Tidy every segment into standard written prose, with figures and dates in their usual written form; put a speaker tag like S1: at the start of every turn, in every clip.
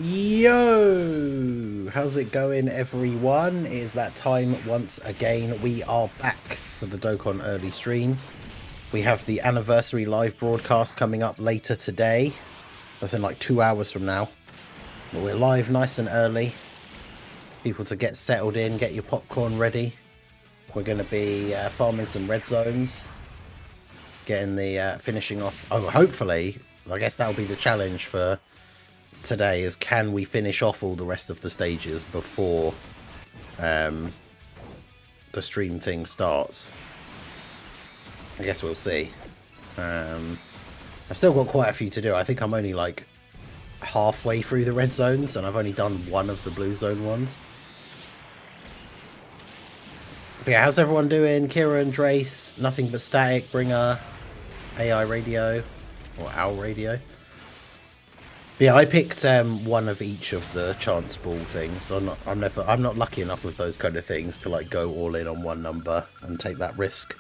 S1: Yo, how's it going, everyone? It is that time once again. We are back for the Dokkan early stream. We have the anniversary live broadcast coming up later today. That's in like 2 hours from now. But we're live nice and early. People to get settled in, get your popcorn ready. We're going to be farming some red zones, getting the finishing off. Oh, hopefully, I guess that'll be the challenge for today, is can we finish off all the rest of the stages before the stream thing starts. I guess we'll see. I've still got quite a few to do. I think I'm only like halfway through the red zones and I've only done one of the blue zone ones. But yeah, how's everyone doing? Kira and Drace, Nothing But Static, Bringer, AI Radio, or Owl Radio. Yeah, I picked one of each of the chance ball things. I'm not lucky enough with those kind of things to like go all in on one number and take that risk.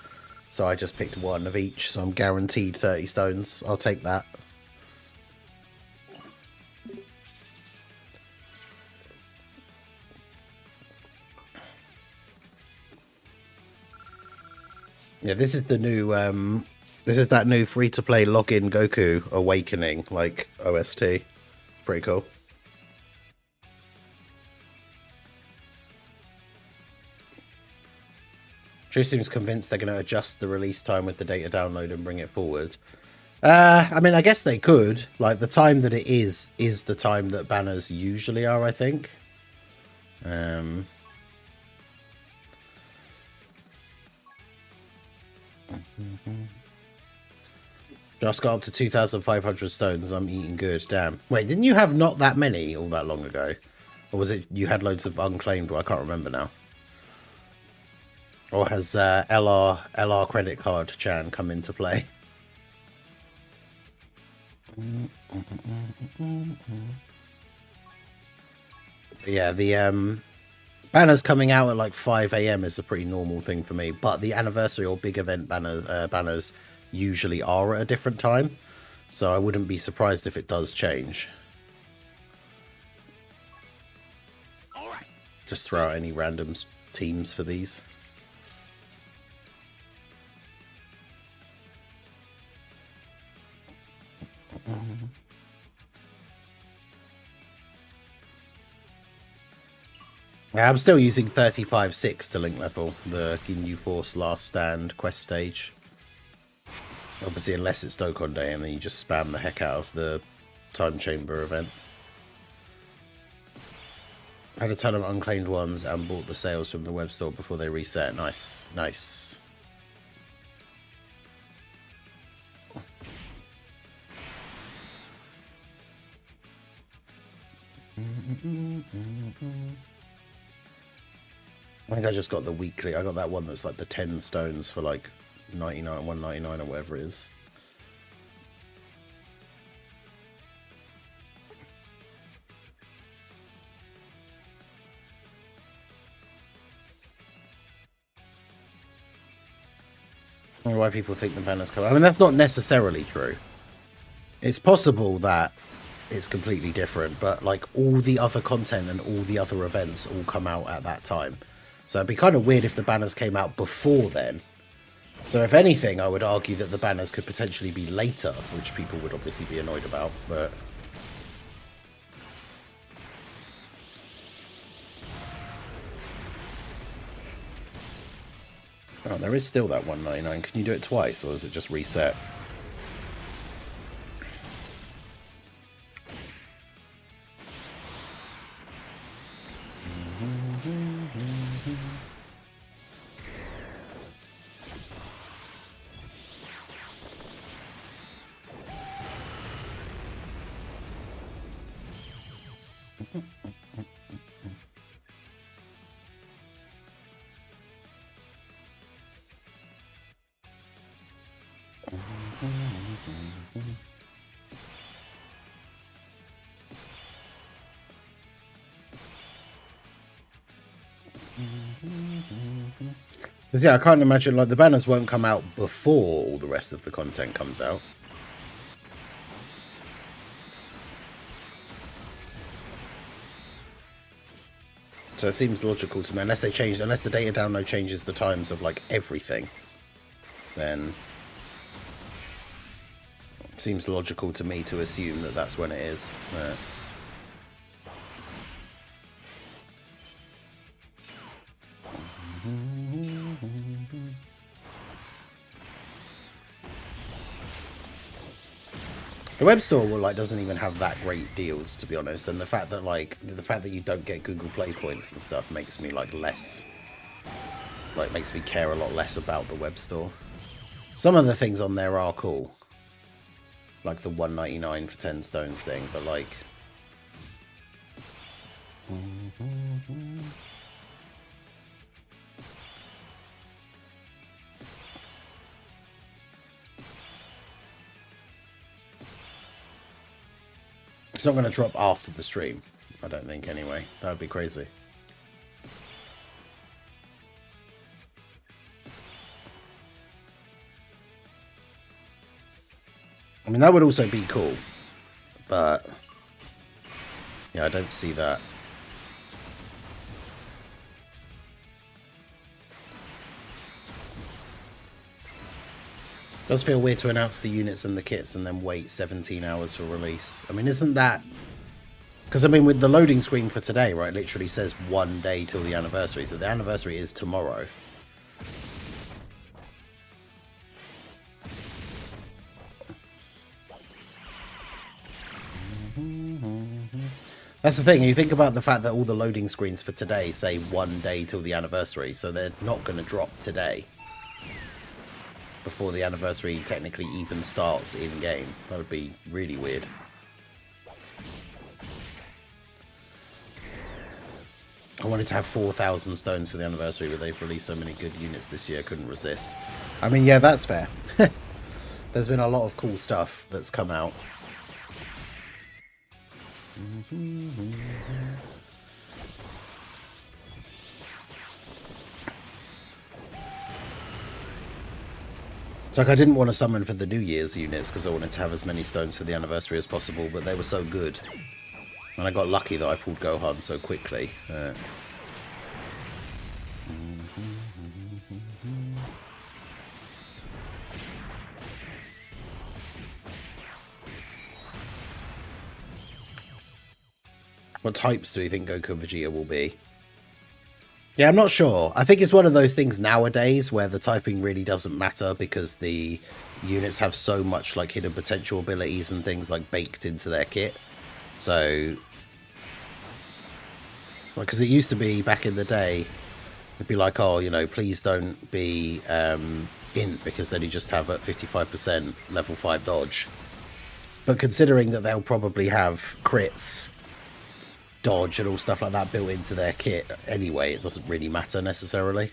S1: So I just picked one of each. So I'm guaranteed 30 stones. I'll take that. Yeah, this is the new. This is that new free-to-play login Goku Awakening, like OST. Pretty cool. Drew seems convinced they're going to adjust the release time with the data download and bring it forward. I mean, I guess they could. Like, the time that it is the time that banners usually are, I think. Just got up to 2,500 stones. I'm eating good. Damn. Wait, didn't you have not that many all that long ago? Or was it you had loads of unclaimed? Well, I can't remember now. Or has LR credit card Chan come into play? Yeah, the banners coming out at like 5 AM is a pretty normal thing for me. But the anniversary or big event banners usually are at a different time, so I wouldn't be surprised if it does change. All right. Just throw out any random teams for these. I'm still using 35.6 to link level the Ginyu Force Last Stand quest stage. Obviously, unless it's Dokkan Day, and then you just spam the heck out of the Time Chamber event. Had a ton of unclaimed ones and bought the sales from the web store before they reset. Nice, nice. I think I just got the weekly. I got that one that's like the 10 stones for like 99, 199 or whatever it is. I don't know why people think the banners come. I mean, that's not necessarily true. It's possible that it's completely different, but like all the other content and all the other events all come out at that time. So it'd be kind of weird if the banners came out before then. So if anything, I would argue that the banners could potentially be later, which people would obviously be annoyed about, but... Oh, there is still that 199. Can you do it twice, or is it just reset? Because yeah, I can't imagine, like, the banners won't come out before all the rest of the content comes out. So it seems logical to me, unless the data download changes the times of like everything, then it seems logical to me to assume that that's when it is. The web store doesn't even have that great deals, to be honest, and the fact that you don't get Google Play points and stuff makes me makes me care a lot less about the web store. Some of the things on there are cool, like the 1.99 for 10 stones thing, but like it's not going to drop after the stream, I don't think, anyway. That would be crazy. I mean, that would also be cool, but yeah, I don't see that. It does feel weird to announce the units and the kits and then wait 17 hours for release. I mean, isn't that... Because, I mean, with the loading screen for today, right, it literally says 1 day till the anniversary. So the anniversary is tomorrow. That's the thing. You think about the fact that all the loading screens for today say 1 day till the anniversary. So they're not going to drop today before the anniversary technically even starts in-game. That would be really weird. I wanted to have 4,000 stones for the anniversary, but they've released so many good units this year, couldn't resist. I mean, yeah, that's fair. There's been a lot of cool stuff that's come out. It's like I didn't want to summon for the New Year's units because I wanted to have as many stones for the anniversary as possible, but they were so good. And I got lucky that I pulled Gohan so quickly. What types do you think Goku and Vegeta will be? Yeah, I'm not sure. I think it's one of those things nowadays where the typing really doesn't matter because the units have so much like hidden potential abilities and things like baked into their kit. So, because it used to be back in the day, it'd be like, oh, you know, please don't be int because then you just have a 55% level 5 dodge. But considering that they'll probably have crits, dodge and all stuff like that built into their kit anyway, it doesn't really matter necessarily.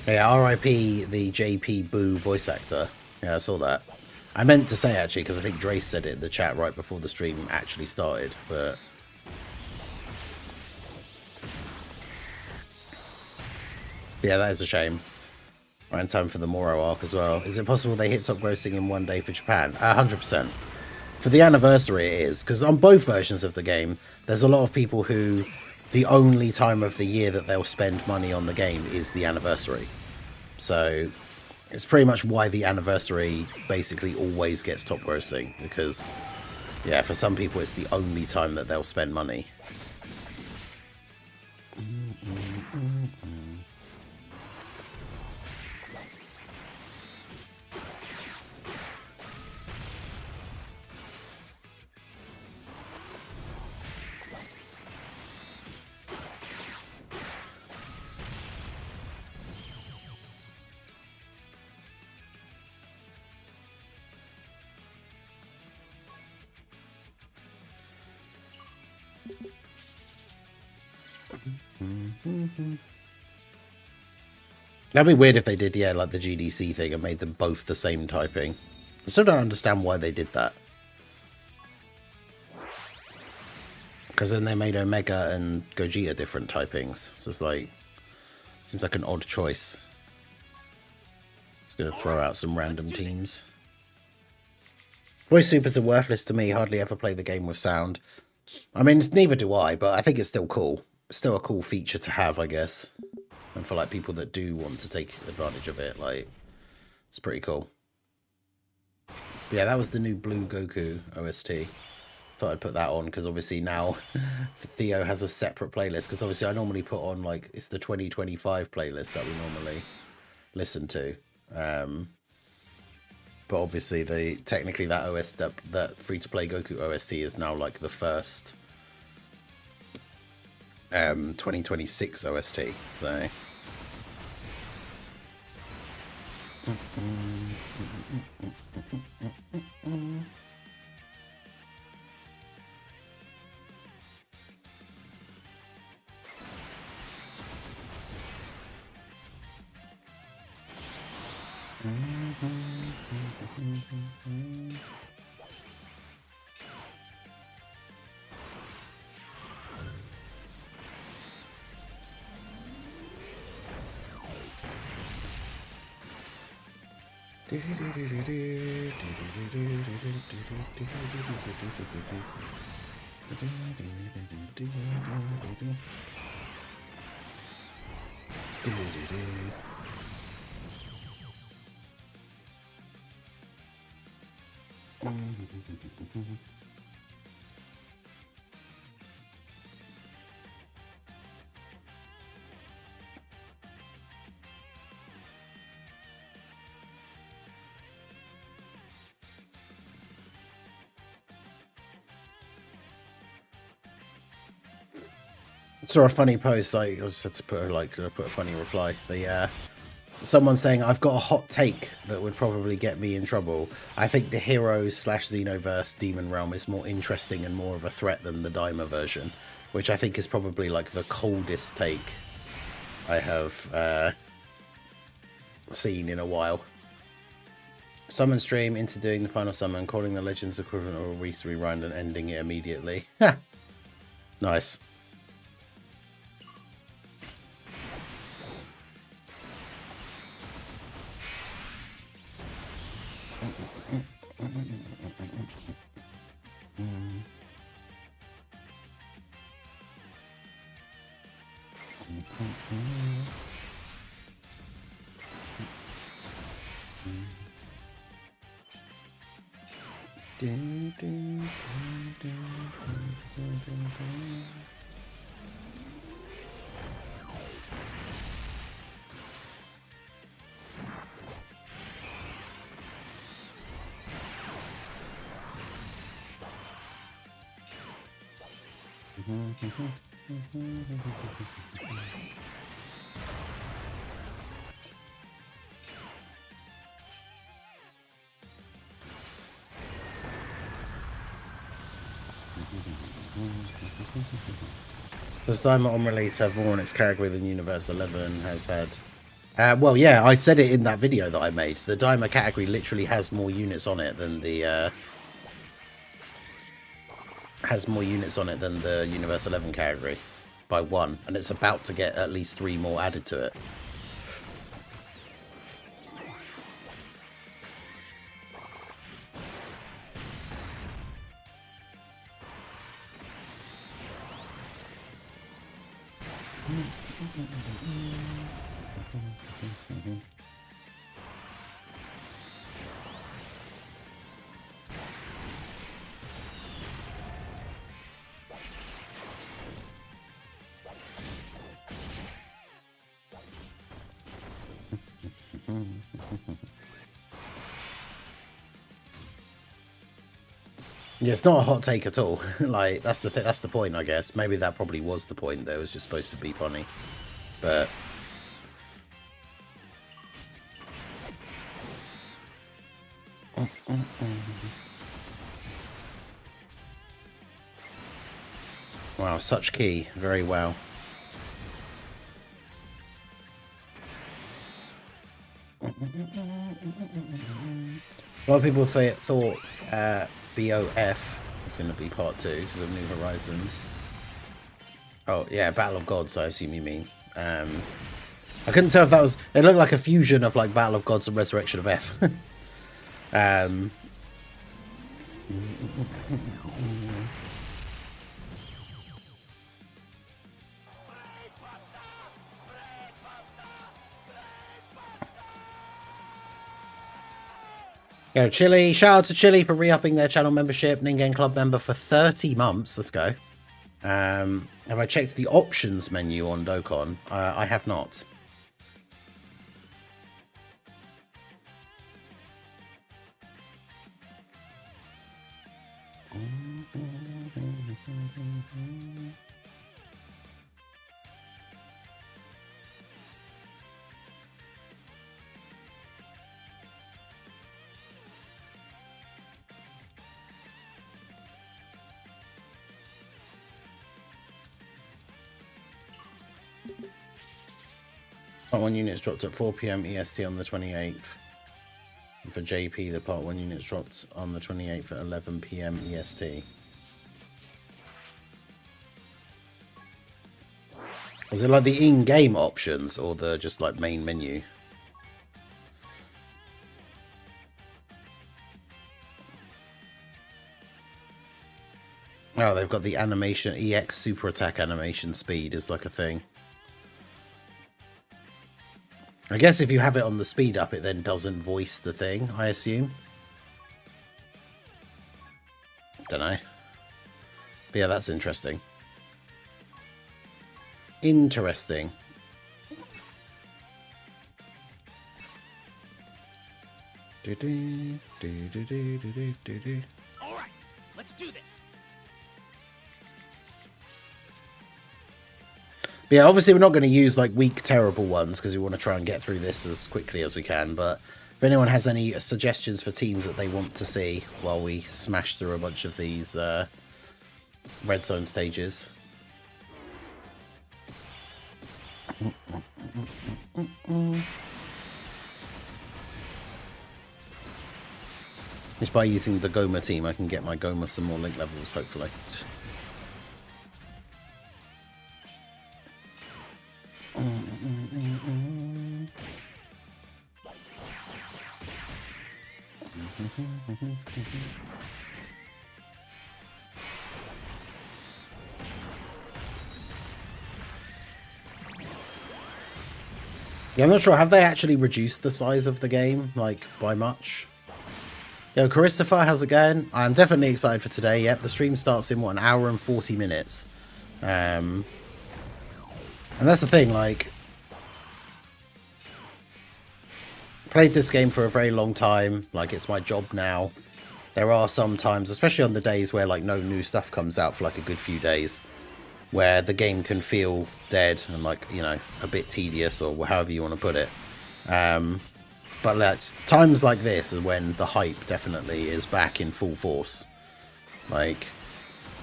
S1: Yeah, RIP the JP Boo voice actor. Yeah, I saw that. I meant to say actually because I think Drace said it in the chat right before the stream actually started, but yeah, that is a shame. Right in time for the Moro arc as well. Is it possible they hit top grossing in 1 day for Japan? 100%. For the anniversary it is, because on both versions of the game, there's a lot of people who the only time of the year that they'll spend money on the game is the anniversary. So it's pretty much why the anniversary basically always gets top grossing, because yeah, for some people it's the only time that they'll spend money. That'd be weird if they did, yeah, like the GDC thing and made them both the same typing. I still don't understand why they did that. Because then they made Omega and Gogeta different typings. So it's like, seems like an odd choice. Just gonna throw out some random teams. Voice supers are worthless to me. Hardly ever play the game with sound. I mean, neither do I, but I think it's still cool. still a cool feature to have, I guess. And for like people that do want to take advantage of it, like, it's pretty cool. But yeah, that was the new Blue Goku OST. Thought I'd put that on because obviously now Theo has a separate playlist, because obviously I normally put on like it's the 2025 playlist that we normally listen to, but obviously technically that free-to-play Goku OST is now like the first 2026 OST, so saw a funny post. Like, I just had to put a funny reply. Someone saying, I've got a hot take that would probably get me in trouble. I think the Heroes / Xenoverse Demon Realm is more interesting and more of a threat than the Daima version, which I think is probably like the coldest take I have seen in a while. Summon stream into doing the final summon, calling the Legends equivalent of a rewind and ending it immediately. Ha! Nice. Does Daima on release have more in its category than Universe 11 has had? Well, yeah, I said it in that video that I made. The Daima category literally has more units on it than the Universe 11 category by 1, and it's about to get at least 3 more added to it. Yeah, it's not a hot take at all. Like, that's the point, I guess. Maybe that probably was the point. That it was just supposed to be funny, but wow, such key, very well. A lot of people thought BOF is going to be part 2 because of New Horizons. Oh yeah, Battle of Gods, I assume you mean. I couldn't tell if that was... It looked like a fusion of like Battle of Gods and Resurrection of F. Yo, Chili. Shout out to Chili for re-upping their channel membership. Ningen Club member for 30 months. Let's go. Have I checked the options menu on Dokkan? I have not. Part 1 units dropped at 4 PM EST on the 28th. And for JP, the Part 1 units dropped on the 28th at 11 PM EST. Was it like the in-game options or the just like main menu? Oh, they've got the animation, EX super attack animation speed is like a thing. I guess if you have it on the speed up, it then doesn't voice the thing, I assume. Don't know. But yeah, that's interesting. Interesting.
S2: All right, let's do this.
S1: But yeah, obviously we're not going to use like weak, terrible ones because we want to try and get through this as quickly as we can. But if anyone has any suggestions for teams that they want to see while we smash through a bunch of these red zone stages. Just by using the Goma team, I can get my Goma some more link levels, hopefully. Yeah, I'm not sure. Have they actually reduced the size of the game, like, by much? Yo, Christopher, how's it going? I'm definitely excited for today. Yep, the stream starts in, what, an hour and 40 minutes. And that's the thing, like... Played this game for a very long time. Like, it's my job now. There are some times, especially on the days where, like, no new stuff comes out for, like, a good few days, where the game can feel dead and, like, you know, a bit tedious or however you want to put it. But that's times like this is when the hype definitely is back in full force. Like,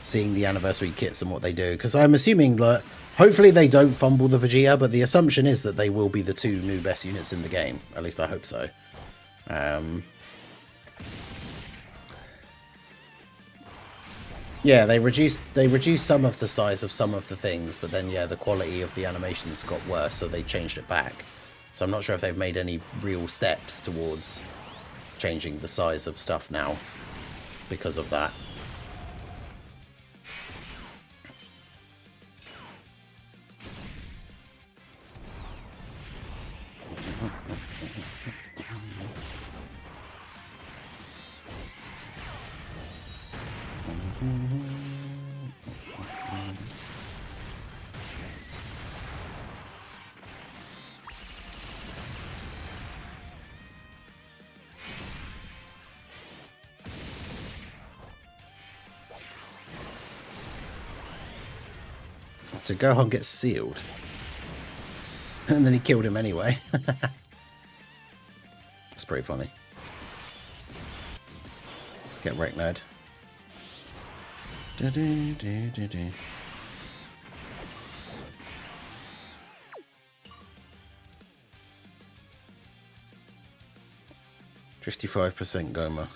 S1: seeing the anniversary kits and what they do. Because I'm assuming that hopefully they don't fumble the Vegeta, but the assumption is that they will be the two new best units in the game. At least I hope so. Yeah, they reduced some of the size of some of the things, but then, yeah, the quality of the animations got worse, so they changed it back. So I'm not sure if they've made any real steps towards changing the size of stuff now because of that. So Gohan gets sealed. And then he killed him anyway. That's pretty funny. Get wrecked, Ned. 55% Goma.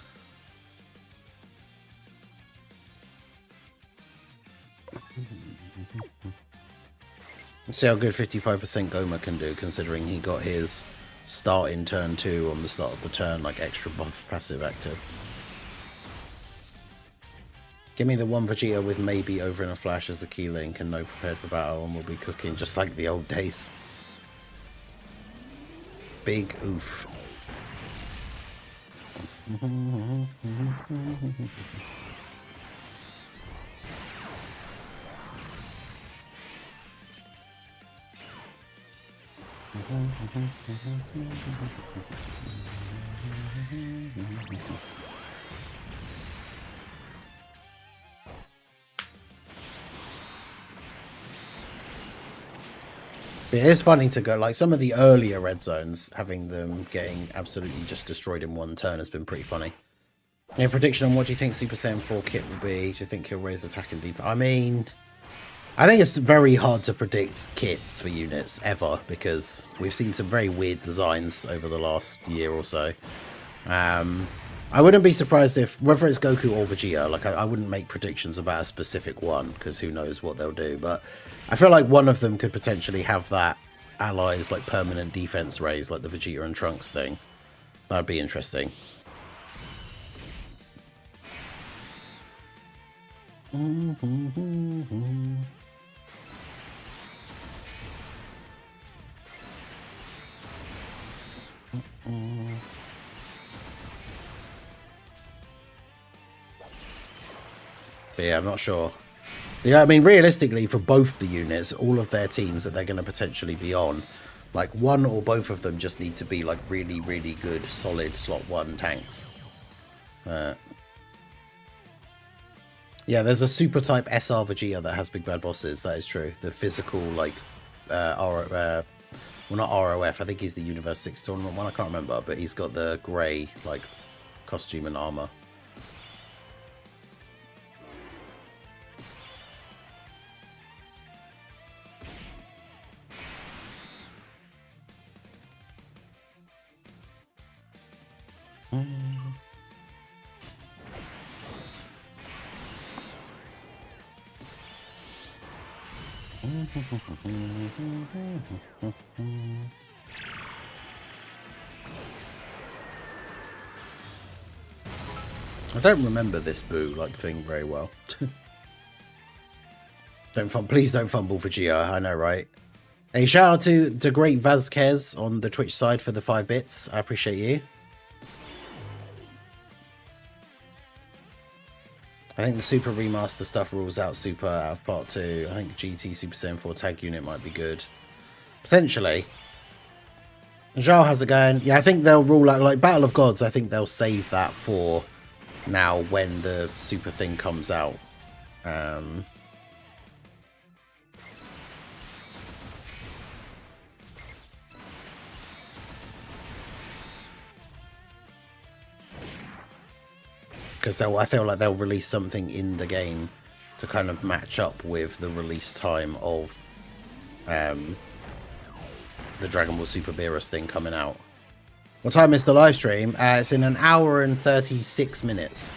S1: Let's see how good 55% Goma can do, considering he got his start in turn 2 on the start of the turn, like extra buff, passive active. Give me the one Vegeta with maybe over in a flash as a key link and no prepared for battle, and we'll be cooking just like the old days. Big oof. It is funny to go, like, some of the earlier red zones, having them getting absolutely just destroyed in one turn has been pretty funny. Yeah, prediction on what do you think Super Saiyan 4 kit will be? Do you think he'll raise attack and defense? I mean, I think it's very hard to predict kits for units ever, because we've seen some very weird designs over the last year or so. I wouldn't be surprised if, whether it's Goku or Vegeta, like I wouldn't make predictions about a specific one, because who knows what they'll do, but I feel like one of them could potentially have that allies like permanent defense raise, like the Vegeta and Trunks thing. That'd be interesting. But yeah, I'm not sure. Yeah, I mean, realistically, for both the units, all of their teams that they're going to potentially be on, like one or both of them just need to be like really, really good, solid slot 1 tanks. Yeah, there's a super type SR Vegeta that has big bad bosses. That is true. The physical, like, well, not ROF. I think he's the Universe 6 tournament one. I can't remember, but he's got the grey, like, costume and armor. I don't remember this boo like thing very well. Please don't fumble for Gia. I know, right? Hey, shout out to the great Vazquez on the Twitch side for the 5 bits. I appreciate you. I think the Super Remaster stuff rules out Super out of Part 2. I think GT Super Saiyan 4 tag unit might be good. Potentially. Zhao has it going. Yeah, I think they'll rule out, like, Battle of Gods, I think they'll save that for now when the Super thing comes out. Because I feel like they'll release something in the game to kind of match up with the release time of the Dragon Ball Super Beerus thing coming out. What time is the live stream? It's in 1 hour and 36 minutes.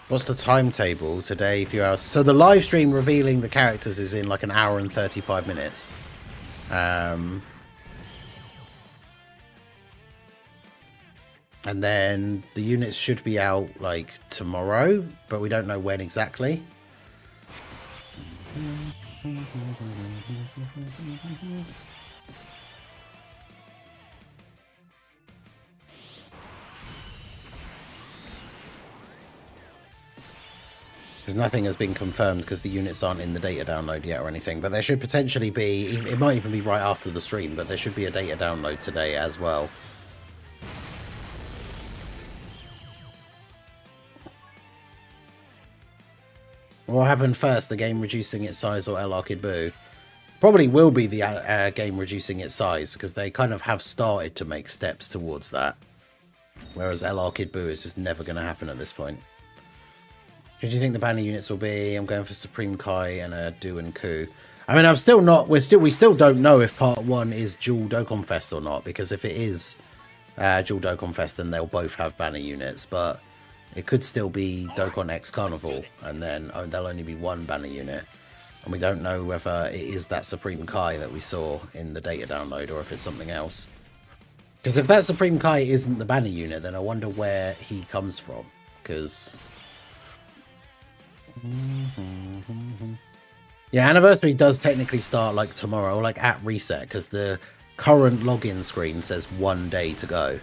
S1: What's the timetable today? A few hours. So the live stream revealing the characters is in like 1 hour and 35 minutes. And then the units should be out like tomorrow, but we don't know when exactly. Because nothing has been confirmed because the units aren't in the data download yet or anything, but there should potentially be, it might even be right after the stream, but there should be a data download today as well. What happened first, the game reducing its size or LR Kid Buu? Probably will be the game reducing its size, because they kind of have started to make steps towards that. Whereas LR Kid Buu is just never going to happen at this point. Who do you think the banner units will be? I'm going for Supreme Kai and a Do and Ku. I mean, I'm still not, we still don't know if part 1 is dual Dokkan Fest or not, because if it is dual Dokkan Fest, then they'll both have banner units, but it could still be Dokkan X Carnival, and then there'll only be 1 banner unit. And we don't know whether it is that Supreme Kai that we saw in the data download, or if it's something else. Because if that Supreme Kai isn't the banner unit, then I wonder where he comes from. Because Yeah, anniversary does technically start like tomorrow, like at reset, because the current login screen says 1 day to go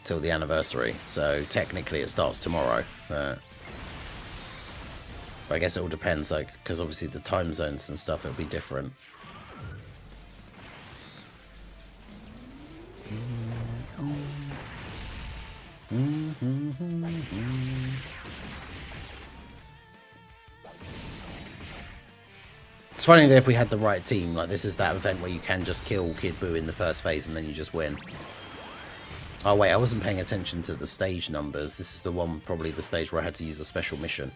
S1: till the anniversary. So technically it starts tomorrow. But I guess it all depends, like, because obviously the time zones and stuff, it'll be different. It's funny that if we had the right team, like this is that event where you can just kill Kid Buu in the first phase and then you just win. Oh wait, I wasn't paying attention to the stage numbers. This is the one, probably the stage where I had to use a special mission.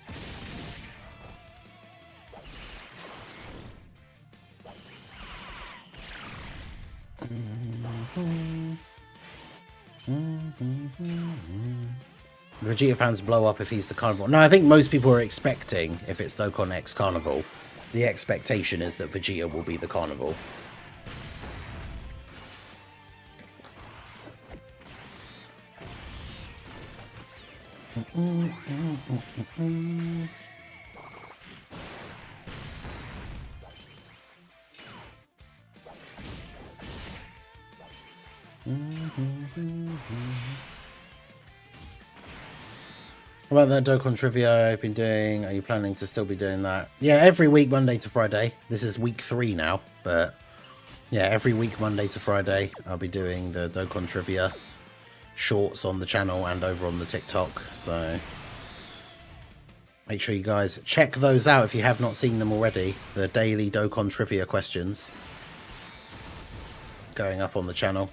S1: Vegeta fans blow up if he's the Carnival. No, I think most people are expecting, if it's Dokkan X Carnival, the expectation is that Vegeta will be the Carnival. What about that Dokkan trivia I've been doing? Are you planning to still be doing that? Yeah, every week, Monday to Friday. This is week 3 now, but yeah, every week, Monday to Friday, I'll be doing the Dokkan trivia shorts on the channel and over on the TikTok. So make sure you guys check those out if you have not seen them already. The daily Dokkan trivia questions going up on the channel.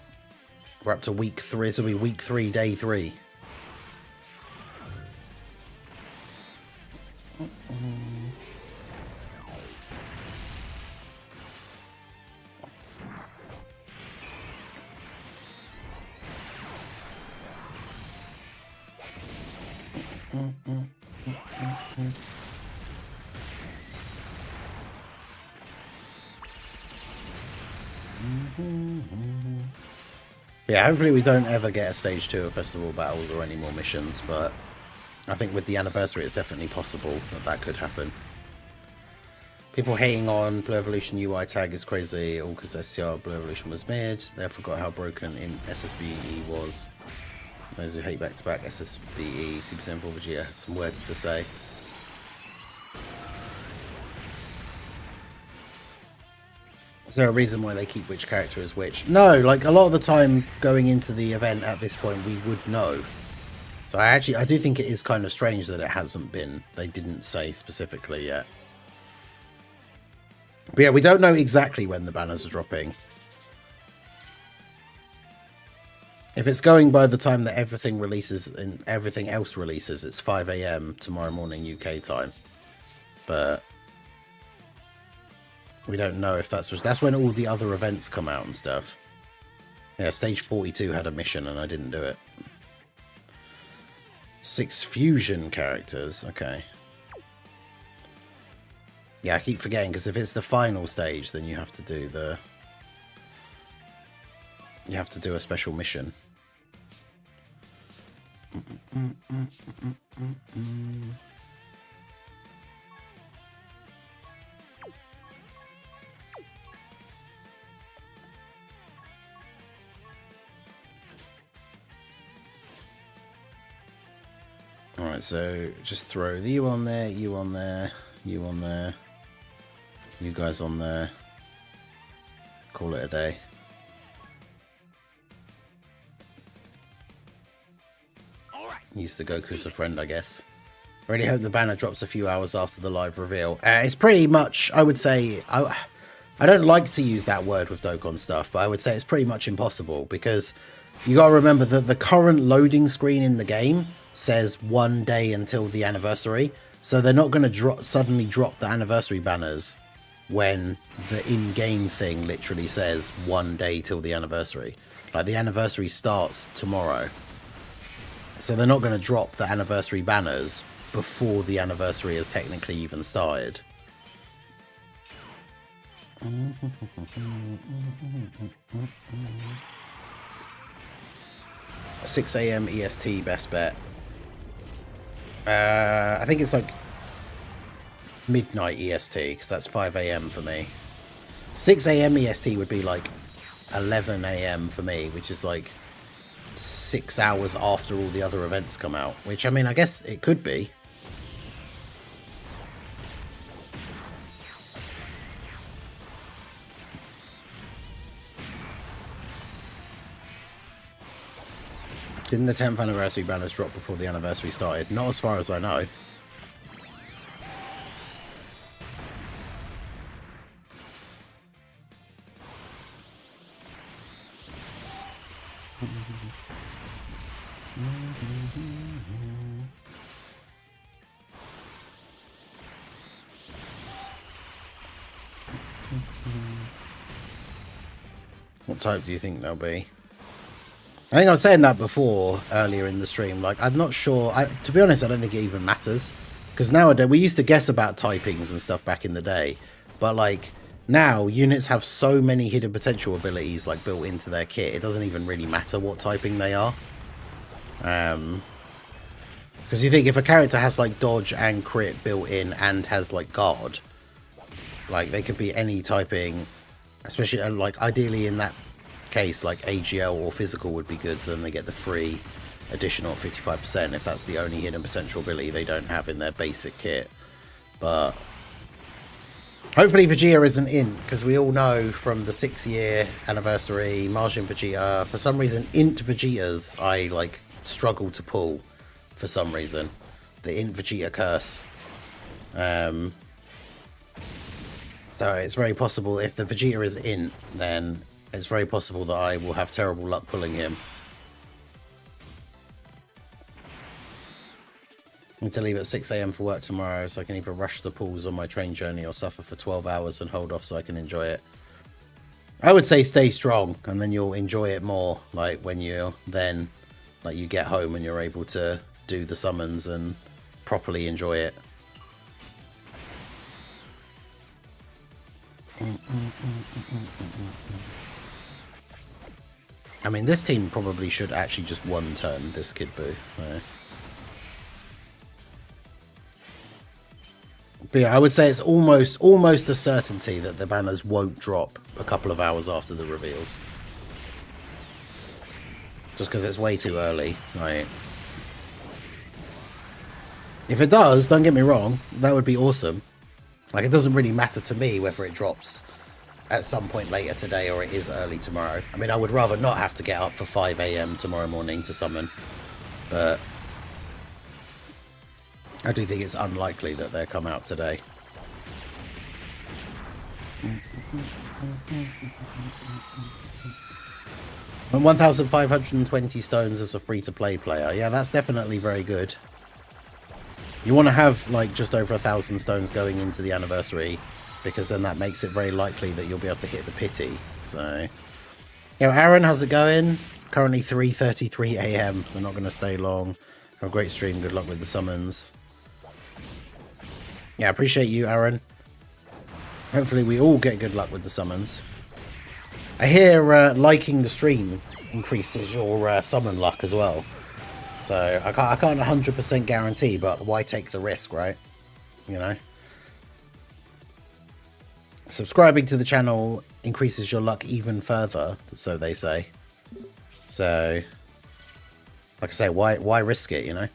S1: We're up to week 3. This will be week 3, day 3. Yeah, hopefully we don't ever get a stage 2 of festival battles or any more missions, but I think with the anniversary it's definitely possible that that could happen. People hating on Blue Evolution UI tag is crazy, all because SCR Blue Evolution was mid. They forgot how broken in SSBE was. Those who hate back-to-back SSBE, Super Saiyan 4 Vegeta has some words to say. Is there a reason why they keep which character is which? No, like a lot of the time going into the event at this point we would know. So I do think it is kind of strange that it hasn't been. They didn't say specifically yet. But yeah, we don't know exactly when the banners are dropping. If it's going by the time that everything releases and everything else releases, it's 5 AM tomorrow morning UK time. But we don't know if that's when all the other events come out and stuff. Yeah, stage 42 had a mission and I didn't do it. 6 fusion characters, okay. Yeah, I keep forgetting because if it's the final stage, then you have to do the... You have to do a special mission. Alright, so just throw you on there, you on there, you on there, you guys on there. Call it a day. Use the Goku as a friend, I guess. Really hope the banner drops a few hours after the live reveal. It's pretty much, I would say, I don't like to use that word with Dokkan stuff, but I would say it's pretty much impossible because you got to remember that the current loading screen in the game says 1 day until the anniversary. So they're not going to suddenly drop the anniversary banners when the in-game thing literally says 1 day till the anniversary. Like the anniversary starts tomorrow. So they're not going to drop the anniversary banners before the anniversary has technically even started. 6 AM EST best bet. I think it's like midnight EST, because that's 5 a.m. for me. 6 a.m. EST would be like 11 a.m. for me, which is like 6 hours after all the other events come out. Which, I mean, I guess it could be. Didn't the 10th anniversary banners drop before the anniversary started? Not as far as I know. What type do you think they'll be? I think I was saying that before, earlier in the stream. Like, I'm not sure. To be honest, I don't think it even matters. Because nowadays, we used to guess about typings and stuff back in the day. But, like, now, units have so many hidden potential abilities, like, built into their kit. It doesn't even really matter what typing they are. Because you think if a character has, like, dodge and crit built in and has, like, guard, like, they could be any typing, especially, like, ideally in that case, like AGL or physical would be good, so then they get the free additional 55% if that's the only hidden potential ability they don't have in their basic kit. But hopefully Vegeta isn't in, because we all know from the 6-year anniversary Martian Vegeta, for some reason int Vegetas I like struggle to pull for some reason. The int Vegeta curse. So it's very possible if the Vegeta is int, then it's very possible that I will have terrible luck pulling him. I need to leave at 6 a.m. for work tomorrow, so I can either rush the pools on my train journey or suffer for 12 hours and hold off so I can enjoy it. I would say stay strong, and then you'll enjoy it more, like when you then, like, you get home and you're able to do the summons and properly enjoy it. I mean, this team probably should actually just one turn this Kid Buu. But yeah, I would say it's almost a certainty that the banners won't drop a couple of hours after the reveals. Just because it's way too early, right? If it does, don't get me wrong, that would be awesome. Like, it doesn't really matter to me whether it drops at some point later today or it is early tomorrow. I mean, I would rather not have to get up for 5 a.m. tomorrow morning to summon, but I do think it's unlikely that they'll come out today. And 1,520 stones as a free-to-play player. Yeah, that's definitely very good. You want to have, like, just over 1,000 stones going into the anniversary, because then that makes it very likely that you'll be able to hit the pity. So, yo, Aaron, how's it going? Currently 3:33 a.m., so not going to stay long. Have a great stream. Good luck with the summons. Yeah, appreciate you, Aaron. Hopefully we all get good luck with the summons. I hear liking the stream increases your summon luck as well. So I can't 100% guarantee, but why take the risk, right? You know? Subscribing to the channel increases your luck even further, so they say. So, like I say, why risk it, you know?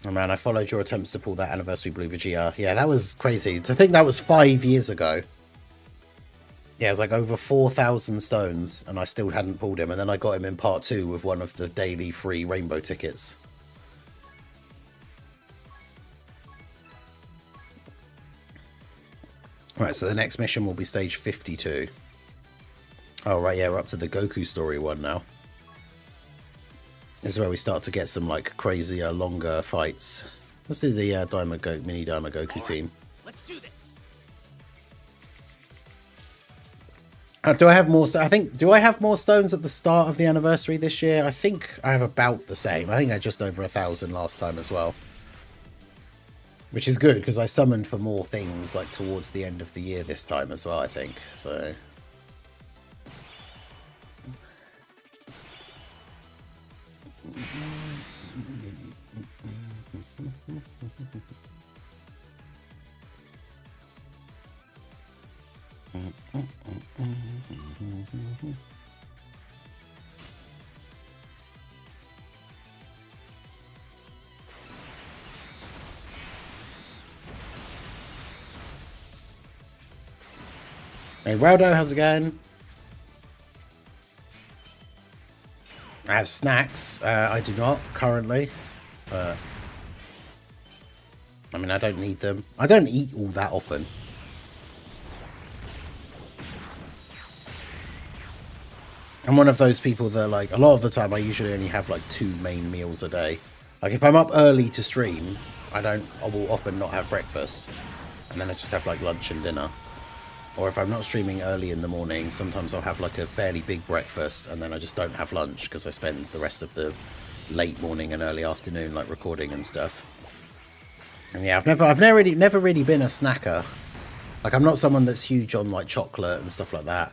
S1: Oh man, I followed your attempts to pull that anniversary blue Vegeta. Yeah, that was crazy. To think that was 5 years ago. Yeah, it was like over 4,000 stones, and I still hadn't pulled him. And then I got him in part 2 with one of the daily free rainbow tickets. Right, so the next mission will be stage 52. Oh, right, yeah, we're up to the Goku story one now. This is where we start to get some, like, crazier, longer fights. Let's do the mini Daima Goku team.
S2: Let's do this.
S1: Do I have more? Do I have more stones at the start of the anniversary this year? I think I have about the same. I think I had just over 1,000 last time as well. Which is good, because I summoned for more things, like, towards the end of the year this time as well, I think. So... Hey, Raldo, how's it going? I have snacks. I do not currently. I mean, I don't need them. I don't eat all that often. I'm one of those people that, like, a lot of the time I usually only have like 2 main meals a day. Like, if I'm up early to stream, I will often not have breakfast. And then I just have like lunch and dinner. Or if I'm not streaming early in the morning, sometimes I'll have like a fairly big breakfast and then I just don't have lunch because I spend the rest of the late morning and early afternoon like recording and stuff. And yeah, I've never really been a snacker. Like, I'm not someone that's huge on like chocolate and stuff like that.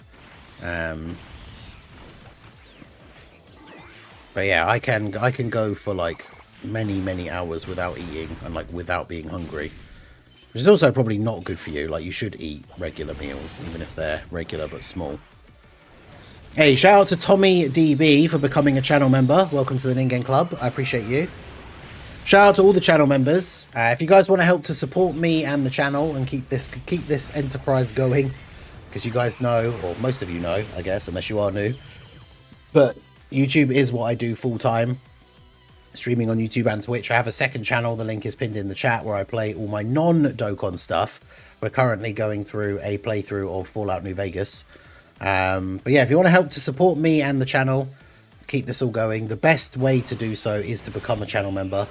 S1: But yeah, I can go for like many hours without eating and like without being hungry. Which is also probably not good for you. Like, you should eat regular meals, even if they're regular but small. Hey, shout out to Tommy DB for becoming a channel member. Welcome to the Ningen Club. I appreciate you. Shout out to all the channel members. If you guys want to help to support me and the channel and keep this enterprise going, because you guys know, or most of you know, I guess, unless you are new, but YouTube is what I do full time. Streaming on YouTube and Twitch. I have a second channel, the link is pinned in the chat, where I play all my non-Dokkan stuff. We're currently going through a playthrough of Fallout New Vegas. But yeah, if you want to help to support me and the channel, keep this all going, the best way to do so is to become a channel member.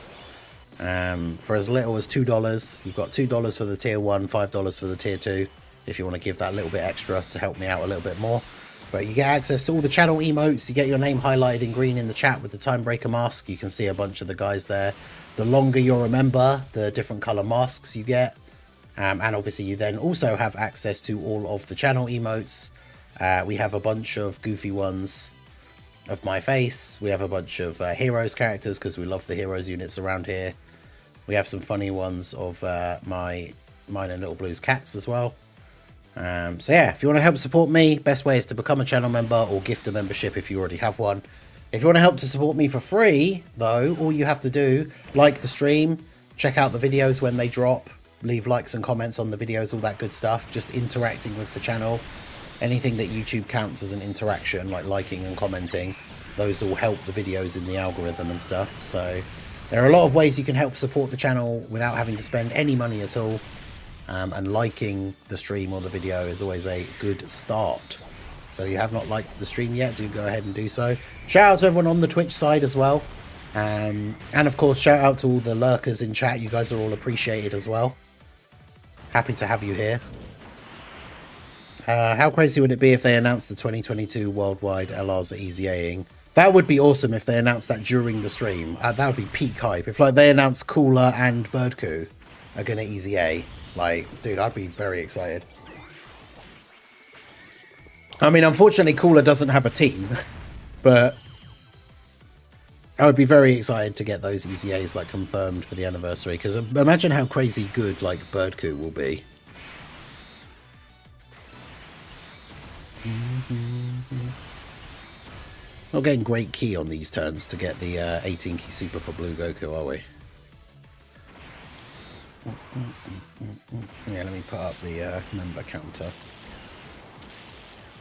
S1: For as little as $2, you've got $2 for the tier 1, $5 for the tier 2, if you want to give that a little bit extra to help me out a little bit more. But you get access to all the channel emotes. You get your name highlighted in green in the chat with the Timebreaker mask. You can see a bunch of the guys there. The longer you're a member, the different color masks you get. And obviously you then also have access to all of the channel emotes. We have a bunch of goofy ones of my face. We have a bunch of heroes characters because we love the heroes units around here. We have some funny ones of mine and Little Blue's cats as well. So yeah, if you want to help support me, best way is to become a channel member or gift a membership if you already have one. If you want to help to support me for free, though, all you have to do, like the stream, check out the videos when they drop, leave likes and comments on the videos, all that good stuff, just interacting with the channel. Anything that YouTube counts as an interaction, like liking and commenting, those all help the videos in the algorithm and stuff. So there are a lot of ways you can help support the channel without having to spend any money at all. And liking the stream or the video is always a good start. So if you have not liked the stream yet, do go ahead and do so. Shout out to everyone on the Twitch side as well. And of course, shout out to all the lurkers in chat. You guys are all appreciated as well. Happy to have you here. How crazy would it be if they announced the 2022 worldwide LRs at Easy A-ing? That would be awesome if they announced that during the stream. That would be peak hype. If like they announced Cooler and Birdcoo are going to Easy A. Like, dude, I'd be very excited. I mean, unfortunately, Cooler doesn't have a team, but I would be very excited to get those EZAs like confirmed for the anniversary. Because imagine how crazy good like Birdcoo will be. Not getting great key on these turns to get the 18 key super for Blue Goku, are we? Yeah, let me put up the member counter.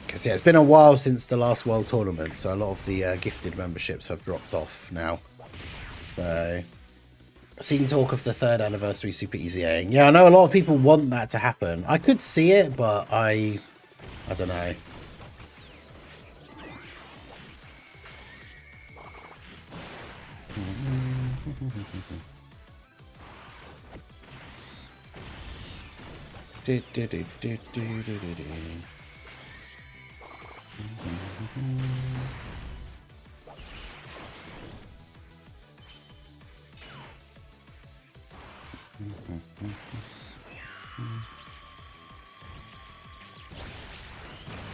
S1: Because yeah, it's been a while since the last World Tournament, so a lot of the gifted memberships have dropped off now. So, seen talk of the 3rd anniversary Super Easy-Aing. Yeah, I know a lot of people want that to happen. I could see it, but I don't know.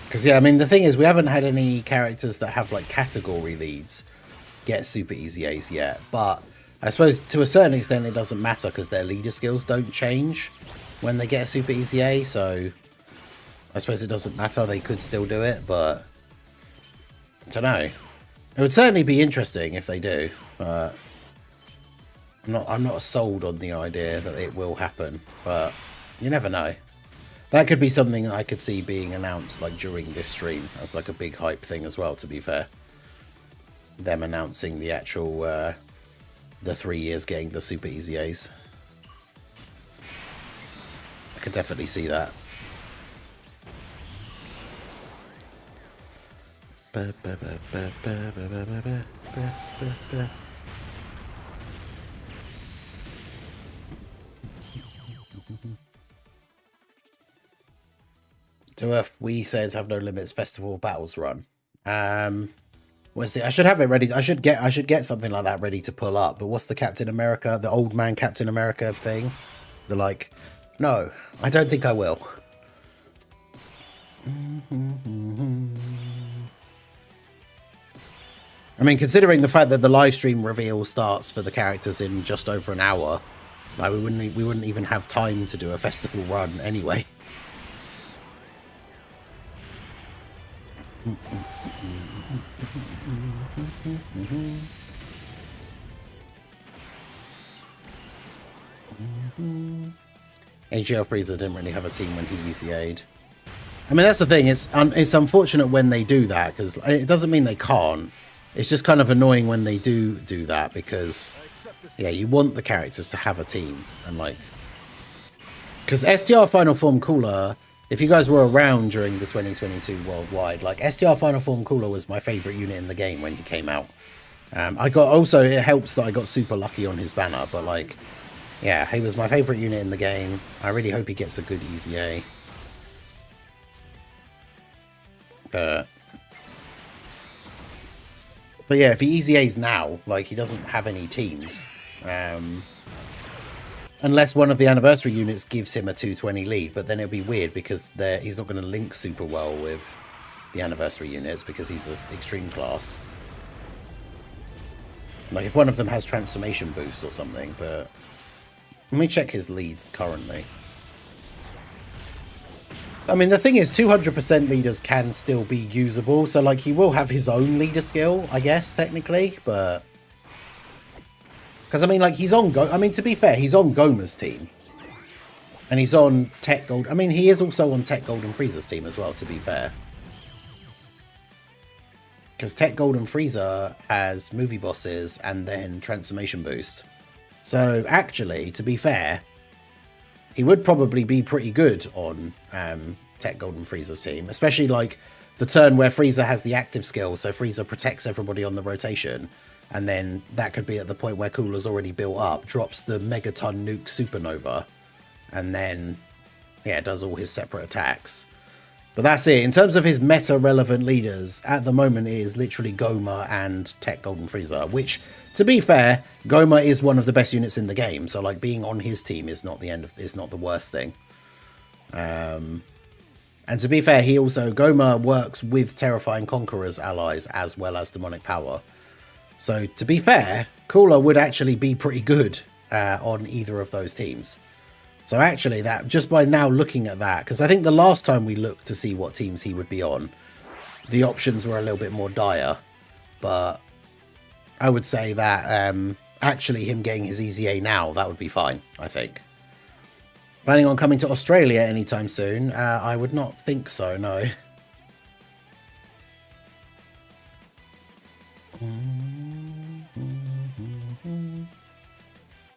S1: Because yeah, I mean the thing is we haven't had any characters that have like category leads get super easy A's yet, but I suppose to a certain extent it doesn't matter because their leader skills don't change when they get a super easy A, so I suppose it doesn't matter, they could still do it, but I don't know. It would certainly be interesting if they do, but I'm not sold on the idea that it will happen, but you never know. That could be something that I could see being announced like during this stream as like a big hype thing as well, to be fair. Them announcing the actual the 3 years getting the super easy A's. I could definitely see that. Do Earth We Says Have No Limits Festival Battles run. What's the? I should have it ready. I should get something like that ready to pull up. But what's the Captain America, the old man Captain America thing? They're like, no, I don't think I will. I mean, considering the fact that the live stream reveal starts for the characters in just over an hour, like we wouldn't even have time to do a festival run anyway. AGL Freezer didn't really have a team when he easy A'd. I mean, that's the thing. It's unfortunate when they do that, because it doesn't mean they can't. It's just kind of annoying when they do that, because yeah, you want the characters to have a team, and like, because STR Final Form Cooler, if you guys were around during the 2022 worldwide, like STR Final Form Cooler was my favorite unit in the game when he came out. It helps that I got super lucky on his banner, but like, yeah, he was my favorite unit in the game. I really hope he gets a good easy A. But yeah, if he easy A's now, like, he doesn't have any teams. Unless one of the anniversary units gives him a 220 lead, but then it'll be weird because he's not going to link super well with the anniversary units because he's an extreme class. Like, if one of them has transformation boost or something, but let me check his leads currently. I mean, the thing is, 200% leaders can still be usable, so like he will have his own leader skill, I guess, technically, but because I mean, like, he's on I mean, to be fair, he's on Goma's team, and he's on Tech Gold. I mean, he is also on Tech Gold and Frieza's team as well, to be fair, because Tech Gold and Frieza has movie bosses and then transformation boost. So actually, to be fair, he would probably be pretty good on Tech Gold and Frieza's team, especially like the turn where Frieza has the active skill, so Frieza protects everybody on the rotation, and then that could be at the point where Cooler's already built up, drops the Megaton Nuke Supernova, and then, yeah, does all his separate attacks. But that's it. In terms of his meta-relevant leaders, at the moment it is literally Goma and Tech Gold and Frieza, which, to be fair, Goma is one of the best units in the game, so like being on his team is not the worst thing. And to be fair, Goma works with Terrifying Conqueror's allies as well as Demonic Power. So to be fair, Cooler would actually be pretty good on either of those teams. So actually, that just by now looking at that, because I think the last time we looked to see what teams he would be on, the options were a little bit more dire, but I would say that actually him getting his easy A now, that would be fine, I think. Planning on coming to Australia anytime soon? I would not think so, no.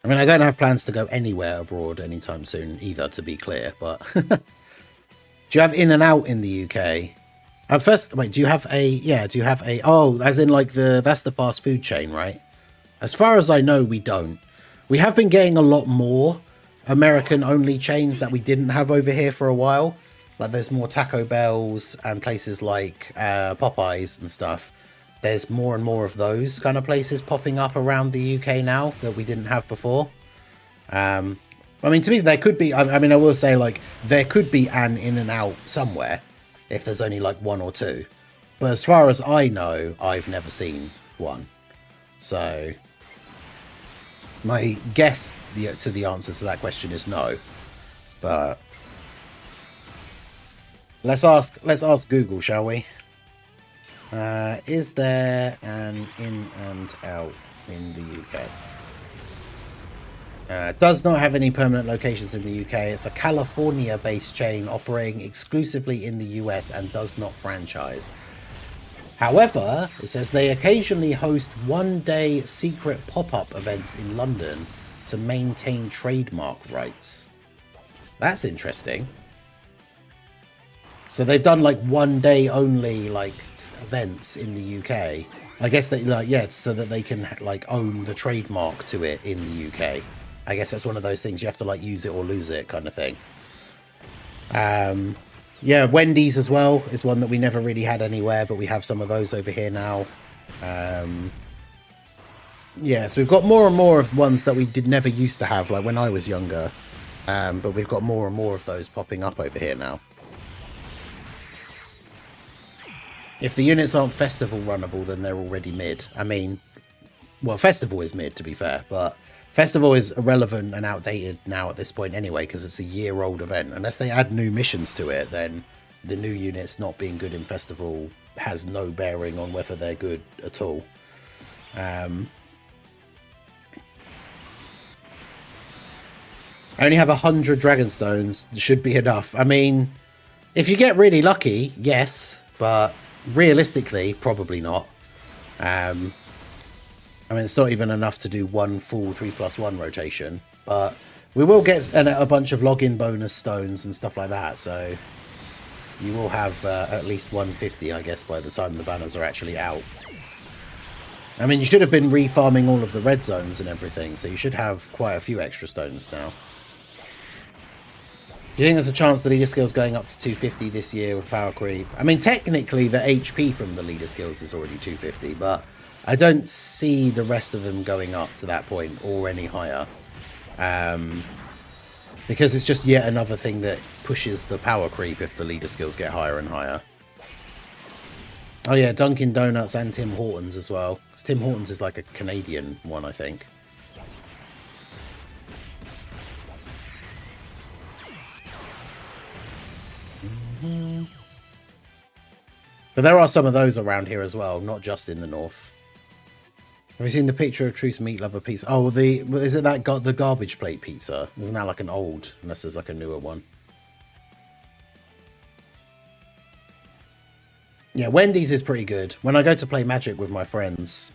S1: I mean, I don't have plans to go anywhere abroad anytime soon either, to be clear, but do you have in and out in the UK? First, wait, do you have a, oh, as in like that's the fast food chain, right? As far as I know, we don't. We have been getting a lot more American-only chains that we didn't have over here for a while. Like, there's more Taco Bells and places like Popeyes and stuff. There's more and more of those kind of places popping up around the UK now that we didn't have before. I mean, to me, there could be, I mean, I will say, like, there could be an in and out somewhere if there's only like one or two. But as far as I know, I've never seen one. So my guess to the answer to that question is no. But let's ask Google, shall we? Is there an in and out in the UK? Does not have any permanent locations in the UK. It's a California-based chain operating exclusively in the US and does not franchise. However, it says they occasionally host one-day secret pop-up events in London to maintain trademark rights. That's interesting. So they've done like one-day only like events in the UK. I guess that like yeah, so that they can like own the trademark to it in the UK. I guess that's one of those things you have to like use it or lose it kind of thing. Yeah, Wendy's as well is one that we never really had anywhere, but we have some of those over here now. Yeah, so we've got more and more of ones that we never used to have, like when I was younger. But we've got more and more of those popping up over here now. If the units aren't festival runnable, then they're already mid. I mean, well, festival is mid, to be fair, but festival is irrelevant and outdated now at this point anyway, because it's a year-old event. Unless they add new missions to it, then the new units not being good in festival has no bearing on whether they're good at all. I only have 100 Dragonstones. Should be enough. I mean, if you get really lucky, yes, but realistically, probably not. I mean, it's not even enough to do one full 3+1 rotation, but we will get a bunch of login bonus stones and stuff like that, so you will have at least 150, I guess, by the time the banners are actually out. I mean, you should have been refarming all of the red zones and everything, so you should have quite a few extra stones now. Do you think there's a chance the leader skills going up to 250 this year with power creep? I mean, technically, the HP from the leader skills is already 250, but I don't see the rest of them going up to that point or any higher. Because it's just yet another thing that pushes the power creep if the leader skills get higher and higher. Oh yeah, Dunkin' Donuts and Tim Hortons as well. 'Cause Tim Hortons is like a Canadian one, I think. But there are some of those around here as well, not just in the north. Have you seen the picture of Truce Meat Lover pizza? Oh, is it that the garbage plate pizza? Isn't that like an old, unless there's like a newer one? Yeah, Wendy's is pretty good. When I go to play Magic with my friends,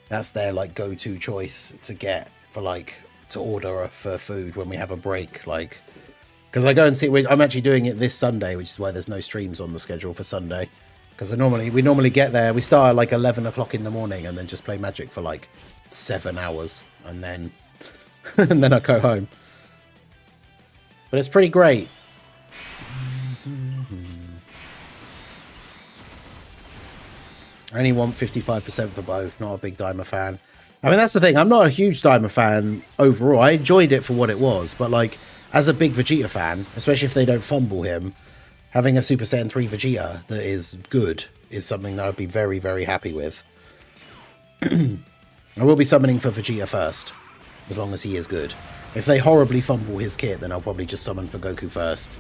S1: that's their like go-to choice to get for like to order for food when we have a break, like. Because I go and see, I'm actually doing it this Sunday, which is why there's no streams on the schedule for Sunday. Because we normally get there, we start at like 11 o'clock in the morning and then just play Magic for like 7 hours. And then, and then I go home. But it's pretty great. I only want 55% for both, not a big Daima fan. I mean, that's the thing, I'm not a huge Daima fan overall. I enjoyed it for what it was, but like, as a big Vegeta fan, especially if they don't fumble him, having a Super Saiyan 3 Vegeta that is good is something that I'd be very, very happy with. I will be summoning for Vegeta first, as long as he is good. If they horribly fumble his kit, then I'll probably just summon for Goku first,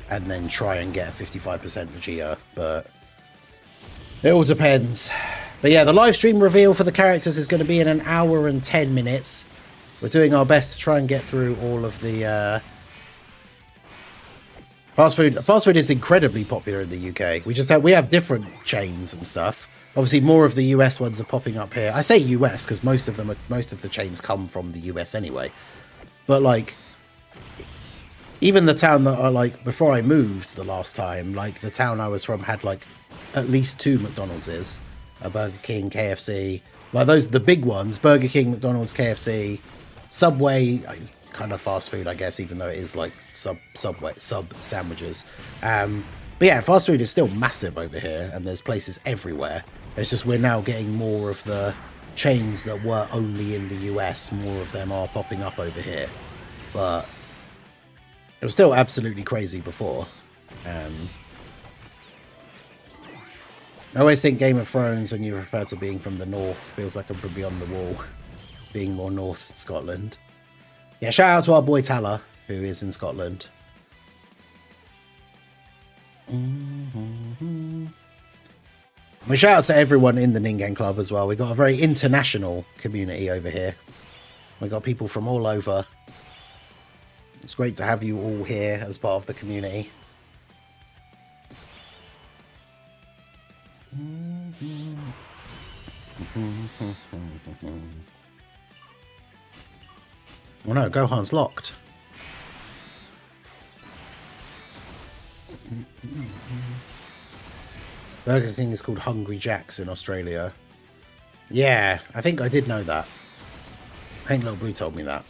S1: and then try and get a 55% Vegeta, but it all depends. But yeah, the live stream reveal for the characters is going to be in 1 hour and 10 minutes. We're doing our best to try and get through all of the... Fast food is incredibly popular in the UK. We have different chains and stuff. Obviously, more of the US ones are popping up here. I say US because most of the chains come from the US anyway. But like, even the town that I like before I moved the last time, like the town I was from had like at least 2 McDonald's, a Burger King, KFC, like those the big ones: Burger King, McDonald's, KFC, Subway. Kind of fast food, I guess, even though it is like sub sandwiches. But yeah, fast food is still massive over here, and there's places everywhere. It's just we're now getting more of the chains that were only in the US. More of them are popping up over here, but it was still absolutely crazy before. I always think Game of Thrones, when you refer to being from the north, feels like I'm from beyond the wall, being more north in Scotland. Yeah, shout out to our boy Tala, who is in Scotland. We shout out to everyone in the Ningen Club as well. We've got a very international community over here. We've got people from all over. It's great to have you all here as part of the community. Oh no, Gohan's locked. Burger King is called Hungry Jack's in Australia. Yeah, I think I did know that. I think Little Blue told me that.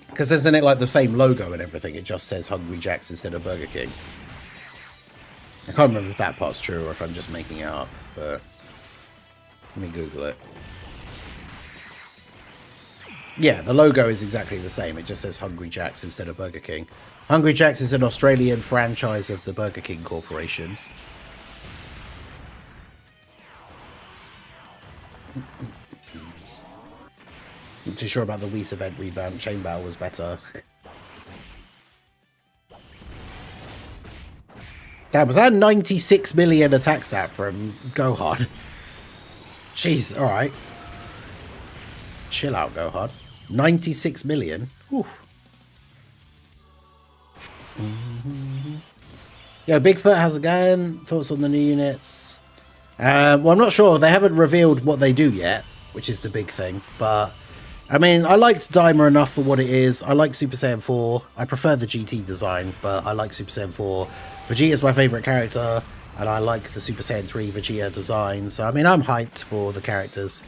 S1: Because isn't it like the same logo and everything? It just says Hungry Jack's instead of Burger King. I can't remember if that part's true or if I'm just making it up, but let me Google it. Yeah, the logo is exactly the same. It just says Hungry Jack's instead of Burger King. Hungry Jack's is an Australian franchise of the Burger King Corporation. Not too sure about the Whis event revamp. Chain Battle was better. Damn, was that 96 million attack stat from Gohan? Jeez, alright. Chill out, Gohan. 96 million? Whew. Yo, Bigfoot, how's it going? Thoughts on the new units? Well, I'm not sure. They haven't revealed what they do yet, which is the big thing. But, I mean, I liked Daima enough for what it is. I like Super Saiyan 4. I prefer the GT design, but I like Super Saiyan 4. Vegeta's my favourite character, and I like the Super Saiyan 3 Vegeta design. So, I mean, I'm hyped for the characters.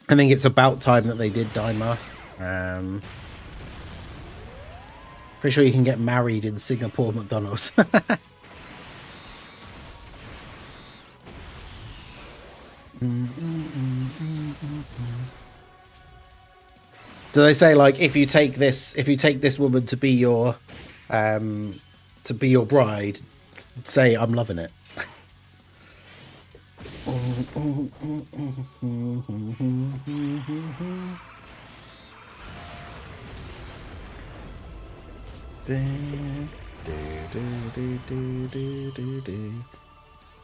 S1: I think it's about time that they did Daima. Pretty sure you can get married in Singapore McDonald's. Do they say, like, if you take this woman to be your bride, say I'm loving it?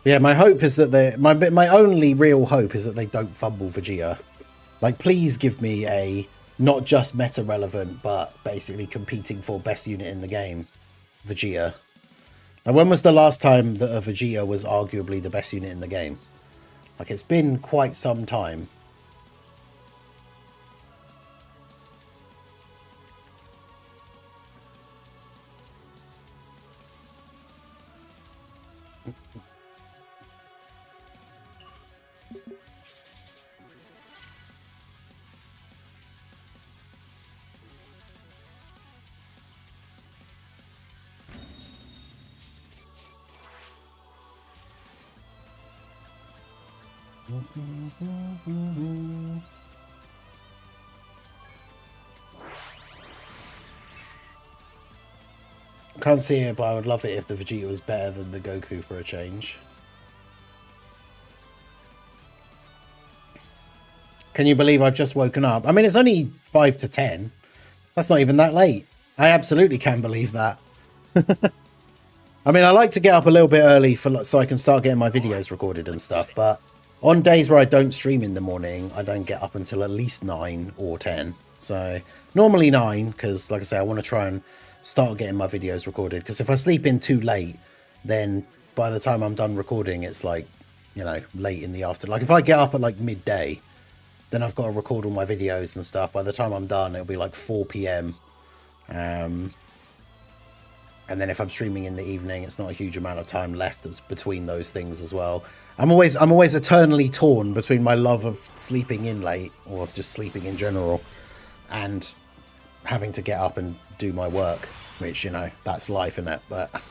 S1: Yeah, my hope is that my only real hope is that they don't fumble Vegeta. Like, please give me a not just meta relevant, but basically competing for best unit in the game, Vegeta. Now, when was the last time that a Vegeta was arguably the best unit in the game? Like, it's been quite some time. Can't see it, but I would love it if the Vegeta was better than the Goku for a change. Can you believe I've just woken up? I mean, it's only 5 to 10. That's not even that late. I absolutely can believe that. I mean, I like to get up a little bit early so I can start getting my videos recorded and stuff, but on days where I don't stream in the morning, I don't get up until at least 9 or 10. So normally 9, because like I say, I want to try and start getting my videos recorded, because if I sleep in too late, then by the time I'm done recording, it's like, you know, late in the afternoon. Like if I get up at like midday, then I've got to record all my videos and stuff. By the time I'm done, it'll be like 4 p.m. And then if I'm streaming in the evening, it's not a huge amount of time left that's between those things as well. I'm always eternally torn between my love of sleeping in late, or just sleeping in general, and having to get up and do my work, which, you know, that's life, isn't it? But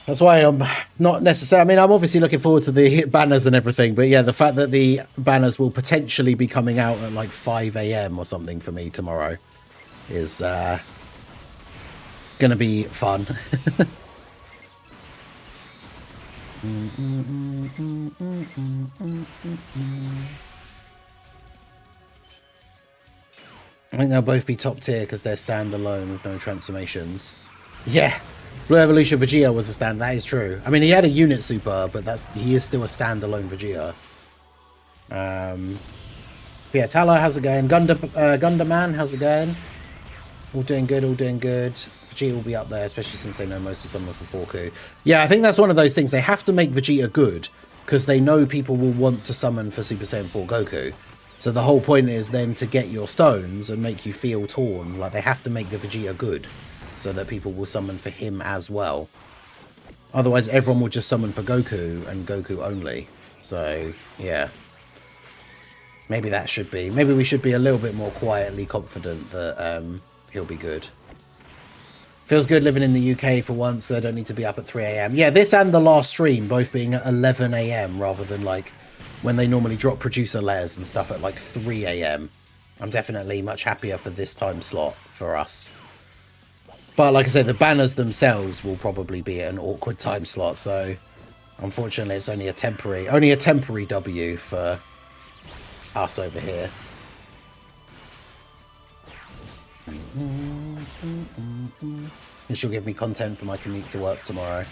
S1: that's why I'm not necessarily, I mean, I'm obviously looking forward to the banners and everything, but yeah, the fact that the banners will potentially be coming out at like 5 a.m. or something for me tomorrow is gonna be fun. I think they'll both be top tier because they're standalone with no transformations. Yeah, Blue Evolution Vegeta was a stand. That is true. I mean, he had a unit super, but he is still a standalone Vegeta. Yeah, Tala, how's it going? Gundam Man, how's it going? All doing good, all doing good. Vegeta will be up there, especially since they know most of some of the Goku. Yeah, I think that's one of those things. They have to make Vegeta good because they know people will want to summon for Super Saiyan 4 Goku. So the whole point is then to get your stones and make you feel torn. Like, they have to make the Vegeta good so that people will summon for him as well. Otherwise, everyone will just summon for Goku and Goku only. So, yeah. Maybe that should be... Maybe we should be a little bit more quietly confident that he'll be good. Feels good living in the UK for once, so I don't need to be up at 3 AM. Yeah, this and the last stream both being at 11 AM rather than, like, when they normally drop producer letters and stuff at, like, 3 AM. I'm definitely much happier for this time slot for us. But, like I said, the banners themselves will probably be at an awkward time slot, so... Unfortunately, it's only a temporary W for us over here. And she'll give me content for my commute to work tomorrow.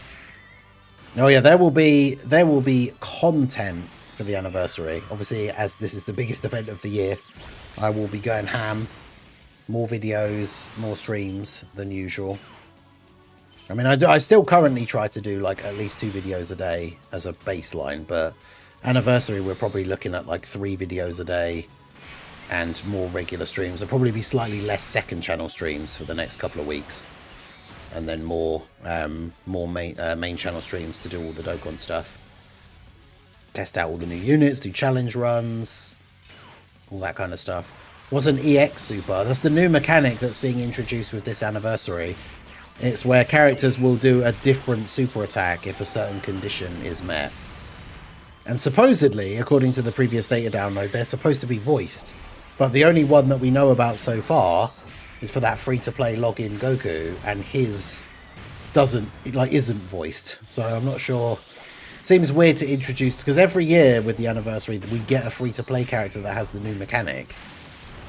S1: Oh yeah, there will be content for the anniversary. Obviously, as this is the biggest event of the year, I will be going ham. More videos, more streams than usual. I mean, I still currently try to do like at least 2 videos a day as a baseline, but anniversary we're probably looking at like 3 videos a day and more regular streams. There'll probably be slightly less second channel streams for the next couple of weeks, and then more main channel streams to do all the Dokkan stuff. Test out all the new units, do challenge runs, all that kind of stuff. What's an EX Super? That's the new mechanic that's being introduced with this anniversary. It's where characters will do a different super attack if a certain condition is met. And supposedly, according to the previous data download, they're supposed to be voiced. But the only one that we know about so far is for that free-to-play login Goku, and his isn't voiced. So I'm not sure. Seems weird to introduce, because every year with the anniversary we get a free-to-play character that has the new mechanic.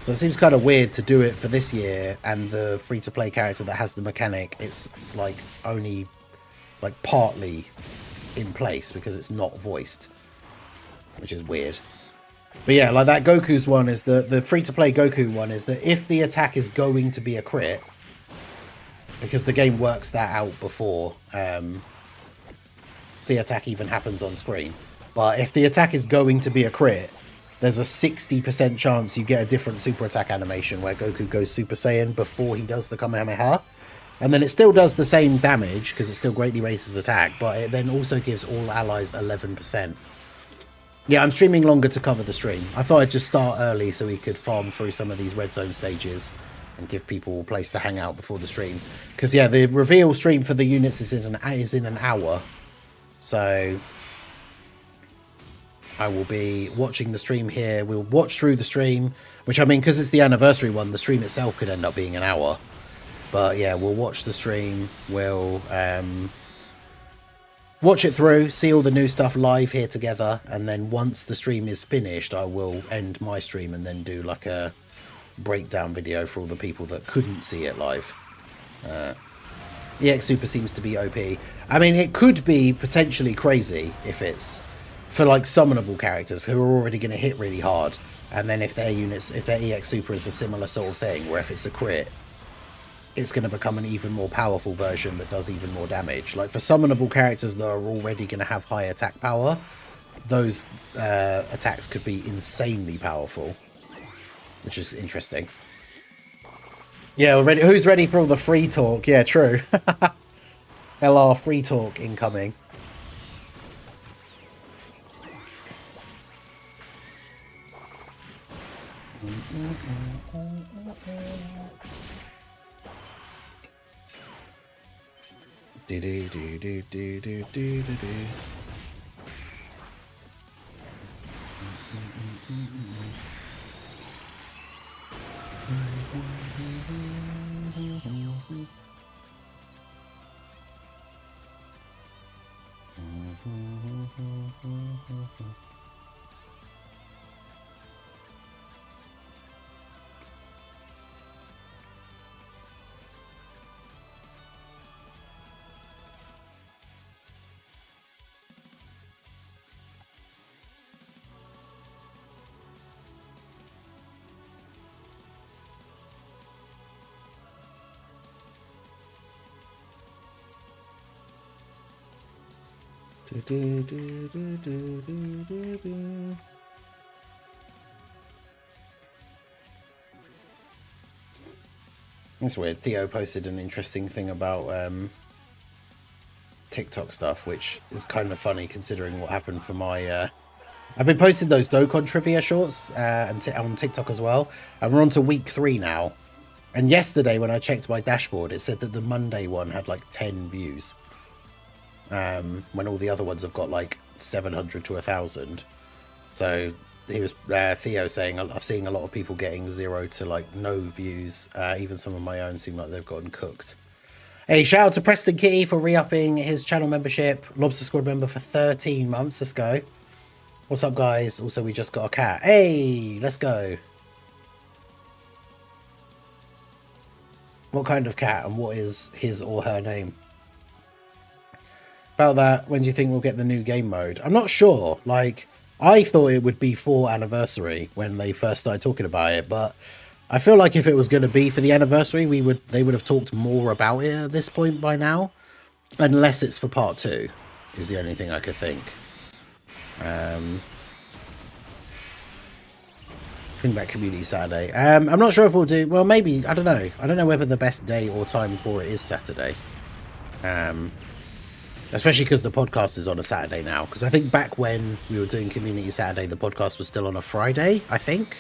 S1: So it seems kind of weird to do it for this year, and the free-to-play character that has the mechanic, it's like only like partly in place because it's not voiced, which is weird. But yeah, like that Goku's one is the free-to-play Goku one is that if the attack is going to be a crit, because the game works that out before the attack even happens on screen. But if the attack is going to be a crit, there's a 60% chance you get a different super attack animation where Goku goes Super Saiyan before he does the Kamehameha. And then it still does the same damage because it still greatly raises attack, but it then also gives all allies 11%. Yeah, I'm streaming longer to cover the stream. I thought I'd just start early so we could farm through some of these red zone stages and give people a place to hang out before the stream. Because yeah, the reveal stream for the units is in an hour. So I will be watching the stream here. We'll watch through the stream, which I mean, because it's the anniversary one, the stream itself could end up being an hour. But yeah, we'll watch the stream. We'll watch it through, see all the new stuff live here together. And then once the stream is finished, I will end my stream and then do like a breakdown video for all the people that couldn't see it live. EX Super seems to be OP. I mean, it could be potentially crazy if it's for like summonable characters who are already going to hit really hard, and then if their EX Super is a similar sort of thing, where if it's a crit, it's going to become an even more powerful version that does even more damage. Like for summonable characters that are already going to have high attack power, those attacks could be insanely powerful, which is interesting. Yeah, already. Who's ready for all the free talk? Yeah, true. LR free talk incoming. Do do do do do do do do. It's weird. Theo posted an interesting thing about TikTok stuff, which is kind of funny considering what happened for my... I've been posting those Dokkan trivia shorts and on TikTok as well, and we're on to week 3 now. And yesterday when I checked my dashboard, it said that the Monday one had like 10 views, when all the other ones have got like 700 to 1,000. So he was Theo saying I've seen a lot of people getting 0 to like no views. Even some of my own seem like they've gotten cooked. Hey, shout out to Preston Kitty for re-upping his channel membership. Lobster Squad member for 13 months. Let's go. What's up, guys? Also, we just got a cat. Hey, let's go. What kind of cat and what is his or her name? About that, when do you think we'll get the new game mode? I'm not sure. Like, I thought it would be for anniversary when they first started talking about it, but I feel like if it was going to be for the anniversary, they would have talked more about it at this point by now, unless it's for part 2, is the only thing I could think. Bring back Community Saturday. I'm not sure if we'll do... Well, maybe. I don't know. I don't know whether the best day or time for it is Saturday. Especially because the podcast is on a Saturday now. Because I think back when we were doing Community Saturday, the podcast was still on a Friday, I think.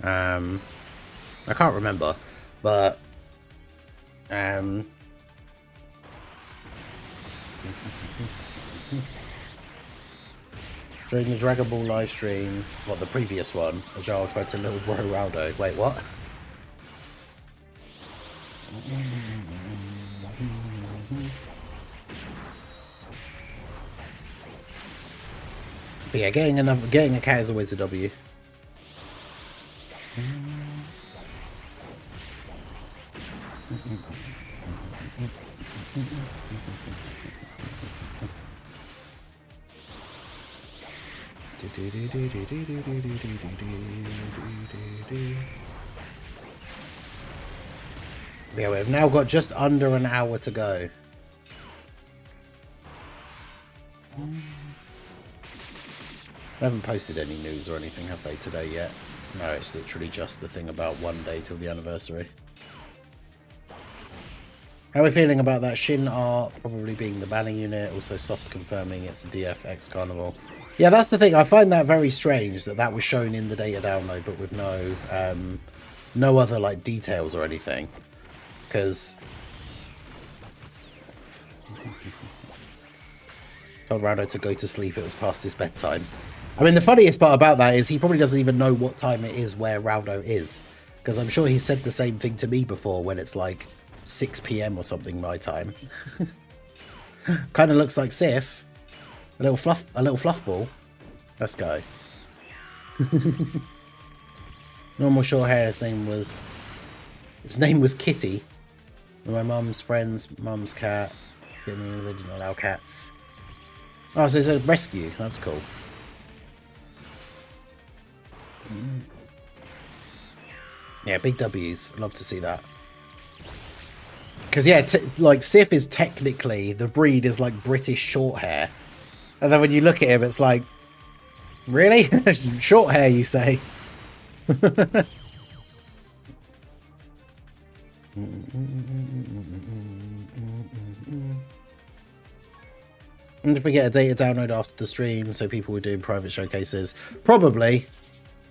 S1: I can't remember. But... During the Dragon Ball live stream, what, the previous one, Ajal tried to little bro Raldo. Wait, what? But yeah, getting a cat is always a W. Yeah, we've now got just under an hour to go. They haven't posted any news or anything, have they, today yet? No, it's literally just the thing about 1 day till the anniversary. How are we feeling about that Shin art probably being the banner unit? Also soft confirming it's a DFX Carnival. Yeah, that's the thing. I find that very strange that was shown in the data download, but with no other like details or anything. Because told Rando to go to sleep. It was past his bedtime. I mean, the funniest part about that is he probably doesn't even know what time it is where Rando is, because I'm sure he said the same thing to me before when it's like 6 PM or something my time. Kind of looks like Sif. A little fluff ball. Let's go. Normal short hair. His name was Kitty. My mum's friend's mum's cat. They didn't allow cats. Oh, so it's a rescue. That's cool. Yeah, big W's. Love to see that. Because yeah, like Sif is technically, the breed is like British short hair. And then when you look at him, it's like, really? Short hair, you say? And if we get a data download after the stream, so people were doing private showcases, probably,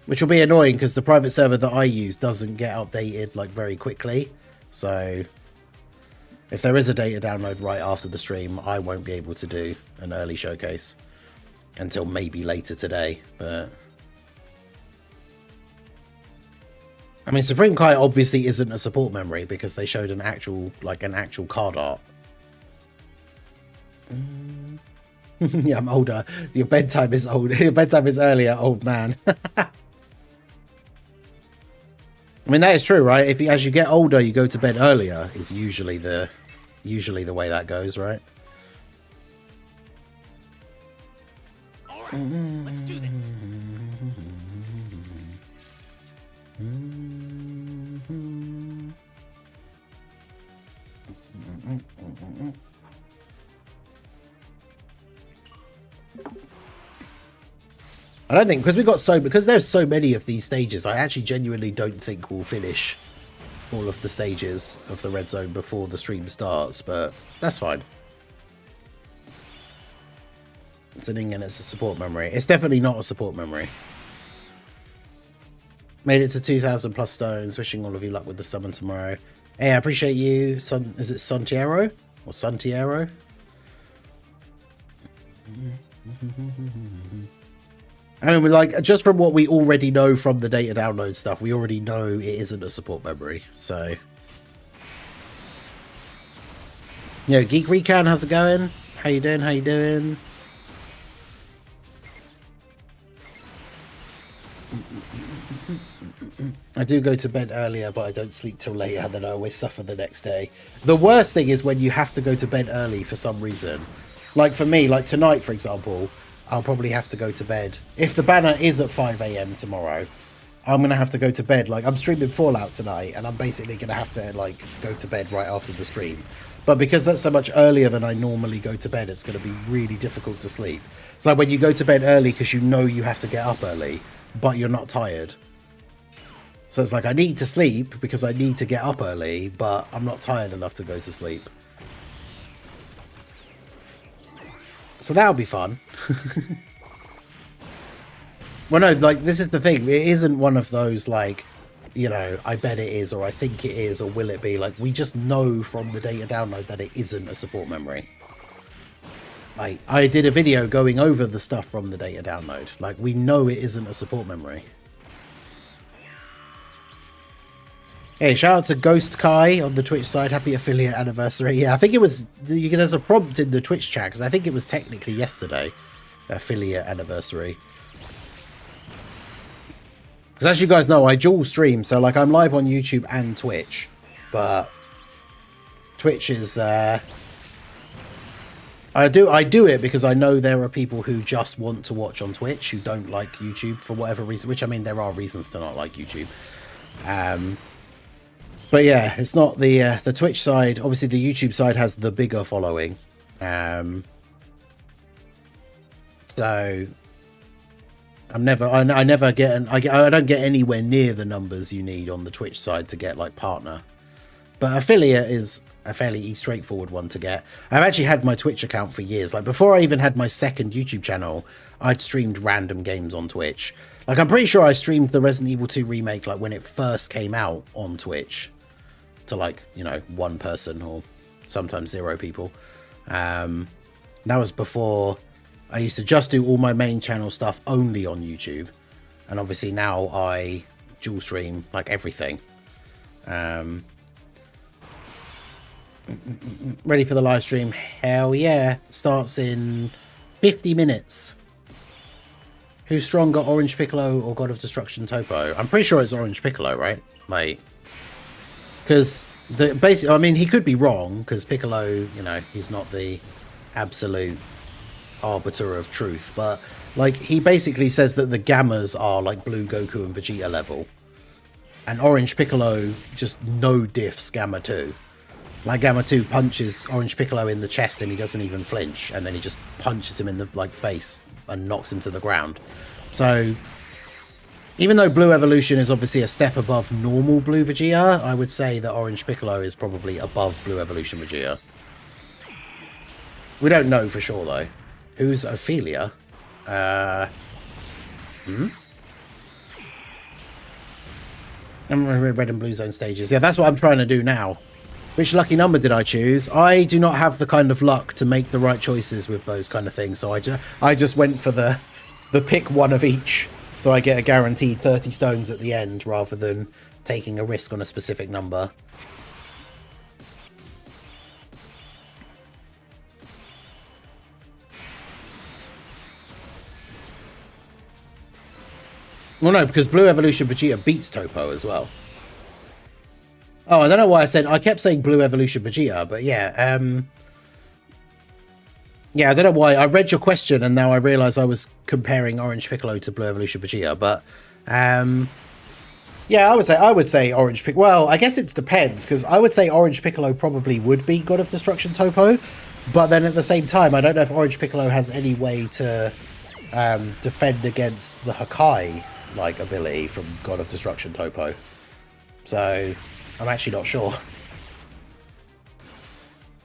S1: which will be annoying because the private server that I use doesn't get updated like very quickly. So if there is a data download right after the stream, I won't be able to do an early showcase until maybe later today. But I mean, Supreme Kai obviously isn't a support memory because they showed an actual card art. Yeah, I'm older. Your bedtime is old. Your bedtime is earlier, old man. I mean, that is true, right? As you get older, you go to bed earlier. Is usually the way that goes, right?
S2: All right, let's do this.
S1: I don't think, because there's so many of these stages, I actually genuinely don't think we'll finish all of the stages of the red zone before the stream starts, but that's fine. It's an ing and it's a support memory. It's definitely not a support memory. Made it to 2,000 plus stones. Wishing all of you luck with the summon tomorrow. Hey, I appreciate you. Is it Santiero? Or Santiero? I mean, like, just from what we already know from the data download stuff, we already know it isn't a support memory, so... Yo, Geek Recon, how's it going? How you doing? How you doing? I do go to bed earlier, but I don't sleep till later, and then I always suffer the next day. The worst thing is when you have to go to bed early for some reason. Like for me, like tonight, for example, I'll probably have to go to bed. If the banner is at 5 AM tomorrow, I'm going to have to go to bed. Like, I'm streaming Fallout tonight, and I'm basically going to have to, like, go to bed right after the stream. But because that's so much earlier than I normally go to bed, it's going to be really difficult to sleep. It's like when you go to bed early because you know you have to get up early, but you're not tired. So it's like, I need to sleep because I need to get up early, but I'm not tired enough to go to sleep. So that'll be fun. Well, no, like, this is the thing. It isn't one of those, like, you know, I bet it is, or I think it is, or will it be. Like, we just know from the data download that it isn't a support memory. Like, I did a video going over the stuff from the data download. Like, we know it isn't a support memory. Hey, shout out to Ghost Kai on the Twitch side. Happy affiliate anniversary. Yeah, I think it was... There's a prompt in the Twitch chat, because I think it was technically yesterday. Affiliate anniversary. Because as you guys know, I dual stream. So, like, I'm live on YouTube and Twitch. But... Twitch is... I do it because I know there are people who just want to watch on Twitch, who don't like YouTube for whatever reason. Which, I mean, there are reasons to not like YouTube. But yeah, it's not the Twitch side. Obviously, the YouTube side has the bigger following. So I never get I don't get anywhere near the numbers you need on the Twitch side to get like partner. But affiliate is a fairly straightforward one to get. I've actually had my Twitch account for years. Like before I even had my second YouTube channel, I'd streamed random games on Twitch. Like I'm pretty sure I streamed the Resident Evil 2 remake like when it first came out on Twitch. To like, you know, one person or sometimes 0 people. That was before I used to just do all my main channel stuff only on YouTube. And obviously now I dual stream like everything. Ready for the live stream? Hell yeah. Starts in 50 minutes. Who's stronger, Orange Piccolo or God of Destruction Topo? I'm pretty sure it's Orange Piccolo, right? Like... Because basically, I mean, he could be wrong because Piccolo, you know, he's not the absolute arbiter of truth. But like, he basically says that the Gammas are like Blue Goku and Vegeta level, and Orange Piccolo just no diffs Gamma 2. Like Gamma 2 punches Orange Piccolo in the chest and he doesn't even flinch, and then he just punches him in the like face and knocks him to the ground. So. Even though Blue Evolution is obviously a step above normal Blue Vegeta, I would say that Orange Piccolo is probably above Blue Evolution Vegeta. We don't know for sure, though. Who's Ophelia? I'm Red and Blue Zone stages. Yeah, that's what I'm trying to do now. Which lucky number did I choose? I do not have the kind of luck to make the right choices with those kind of things, so I just went for the pick one of each. So I get a guaranteed 30 stones at the end, rather than taking a risk on a specific number. Well, no, because Blue Evolution Vegeta beats Topo as well. Oh, I don't know why I kept saying Blue Evolution Vegeta, but yeah, yeah, I don't know why. I read your question and now I realise I was comparing Orange Piccolo to Blue Evolution Vegeta, but yeah, I would say Orange Piccolo. Well, I guess it depends, because I would say Orange Piccolo probably would beat God of Destruction Topo, but then at the same time, I don't know if Orange Piccolo has any way to defend against the Hakai like ability from God of Destruction Topo. So I'm actually not sure.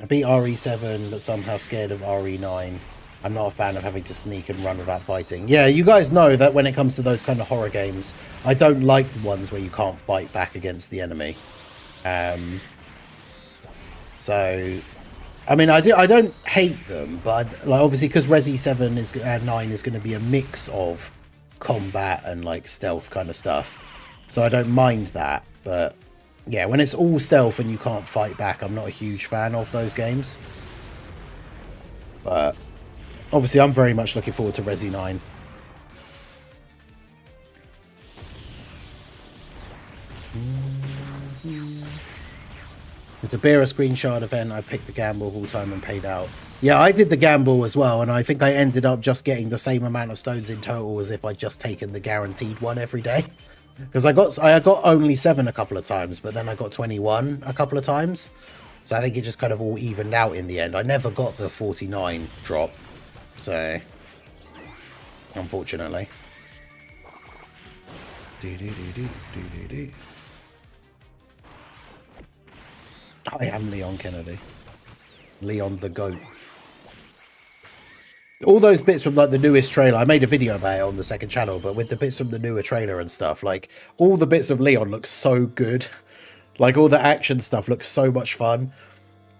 S1: I beat RE7, but somehow scared of RE9. I'm not a fan of having to sneak and run without fighting. Yeah, you guys know that when it comes to those kind of horror games, I don't like the ones where you can't fight back against the enemy. So, I mean, I don't hate them, but like obviously because Resi 7 is 9 is going to be a mix of combat and like stealth kind of stuff. So I don't mind that, but yeah, when it's all stealth and you can't fight back, I'm not a huge fan of those games. But obviously, I'm very much looking forward to Resi 9. With the Beer a Screenshot event, I picked the gamble of all time and paid out. Yeah, I did the gamble as well, and I think I ended up just getting the same amount of stones in total as if I'd just taken the guaranteed one every day. Because I got only 7 a couple of times, but then I got 21 a couple of times. So I think it just kind of all evened out in the end. I never got the 49 drop. So, unfortunately. I am Leon Kennedy. Leon the GOAT. All those bits from like the newest trailer, I made a video about it on the second channel, but with the bits from the newer trailer and stuff, like all the bits of Leon look so good. Like all the action stuff looks so much fun.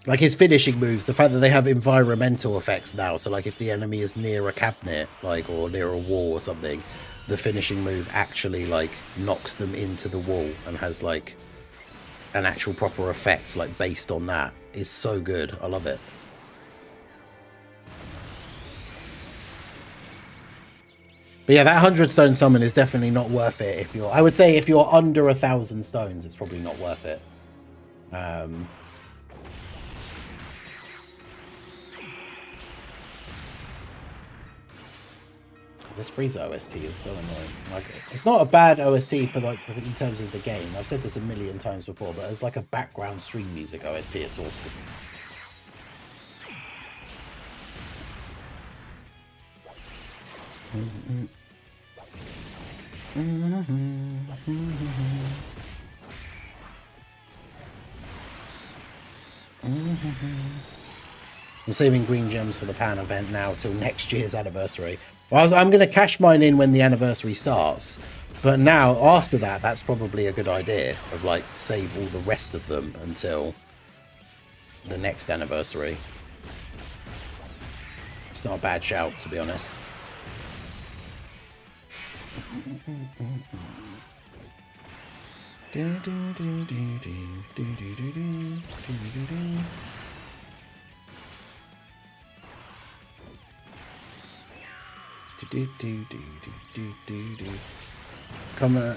S1: Like his finishing moves, the fact that they have environmental effects now, so like if the enemy is near a cabinet, like, or near a wall or something, the finishing move actually like knocks them into the wall and has like an actual proper effect like based on that is so good. I love it. But yeah, that 100 stone summon is definitely not worth it if you're, I would say if you're under 1,000 stones, it's probably not worth it. This Frieza OST is so annoying. Like, it's not a bad OST for like in terms of the game. I've said this a million times before, but as like a background stream music OST, it's awful. I'm saving green gems for the Pan event now till next year's anniversary. Well, I'm going to cash mine in when the anniversary starts, but now after that, that's probably a good idea of like save all the rest of them until the next anniversary. It's not a bad shout, to be honest.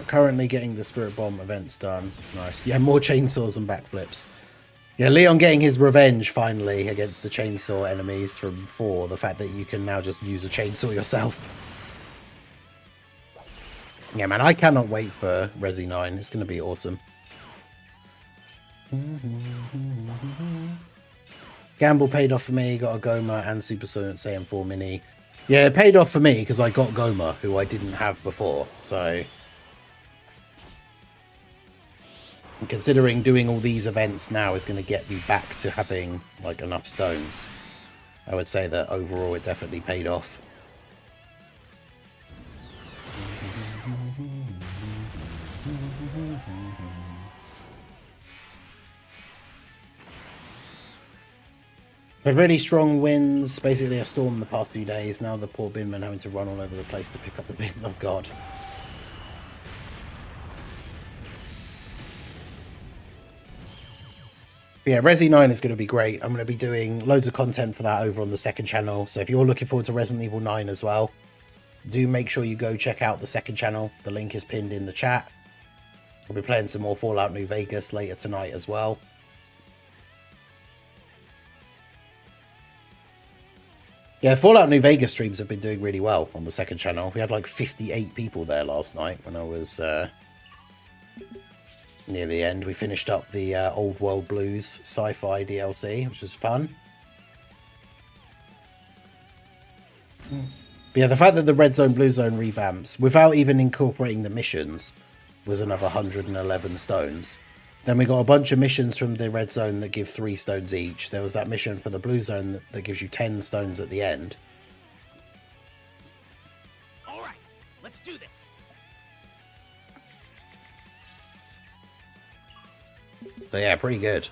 S1: Currently getting the Spirit Bomb events done. Nice. Yeah, more chainsaws and backflips. Yeah, Leon getting his revenge finally against the chainsaw enemies from 4. The fact that you can now just use a chainsaw yourself. Yeah, man, I cannot wait for Resi 9. It's going to be awesome. Gamble paid off for me. Got a Goma and Super Saiyan 4 Mini. Yeah, it paid off for me because I got Goma, who I didn't have before. So, considering doing all these events now is going to get me back to having like enough stones, I would say that overall it definitely paid off. But really strong winds, basically a storm the past few days. Now the poor binman having to run all over the place to pick up the bins. Oh god. But yeah, Resi 9 is going to be great. I'm going to be doing loads of content for that over on the second channel. So if you're looking forward to Resident Evil 9 as well, do make sure you go check out the second channel. The link is pinned in the chat. I'll be playing some more Fallout New Vegas later tonight as well. Yeah, Fallout New Vegas streams have been doing really well on the second channel. We had like 58 people there last night when I was near the end. We finished up the Old World Blues sci-fi DLC, which was fun. But yeah, the fact that the red zone, blue zone revamps, without even incorporating the missions, was another 111 stones. Then we got a bunch of missions from the red zone that give 3 stones each. There was that mission for the blue zone that gives you 10 stones at the end.
S2: All right, let's do this.
S1: So yeah, pretty good.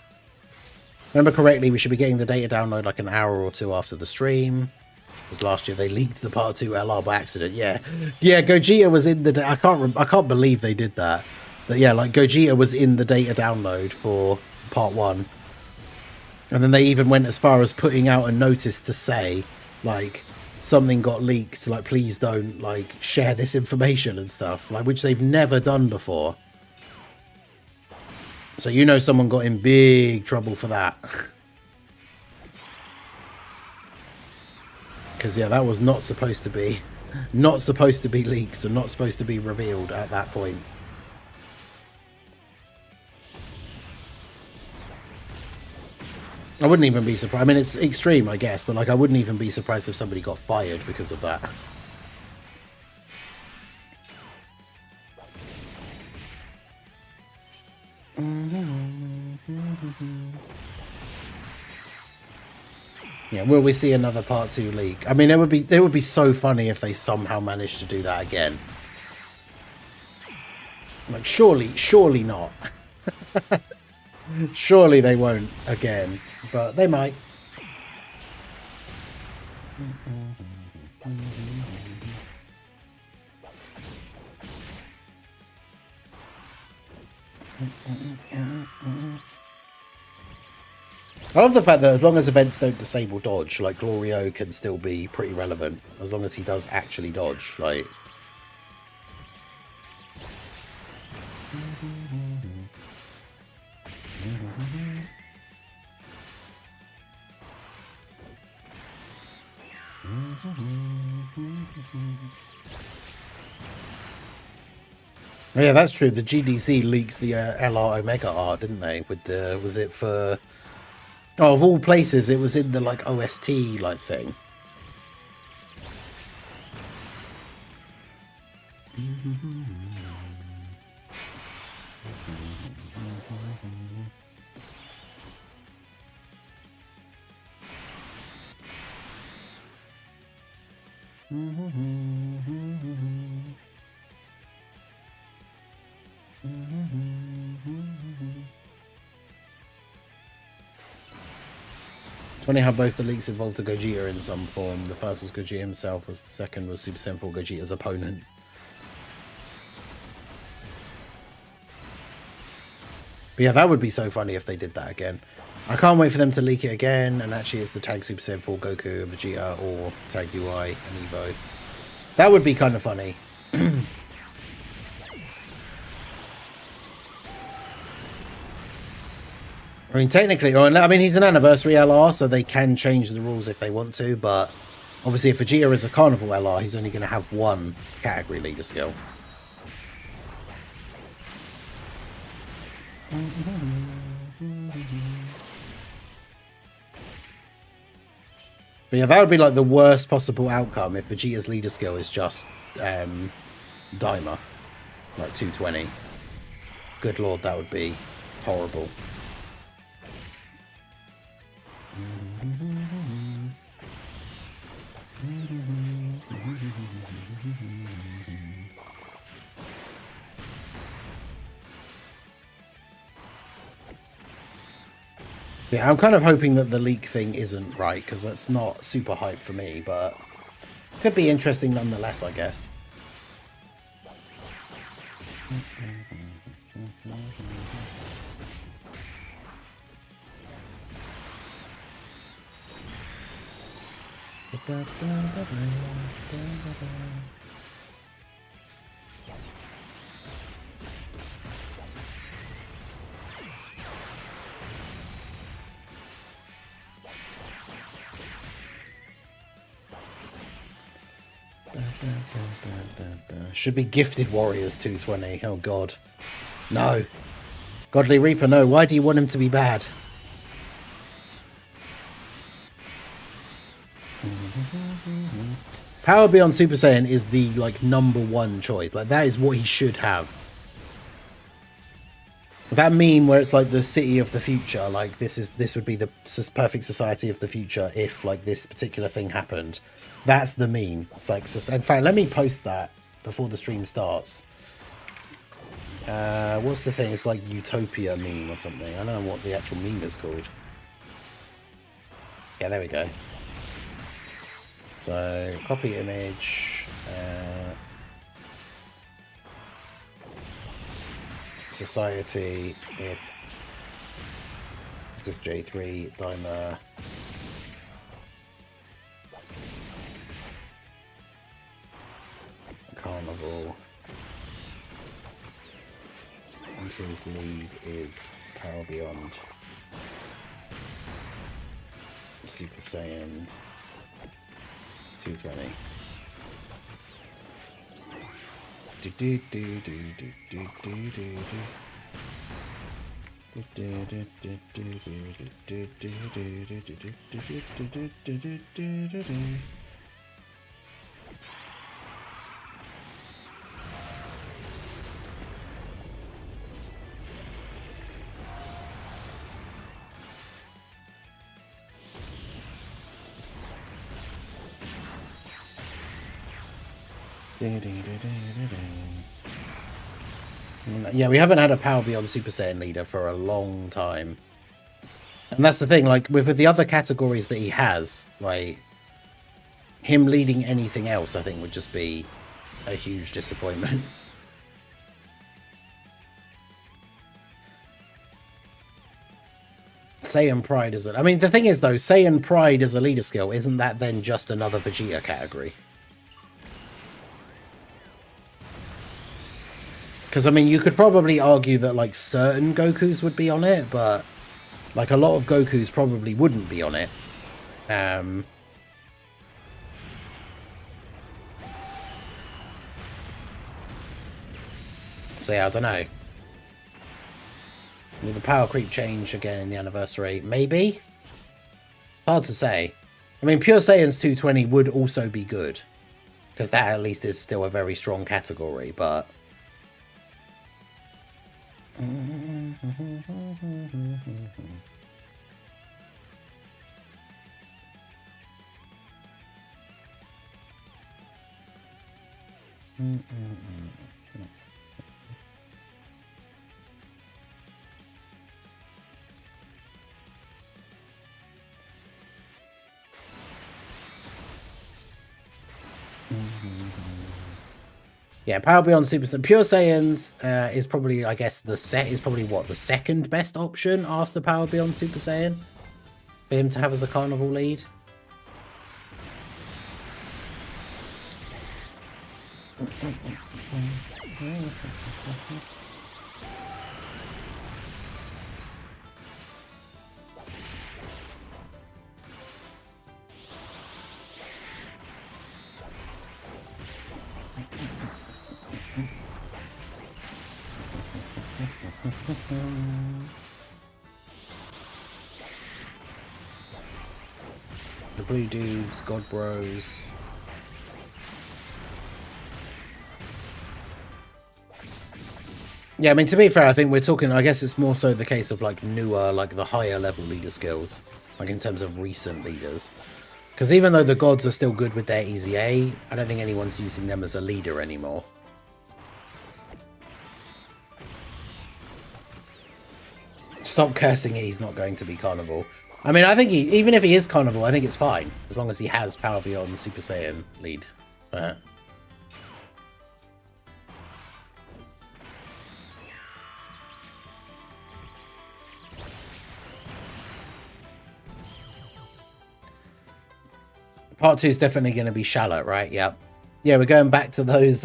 S1: Remember correctly, we should be getting the data download like an hour or 2 after the stream. Because last year they leaked the Part 2 LR by accident. Yeah, Gogeta was in the... I can't believe they did that. But yeah, like Gogeta was in the data download for Part 1. And then they even went as far as putting out a notice to say, like, something got leaked, like, please don't, like, share this information and stuff. Like, which they've never done before. So you know someone got in big trouble for that. Because, yeah, that was not supposed to be leaked and not supposed to be revealed at that point. I wouldn't even be surprised. I mean, it's extreme, I guess, but, like, I wouldn't even be surprised if somebody got fired because of that. Yeah, will we see another Part 2 leak? I mean, it would be so funny if they somehow managed to do that again. Like, surely not. Surely they won't again, but they might. I love the fact that as long as events don't disable dodge, like Glorio can still be pretty relevant as long as he does actually dodge. Like, oh, yeah, that's true. The GDC leaked the LR Omega art, didn't they? With the, was it for? Oh, of all places, it was in the like OST like thing. It's funny how both the leaks involved a Gogeta in some form. The first was Gogeta himself, was the second was Super Simple Gogeta's opponent. But yeah, that would be so funny if they did that again. I can't wait for them to leak it again, and actually it's the tag Super Simple Goku and Vegeta, or tag UI and Evo. That would be kind of funny. I mean, technically, I mean, he's an anniversary LR, so they can change the rules if they want to, but obviously if Vegeta is a Carnival LR, he's only going to have one category leader skill. But yeah, that would be like the worst possible outcome if Vegeta's leader skill is just Daima, like 220. Good lord, that would be horrible. Yeah, I'm kind of hoping that the leak thing isn't right, because that's not super hype for me, but could be interesting nonetheless, I guess. Should be Gifted Warriors 220. Oh god. No. Godly Reaper, no. Why do you want him to be bad? Power Beyond Super Saiyan is the like #1 choice. Like that is what he should have. That meme where it's like the city of the future, like this would be the perfect society of the future if like this particular thing happened. That's the meme. It's like, in fact, let me post that before the stream starts. What's the thing? It's like Utopia meme or something. I don't know what the actual meme is called. Yeah, there we go. So, copy image. Society if SSJ3 Daima Carnival and his lead is Power Beyond Super Saiyan 220. Yeah, we haven't had a Power Beyond Super Saiyan leader for a long time. And that's the thing, like, with the other categories that he has, like, him leading anything else, I think, would just be a huge disappointment. Saiyan Pride is... I mean, the thing is, though, Saiyan Pride as a leader skill, isn't that then just another Vegeta category? Because, I mean, you could probably argue that, like, certain Gokus would be on it, but, like, a lot of Gokus probably wouldn't be on it. So, yeah, I don't know. Will the power creep change again in the anniversary? Maybe? Hard to say. I mean, Pure Saiyan's 220 would also be good. Because that, at least, is still a very strong category, but... Yeah, Power Beyond Super Saiyan. Pure Saiyans is probably, I guess, the second best option after Power Beyond Super Saiyan for him to have as a carnival lead. The Blue Dudes, God Bros. Yeah, I mean, to be fair, I think we're talking, I guess it's more so the case of, like, newer, like, the higher level leader skills, like, in terms of recent leaders. Because even though the gods are still good with their EZA, I don't think anyone's using them as a leader anymore. Stop cursing it, he's not going to be Carnival. I mean, I think even if he is Carnival, I think it's fine. As long as he has Power Beyond Super Saiyan lead. Part 2 is definitely going to be Shallot, right? Yep. Yeah, we're going back to those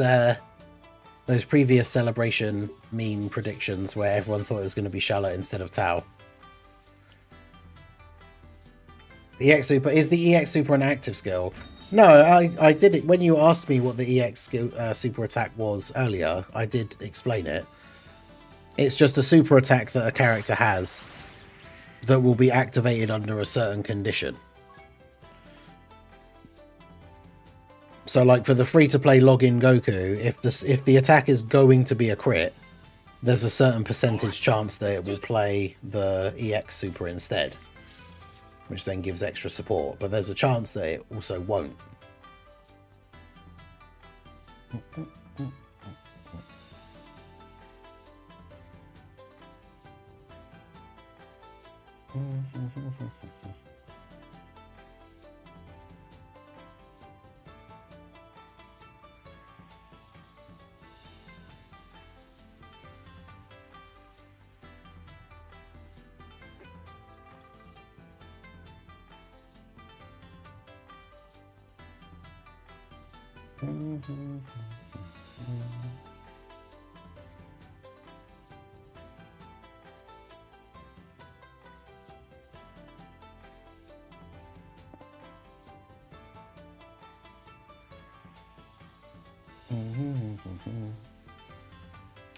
S1: previous celebration meme predictions where everyone thought it was going to be Shallot instead of Tao. The EX Super, is the EX Super an active skill? No, I did it when you asked me what the EX super attack was earlier. I did explain it. It's just a super attack that a character has that will be activated under a certain condition. So like for the free-to-play login Goku, if the attack is going to be a crit, there's a certain percentage chance that it will play the EX Super instead, which then gives extra support, but there's a chance that it also won't.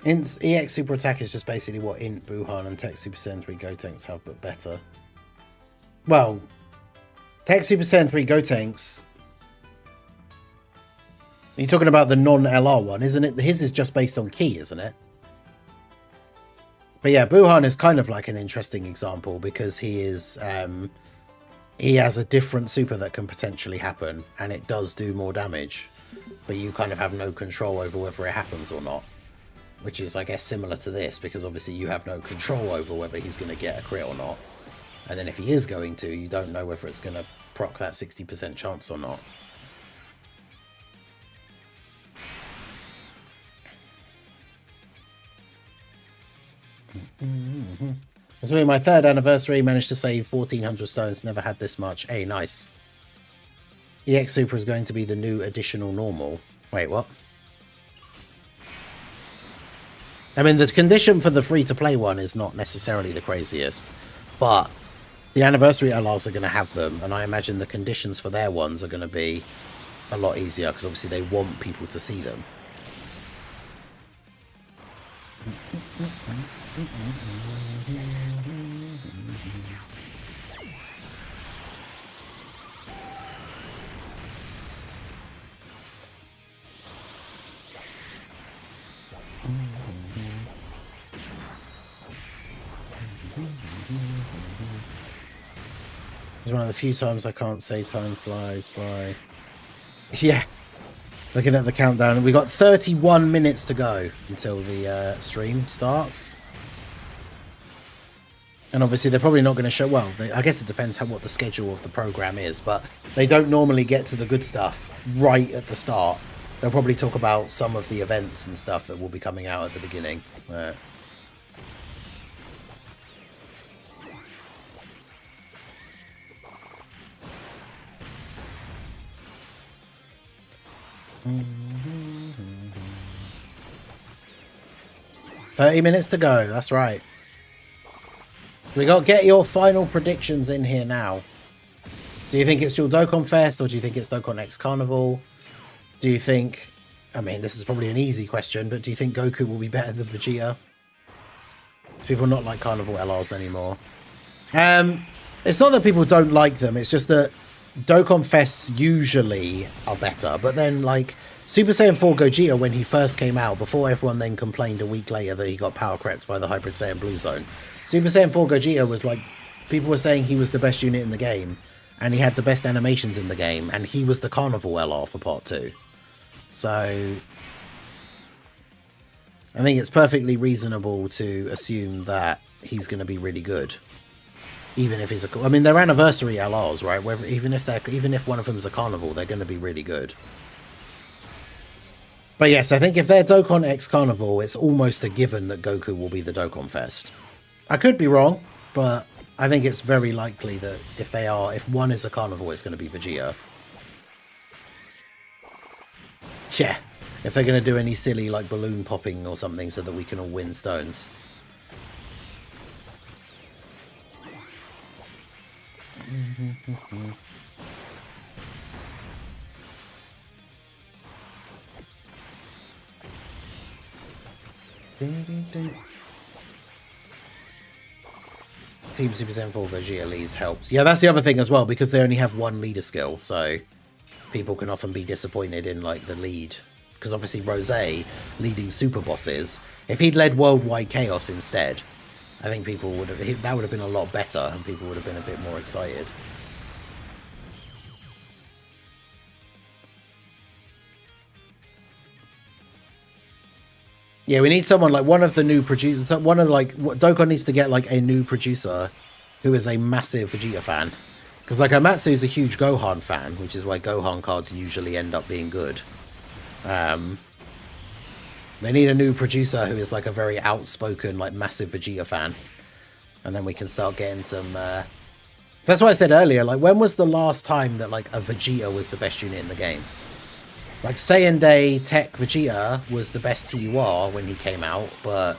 S1: Int's EX Super Attack is just basically what Int, Buhan, and Tech Super Saiyan 3 Gotenks have, but better. Well, Tech Super Saiyan 3 Gotenks... You're talking about the non-LR one, isn't it? His is just based on Ki, isn't it? But yeah, Buhan is kind of like an interesting example because he is... he has a different super that can potentially happen, and it does do more damage. But you kind of have no control over whether it happens or not. Which is, I guess, similar to this, because obviously you have no control over whether he's going to get a crit or not. And then if he is going to, you don't know whether it's going to proc that 60% chance or not. It's really my 3rd anniversary, managed to save 1,400 stones, never had this much. Hey, nice. EX Super is going to be the new additional normal. Wait, what? I mean, the condition for the free-to-play one is not necessarily the craziest, but the anniversary LRs are going to have them, and I imagine the conditions for their ones are going to be a lot easier, because obviously they want people to see them. It's one of the few times I can't say time flies by. Yeah. Looking at the countdown, we got 31 minutes to go until the stream starts. And obviously they're probably not going to show... Well, I guess it depends what the schedule of the program is, but they don't normally get to the good stuff right at the start. They'll probably talk about some of the events and stuff that will be coming out at the beginning. 30 minutes to go, that's right. We got to get your final predictions in here now. Do you think it's Dual Dokkan Fest, or do you think it's Dokkan X Carnival? Do you think... I mean, this is probably an easy question, but do you think Goku will be better than Vegeta? Do people not like Carnival LRs anymore? It's not that people don't like them, it's just that Dokkan Fests usually are better, but then, like, Super Saiyan 4 Gogeta, when he first came out, before everyone then complained a week later that he got power crept by the Hybrid Saiyan Blue Zone, Super Saiyan 4 Gogeta was like, people were saying he was the best unit in the game, and he had the best animations in the game, and he was the Carnival LR for Part 2. So, I think it's perfectly reasonable to assume that he's going to be really good. Even if he's a... I mean, they're anniversary LRs, right? Whether, even if one of them's a Carnival, they're going to be really good. But yes, I think if they're Dokkan X Carnival, it's almost a given that Goku will be the Dokkan Fest. I could be wrong, but I think it's very likely that if one is a Carnival, it's going to be Vegeta. Yeah, if they're going to do any silly, like, balloon popping or something so that we can all win stones. Team Super Saiyan 4 Gogeta leads helps. Yeah, that's the other thing as well, because they only have one leader skill, so people can often be disappointed in like the lead, because obviously Rose leading super bosses, if he'd led Worldwide Chaos instead, I think people would have, that would have been a lot better and people would have been a bit more excited. Yeah, we need someone like one of the new producers, one of like, Dokkan needs to get like a new producer who is a massive Vegeta fan. Because like Amatsu is a huge Gohan fan, which is why Gohan cards usually end up being good. They need a new producer who is like a very outspoken, like massive Vegeta fan. And then we can start getting some... That's why I said earlier, like when was the last time that like a Vegeta was the best unit in the game? Like Saiyan Day Tech Vegeta was the best TUR when he came out, but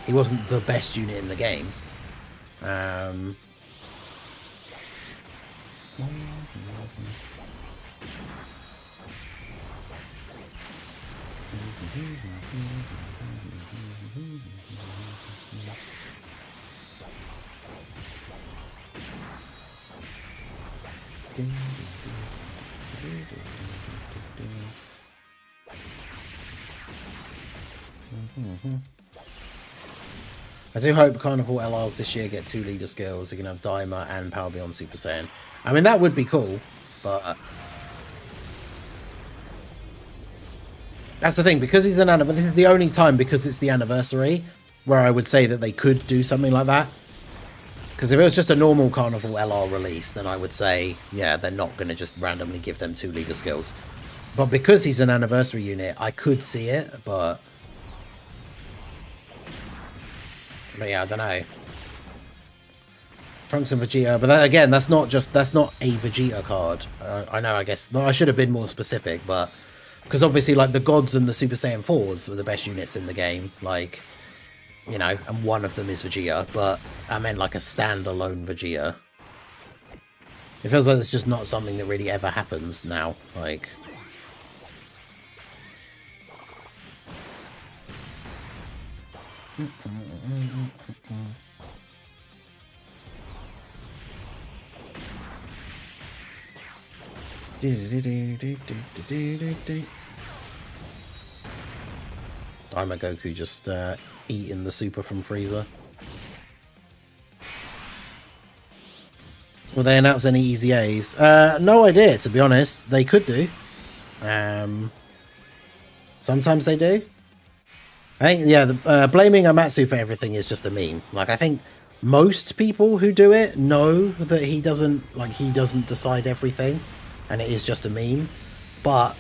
S1: he wasn't the best unit in the game. I do hope Carnival LRs this year get 2 leader skills. You can have Daima and Power Beyond Super Saiyan. I mean, that would be cool, but that's the thing, because he's an anniversary. This is the only time, because it's the anniversary, where I would say that they could do something like that. Because if it was just a normal Carnival LR release, then I would say, yeah, they're not going to just randomly give them 2 leader skills. But because he's an anniversary unit, I could see it, but yeah, I don't know. Trunks and Vegeta, but that, again, that's not a Vegeta card. I know, I guess, I should have been more specific, but because obviously, like, the Gods and the Super Saiyan 4s are the best units in the game, like, you know, and one of them is Vegeta, but I meant like a standalone Vegeta. It feels like it's just not something that really ever happens now, like... Daima Goku just eating the super from Frieza. Will they announce any easy A's? No idea, to be honest. They could do. Sometimes they do. I think, yeah, blaming Amatsu for everything is just a meme. Like, I think most people who do it know that he doesn't decide everything, and it is just a meme. But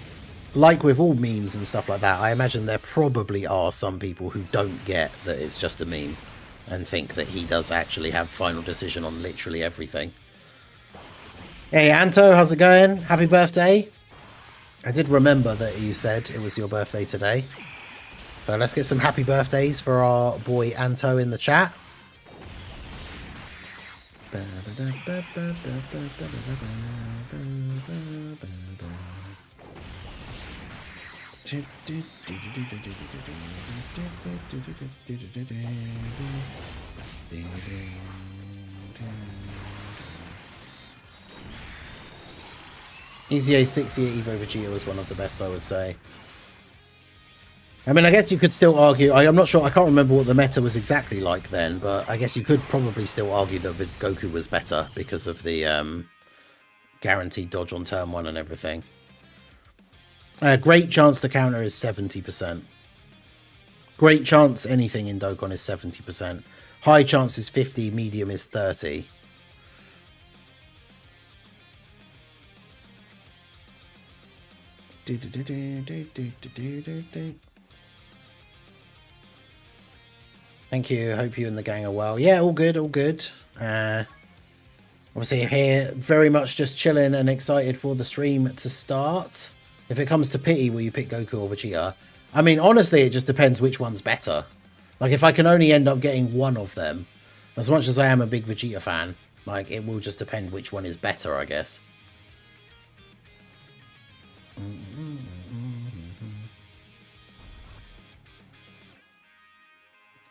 S1: like with all memes and stuff like that, I imagine there probably are some people who don't get that it's just a meme and think that he does actually have final decision on literally everything. Hey, Anto, how's it going? Happy birthday. I did remember that you said it was your birthday today. So let's get some happy birthdays for our boy Anto in the chat. Easy A 6 via Evo Vegeta was one of the best, I would say. I mean, I guess you could still argue... I'm not sure, I can't remember what the meta was exactly like then, but I guess you could probably still argue that Goku was better because of the guaranteed dodge on turn 1 and everything. Great chance to counter is 70%. Great chance anything in Dokkan is 70%. High chance is 50, medium is 30. Thank you. Hope you and the gang are well. Yeah, all good, all good. Obviously here, very much just chilling and excited for the stream to start. If it comes to pity, will you pick Goku or Vegeta? I mean, honestly, it just depends which one's better. Like, if I can only end up getting one of them, as much as I am a big Vegeta fan, like, it will just depend which one is better, I guess.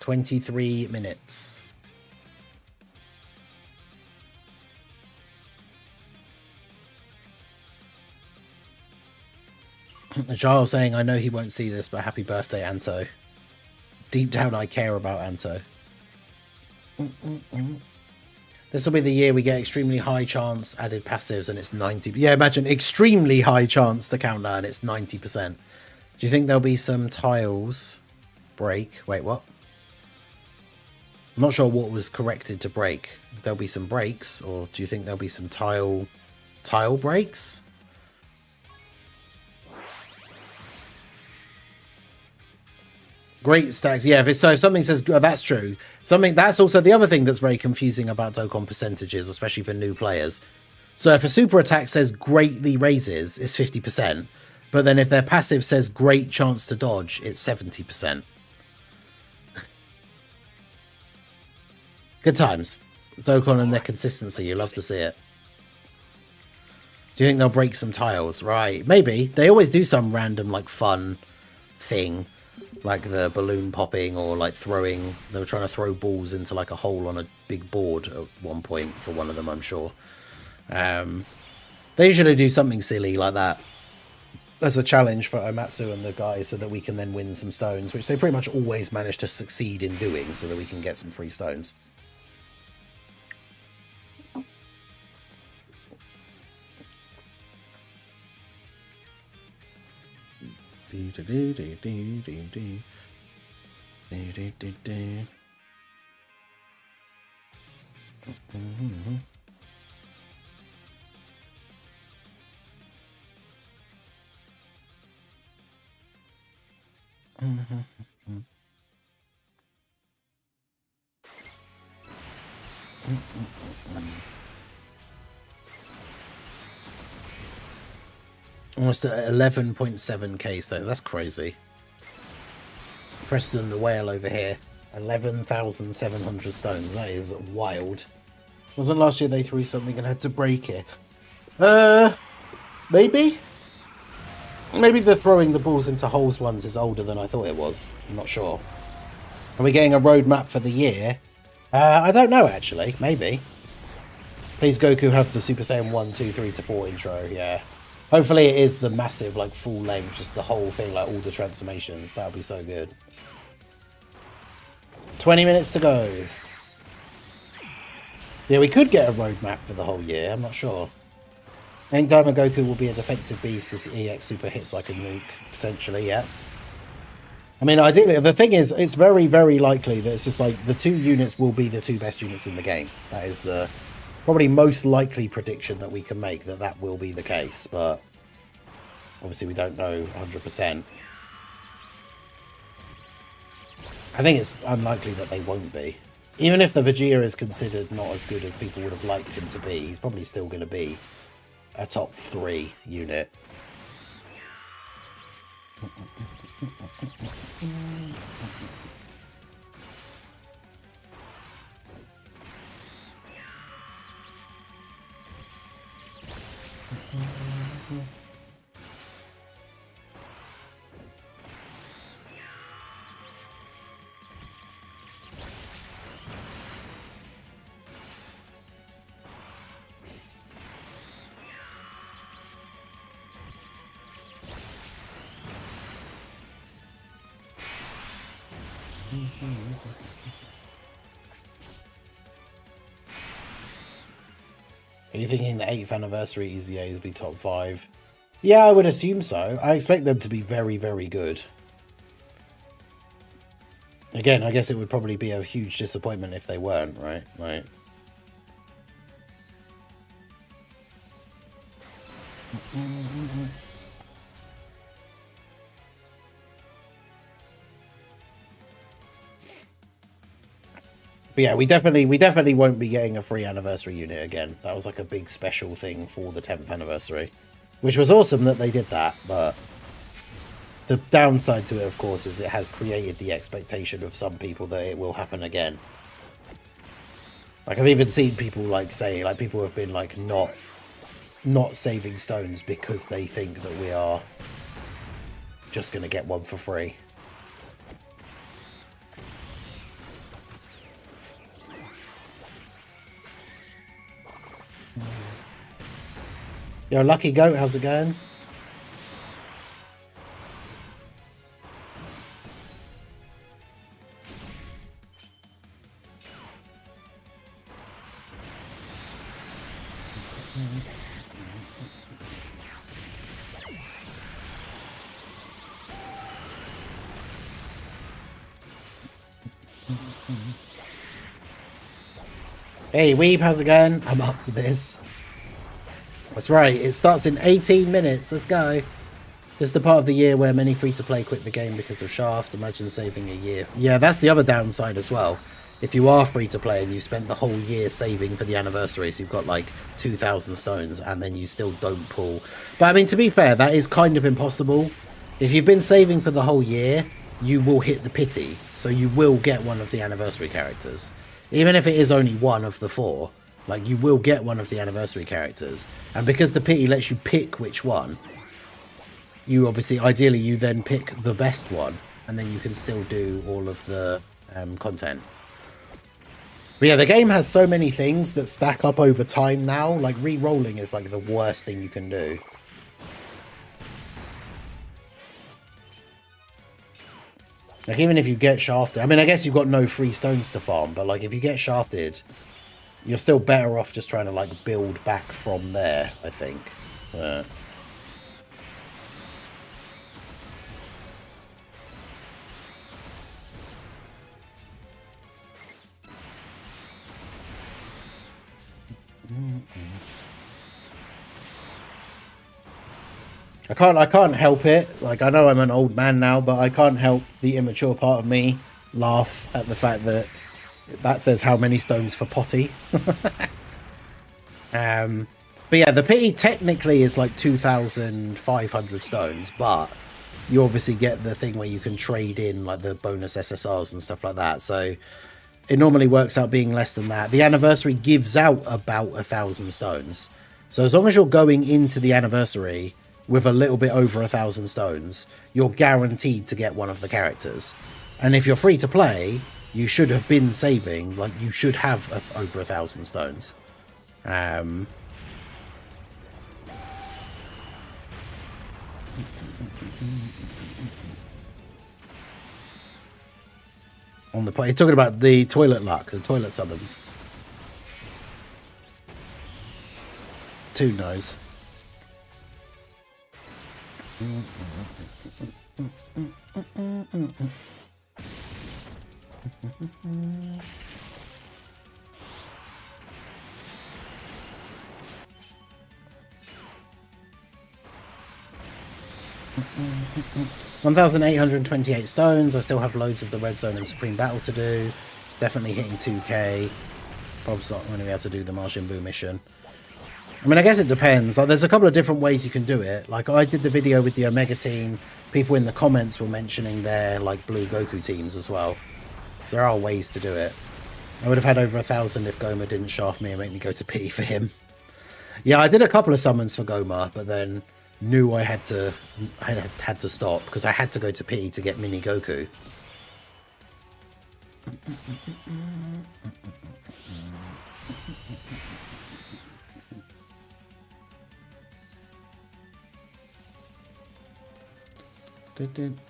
S1: 23 minutes. Giles saying, I know he won't see this, but happy birthday, Anto. Deep down, I care about Anto. This will be the year we get extremely high chance added passives and it's 90. Yeah, imagine extremely high chance to counter and it's 90%. Do you think there'll be some tiles break? Wait, what? I'm not sure what was corrected to break. There'll be some breaks, or do you think there'll be some tile breaks? Great stacks. Yeah, if something says, oh, that's true. That's also the other thing that's very confusing about Dokkan percentages, especially for new players. So if a super attack says greatly raises, it's 50%. But then if their passive says great chance to dodge, it's 70%. Good times. Dokkan and their consistency, you love to see it. Do you think they'll break some tiles? Right, maybe. They always do some random, like, fun thing. Like the balloon popping or like throwing. They were trying to throw balls into like a hole on a big board at one point for one of them, I'm sure. They usually do something silly like that as a challenge for Omatsu and the guys so that we can then win some stones, which they pretty much always manage to succeed in doing so that we can get some free stones. Almost at 11.7k stone. That's crazy. Preston the whale over here. 11,700 stones. That is wild. Wasn't last year they threw something and had to break it? Maybe? Maybe the throwing the balls into holes ones is older than I thought it was. I'm not sure. Are we getting a roadmap for the year? I don't know, actually. Maybe. Please, Goku, have the Super Saiyan 1, 2, 3 to 4 intro. Yeah. Hopefully it is the massive, like, full length, just the whole thing, like, all the transformations. That would be so good. 20 minutes to go. Yeah, we could get a roadmap for the whole year. I'm not sure. I think Daima Goku will be a defensive beast as EX super hits like a nuke, potentially, yeah. I mean, ideally, the thing is, it's very, very likely that it's just like the 2 units will be the 2 best units in the game. That is the probably most likely prediction that we can make, that will be the case, but obviously we don't know 100%. I think it's unlikely that they won't be. Even if the Vegeta is considered not as good as people would have liked him to be, he's probably still going to be a top 3 unit. Are you thinking the 8th anniversary EZAs be top 5? Yeah, I would assume so. I expect them to be very, very good. Again, I guess it would probably be a huge disappointment if they weren't, right? Right. But yeah, we definitely won't be getting a free anniversary unit again. That was like a big special thing for the 10th anniversary, which was awesome that they did that. But the downside to it, of course, is it has created the expectation of some people that it will happen again. Like, I've even seen people like say, like, people have been like not saving stones because they think that we are just going to get one for free. Yo, Lucky Goat, how's it going? Hey, Weeb, how's it going? I'm up for this. That's right, it starts in 18 minutes. Let's go. This is the part of the year where many free-to-play quit the game because of Shaft. Imagine saving a year. Yeah, that's the other downside as well. If you are free-to-play and you spent the whole year saving for the anniversary, so you've got like 2,000 stones, and then you still don't pull. But I mean, to be fair, that is kind of impossible. If you've been saving for the whole year, you will hit the pity, so you will get one of the anniversary characters. Even if it is only one of the 4, like, you will get one of the anniversary characters. And because the pity lets you pick which one, you obviously, ideally, you then pick the best one, and then you can still do all of the content. But yeah, the game has so many things that stack up over time now. Like, re-rolling is like the worst thing you can do. Like, even if you get shafted, I mean, I guess you've got no free stones to farm, but like, if you get shafted, you're still better off just trying to like build back from there, I think. 'Cause I can't help it. Like, I know I'm an old man now, but I can't help the immature part of me laugh at the fact that that says how many stones for potty. But yeah, the pity technically is like 2,500 stones, but you obviously get the thing where you can trade in like the bonus SSRs and stuff like that. So it normally works out being less than that. The anniversary gives out about 1,000 stones. So as long as you're going into the anniversary with a little bit over 1,000 stones, you're guaranteed to get one of the characters. And if you're free to play, you should have been saving, like, you should have over 1,000 stones. On the you're talking about the toilet luck, the toilet summons. 2 knows. $1,828 stones. I still have loads of the red zone and supreme battle to do. Definitely hitting 2k. Probably not going to be able to do the Majin Buu mission. I mean, I guess it depends. Like, there's a couple of different ways you can do it. Like, I did the video with the Omega team. People in the comments were mentioning their, like, blue Goku teams as well. So there are ways to do it. I would have had over 1,000 if Goma didn't shaft me and make me go to pity for him. Yeah, I did a couple of summons for Goma, but then knew I had to stop because I had to go to pity to get mini Goku. Good.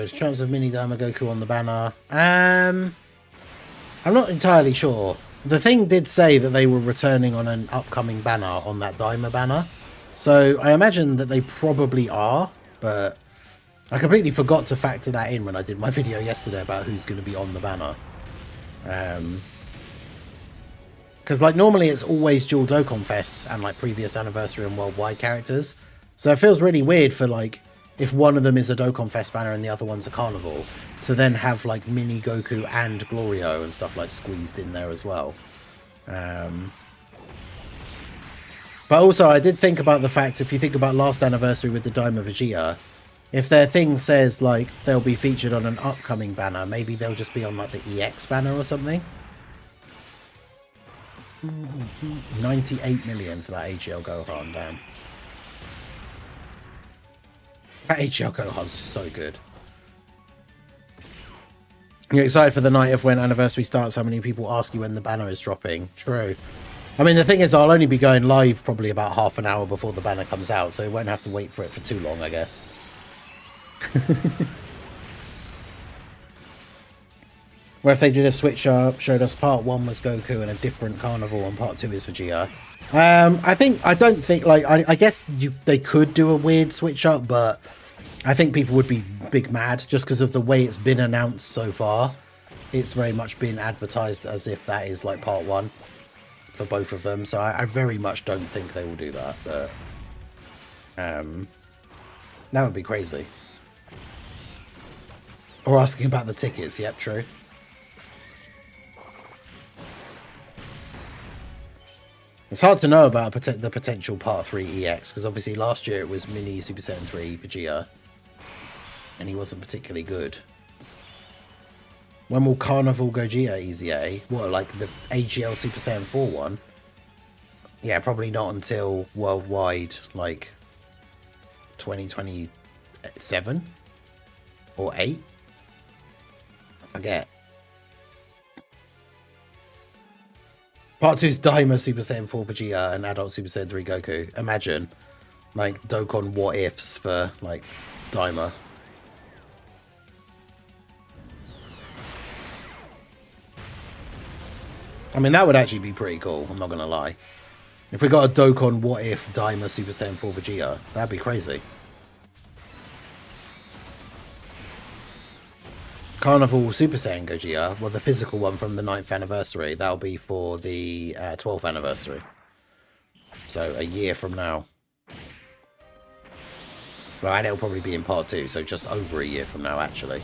S1: Chance of mini Daima Goku on the banner. I'm not entirely sure. The thing did say that they were returning on an upcoming banner on that Daima banner. So I imagine that they probably are, but I completely forgot to factor that in when I did my video yesterday about who's going to be on the banner. Because like normally it's always dual Dokkan Fests and like previous anniversary and worldwide characters. So it feels really weird for like, if one of them is a Dokkan Fest banner and the other one's a Carnival, to then have like mini Goku and Glorio and stuff like squeezed in there as well. But also I did think about the fact, if you think about last anniversary with the Daima Vegeta, if their thing says like they'll be featured on an upcoming banner, maybe they'll just be on like the EX banner or something. 98 million for that AGL Gohan, damn. That AGL Gohan's so good. You're excited for the night of when anniversary starts, how many people ask you when the banner is dropping. True. I mean, the thing is, I'll only be going live probably about half an hour before the banner comes out, so we won't have to wait for it for too long, I guess. Where if they did a switch up, showed us part 1 was Goku and a different carnival, and part 2 is Vegeta. I don't think, like, I guess they could do a weird switch up, but I think people would be big mad just because of the way it's been announced so far. It's very much been advertised as if that is like part 1 for both of them, so I very much don't think they will do that, but that would be crazy. Or asking about the tickets, yep, true. It's hard to know about the potential Part 3 EX, because obviously last year it was Mini Super Saiyan 3 Vegeta, and he wasn't particularly good. When will Carnival Gogeta EZA? What, like the AGL Super Saiyan 4 one? Yeah, probably not until worldwide, like 2027 or 8. I forget. Part 2 is Daima Super Saiyan 4 Vegeta and Adult Super Saiyan 3 Goku. Imagine, like, Dokkan what ifs for, like, Daima. I mean, that would actually be pretty cool, I'm not gonna lie. If we got a Dokkan what if Daima Super Saiyan 4 Vegeta, that'd be crazy. Carnival Super Saiyan Gogeta, well, the physical one from the 9th anniversary, that'll be for the 12th anniversary. So, a year from now. Well, and it'll probably be in part 2, so just over a year from now, actually.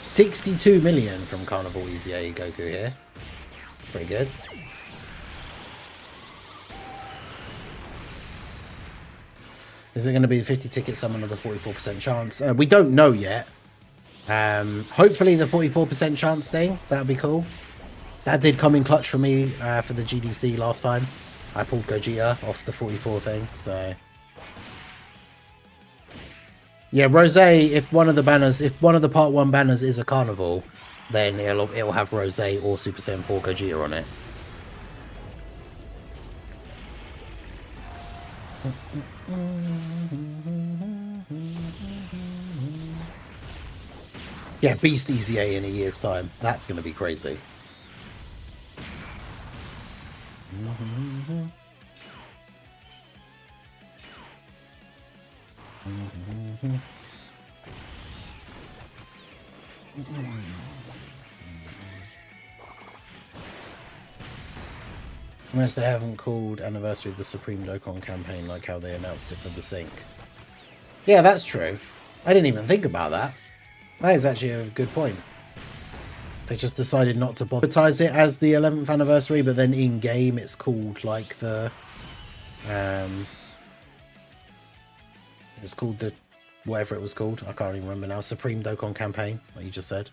S1: 62 million from Carnival EZA Goku here. Pretty good. Is it going to be the 50 ticket summon with a 44% chance? We don't know yet. Hopefully the 44% chance thing, that would be cool. That did come in clutch for me for the GDC last time. I pulled Gogeta off the 44 thing, so... Yeah, Rose, if one of the banners, if one of the part 1 banners is a carnival, then it'll have Rose or Super Saiyan 4 Gogeta on it. Yeah, Beast EZA in a year's time. That's going to be crazy. Unless they haven't called Anniversary of the Supreme Dokkan campaign like how they announced it for the sync. Yeah, that's true. I didn't even think about that. That is actually a good point. They just decided not to advertise it as the 11th anniversary, but then in-game it's called like the... it's called the... whatever it was called. I can't even remember now. Supreme Dokkan campaign, like you just said.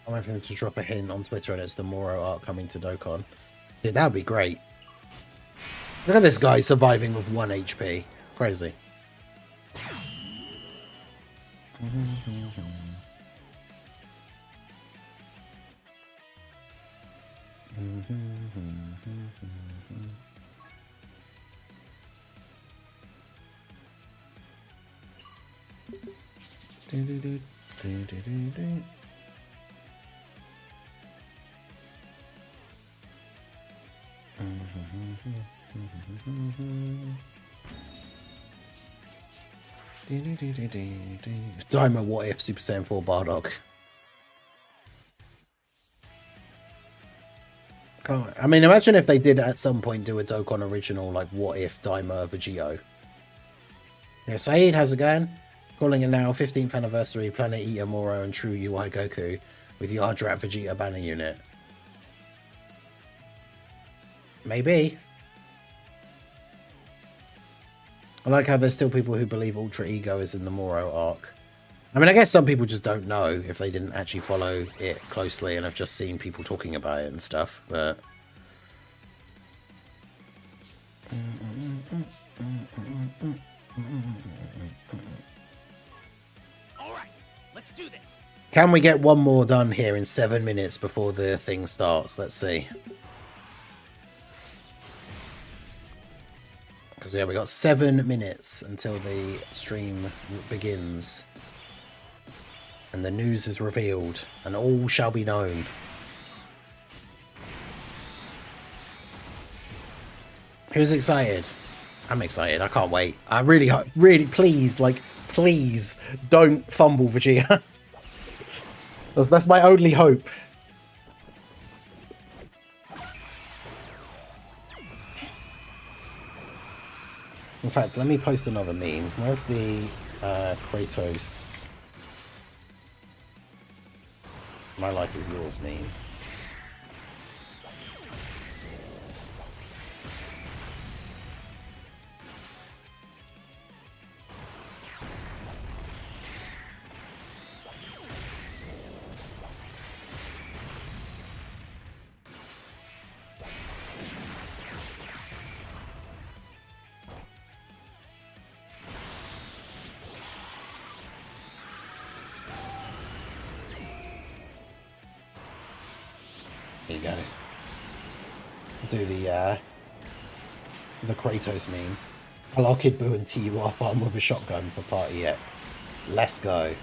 S1: I'm having to drop a hint on Twitter and it's the Moro art coming to Dokkan. Dude, that would be great. Look at this guy surviving with 1 HP. Crazy. Daima what if Super Saiyan 4 Bardock. I mean, imagine if they did at some point do a Dokkan original, like what if Daima Vegeta. Yeah, Saeed, how's it going? Calling it now, 15th anniversary, Planet Eater Moro and True UI Goku with Yardrat Vegeta banner unit. Maybe. I like how there's still people who believe Ultra Ego is in the Moro arc. I mean, I guess some people just don't know if they didn't actually follow it closely and have just seen people talking about it and stuff, but...
S2: Alright, let's do this.
S1: Can we get one more done here in 7 minutes before the thing starts? Let's see. Because yeah, we got 7 minutes until the stream begins. And the news is revealed, and all shall be known. Who's excited? I'm excited. I can't wait. I really, please, like, please don't fumble Vegeta. That's my only hope. In fact, let me post another meme. Where's the Kratos? My life is yours meme. There you go. Do the Kratos meme. I'll Kid Buu and tee you off arm with a shotgun for Party X. Let's go.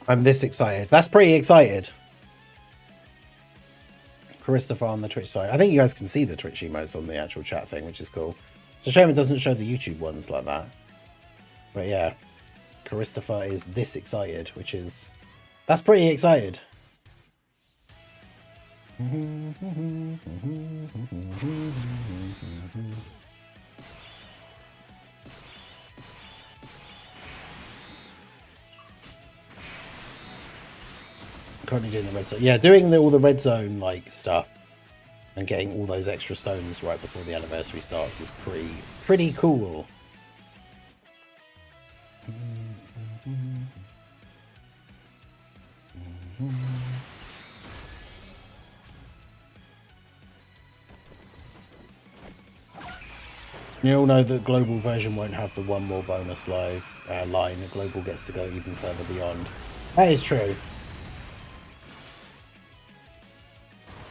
S1: I'm this excited. That's pretty excited. Christopher on the Twitch side. I think you guys can see the Twitch emotes on the actual chat thing, which is cool. It's a shame it doesn't show the YouTube ones like that. But yeah, Christopher is this excited, which is... That's pretty excited. Currently doing the red zone. Yeah, doing all the red zone like stuff and getting all those extra stones right before the anniversary starts is pretty cool. You all know that global version won't have the one more bonus line. Global gets to go even further beyond. That is true.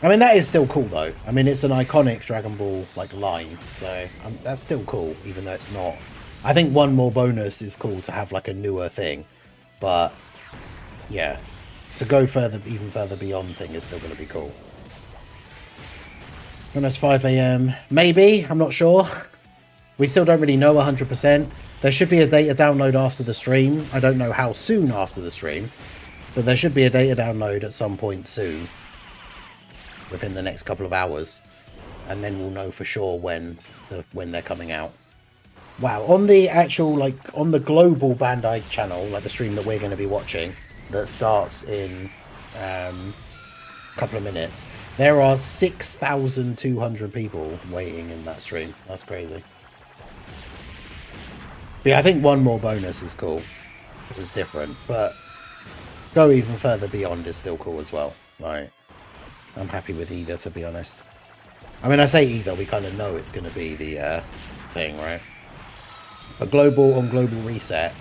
S1: I mean, that is still cool, though. I mean, it's an iconic Dragon Ball, like, line, so that's still cool, even though it's not. I think one more bonus is cool to have, like, a newer thing, but, yeah, to go further, even further beyond thing is still going to be cool. When it's 5 AM, maybe, I'm not sure. We still don't really know 100%. There should be a data download after the stream. I don't know how soon after the stream, but there should be a data download at some point soon. Within the next couple of hours, and then we'll know for sure when they're coming out. Wow, on the actual, like, on the global Bandai channel, like the stream that we're going to be watching, that starts in a couple of minutes, there are 6,200 people waiting in that stream. That's crazy. But yeah, I think one more bonus is cool, because it's different, but go even further beyond is still cool as well. Right. I'm happy with either, to be honest. I mean, I say either, we kind of know it's going to be the thing, right? A global on global reset.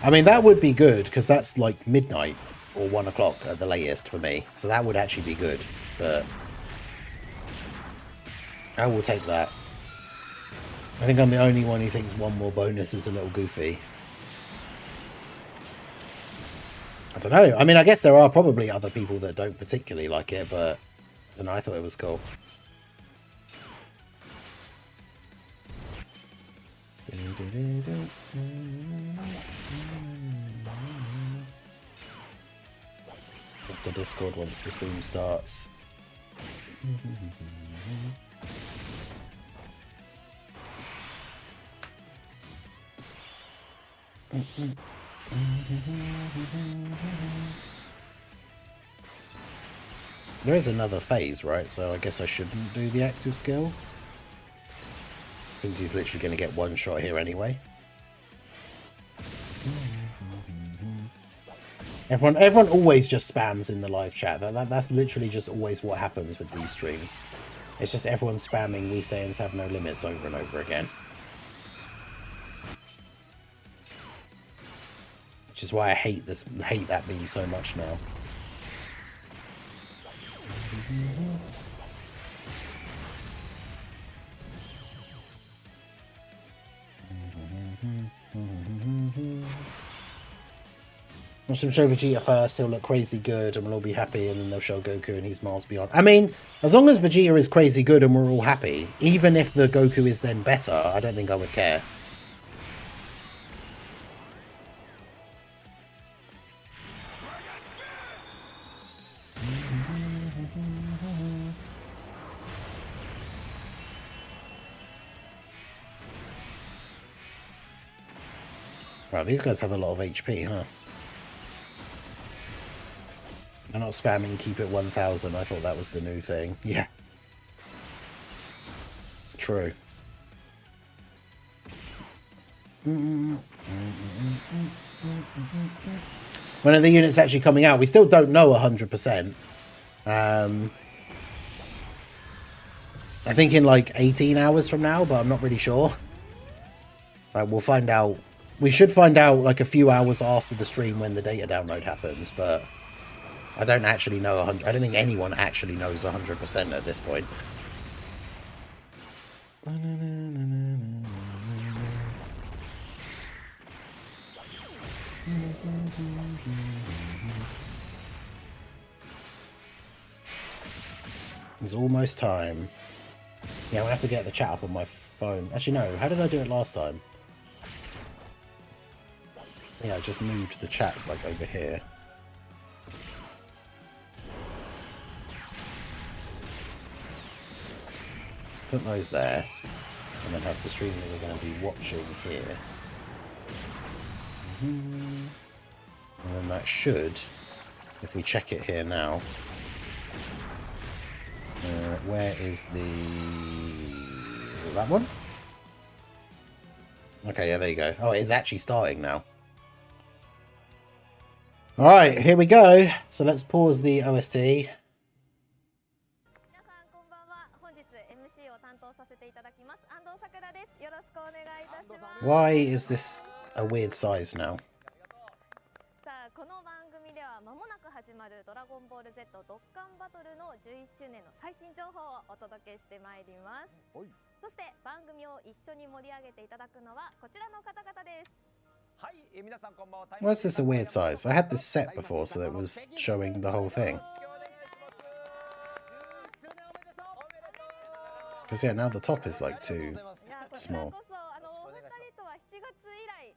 S1: I mean, that would be good, because that's like midnight or 1 o'clock at the latest for me. So that would actually be good, but I will take that. I think I'm the only one who thinks one more bonus is a little goofy. I don't know. I mean, I guess there are probably other people that don't particularly like it, but I don't know, I thought it was cool. to Discord once the stream starts. There is another phase, right? So I guess I shouldn't do the active skill, since he's literally going to get one shot here anyway. Everyone always just spams in the live chat. That's literally just always what happens with these streams. It's just everyone spamming "we Saiyans have no limits" over and over again. Which is why I hate that meme so much now. Watch them show Vegeta first, he'll look crazy good and we'll all be happy, and then they'll show Goku and he's miles beyond. I mean, as long as Vegeta is crazy good and we're all happy, even if the Goku is then better, I don't think I would care. Wow, these guys have a lot of HP, huh? They're not spamming keep it 1000. I thought that was the new thing. Yeah. True. When are the units actually coming out? We still don't know 100%. I think in like 18 hours from now, but I'm not really sure. We'll find out. We should find out like a few hours after the stream when the data download happens, but I don't actually know 100. I don't think anyone actually knows 100% at this point. It's almost time. Yeah, I'm gonna have to get the chat up on my phone. Actually, no. How did I do it last time? Yeah, I just moved the chats like over here. Put those there, and then have the stream that we're going to be watching here. And then that should, if we check it here now, where is that one? Okay, yeah, there you go. Oh, it is actually starting now. Alright, here we go. So let's pause the OST. Why is this a weird size now? Why is this a weird size? I had this set before so that it was showing the whole thing. Because yeah, now the top is like too small.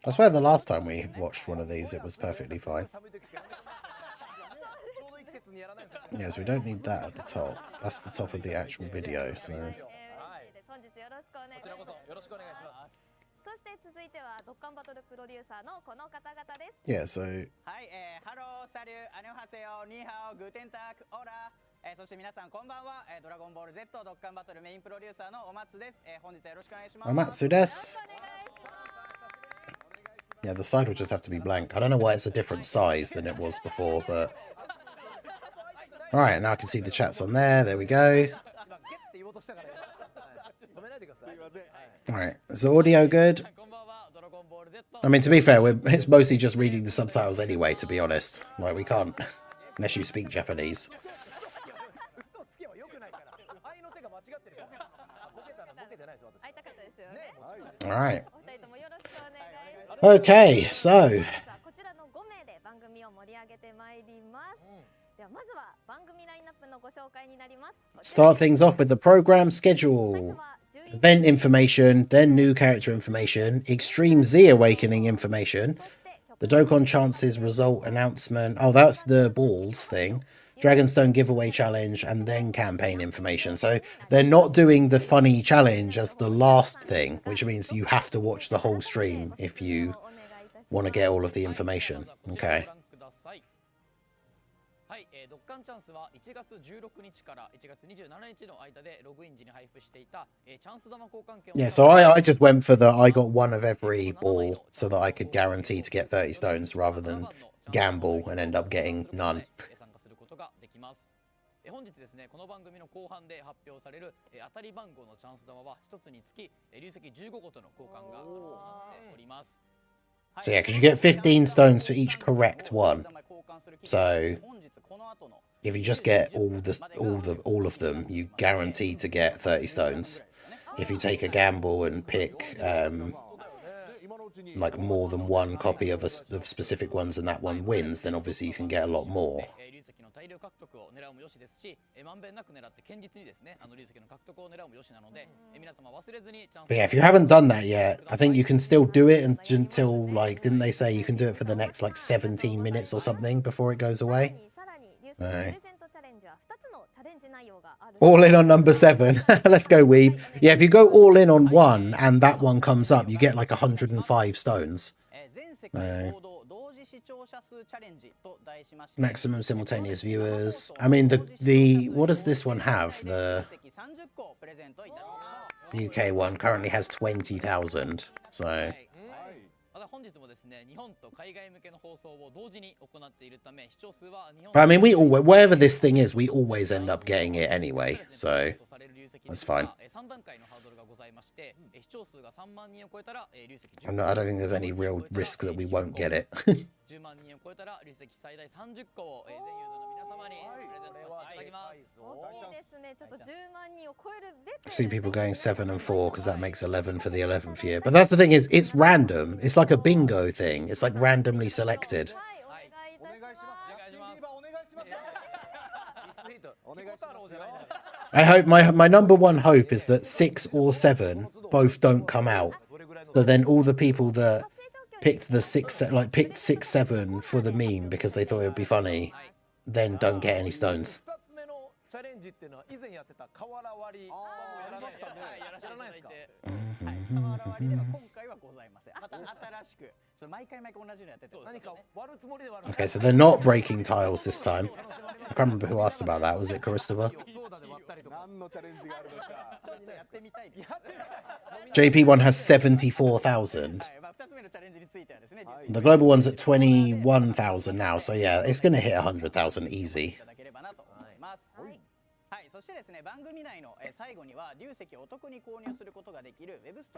S1: I swear the last time we watched one of these it was perfectly fine. Yes, we don't need that at the top. That's the top of the actual video, so... Yeah, so... Omatsu desu. Yeah, the side will just have to be blank. I don't know why it's a different size than it was before, but... Alright, now I can see the chats on there. There we go. Alright, is the audio good? I mean, to be fair, it's mostly just reading the subtitles anyway, to be honest. Like, we can't... Unless you speak Japanese. Alright. Okay, so... Start things off with the program schedule. Event information, then new character information, Extreme Z Awakening information, The Dokkan chances result announcement. Oh, that's the balls thing. Dragonstone giveaway challenge and then campaign information. So they're not doing the funny challenge as the last thing, which means you have to watch the whole stream if you want to get all of the information. Okay.
S2: はい、ドッカンチャンスは1月16日から1月27日の間でログイン時に配布していたチャンス玉交換券を
S1: Yeah, so I just went for the I got one of every ball so that I could guarantee to get 30 stones rather than gamble and end up getting none.
S2: 参加することができます。本日ですね、この番組の後半で発表される当たり番号のチャンス玉は1つにつき流石15個との交換が行っております。
S1: So yeah, because you get 15 stones for each correct one. So if you just get all of them, you guarantee to get 30 stones. If you take a gamble and pick like more than one copy of specific ones and that one wins, then obviously you can get a lot more. But yeah, if you haven't done that yet, I think you can still do it until, like, didn't they say you can do it for the next, like, 17 minutes or something before it goes away? No. All in on number 7. Let's go, Weeb. Yeah, if you go all in on one and that one comes up, you get like 105 stones. No. Maximum simultaneous viewers. I mean, the what does this one have? The UK one currently has 20,000. So. But I mean, we all, wherever this thing is, we always end up getting it anyway. So that's fine. I don't think there's any real risk that we won't get it. I see people going 7 and 4 because that makes 11 for the 11th year. But that's the thing, is it's random. It's like a bingo thing. It's like randomly selected. I hope my number one hope is that 6 or 7 both don't come out. So then all the people that picked the 6-7 for the meme because they thought it would be funny, then don't get any stones. Okay, so they're not breaking tiles this time. I can't remember who asked about that. Was it Christopher? JP1 has 74,000. The global one's at 21,000 now, so yeah, it's going to hit 100,000 easy.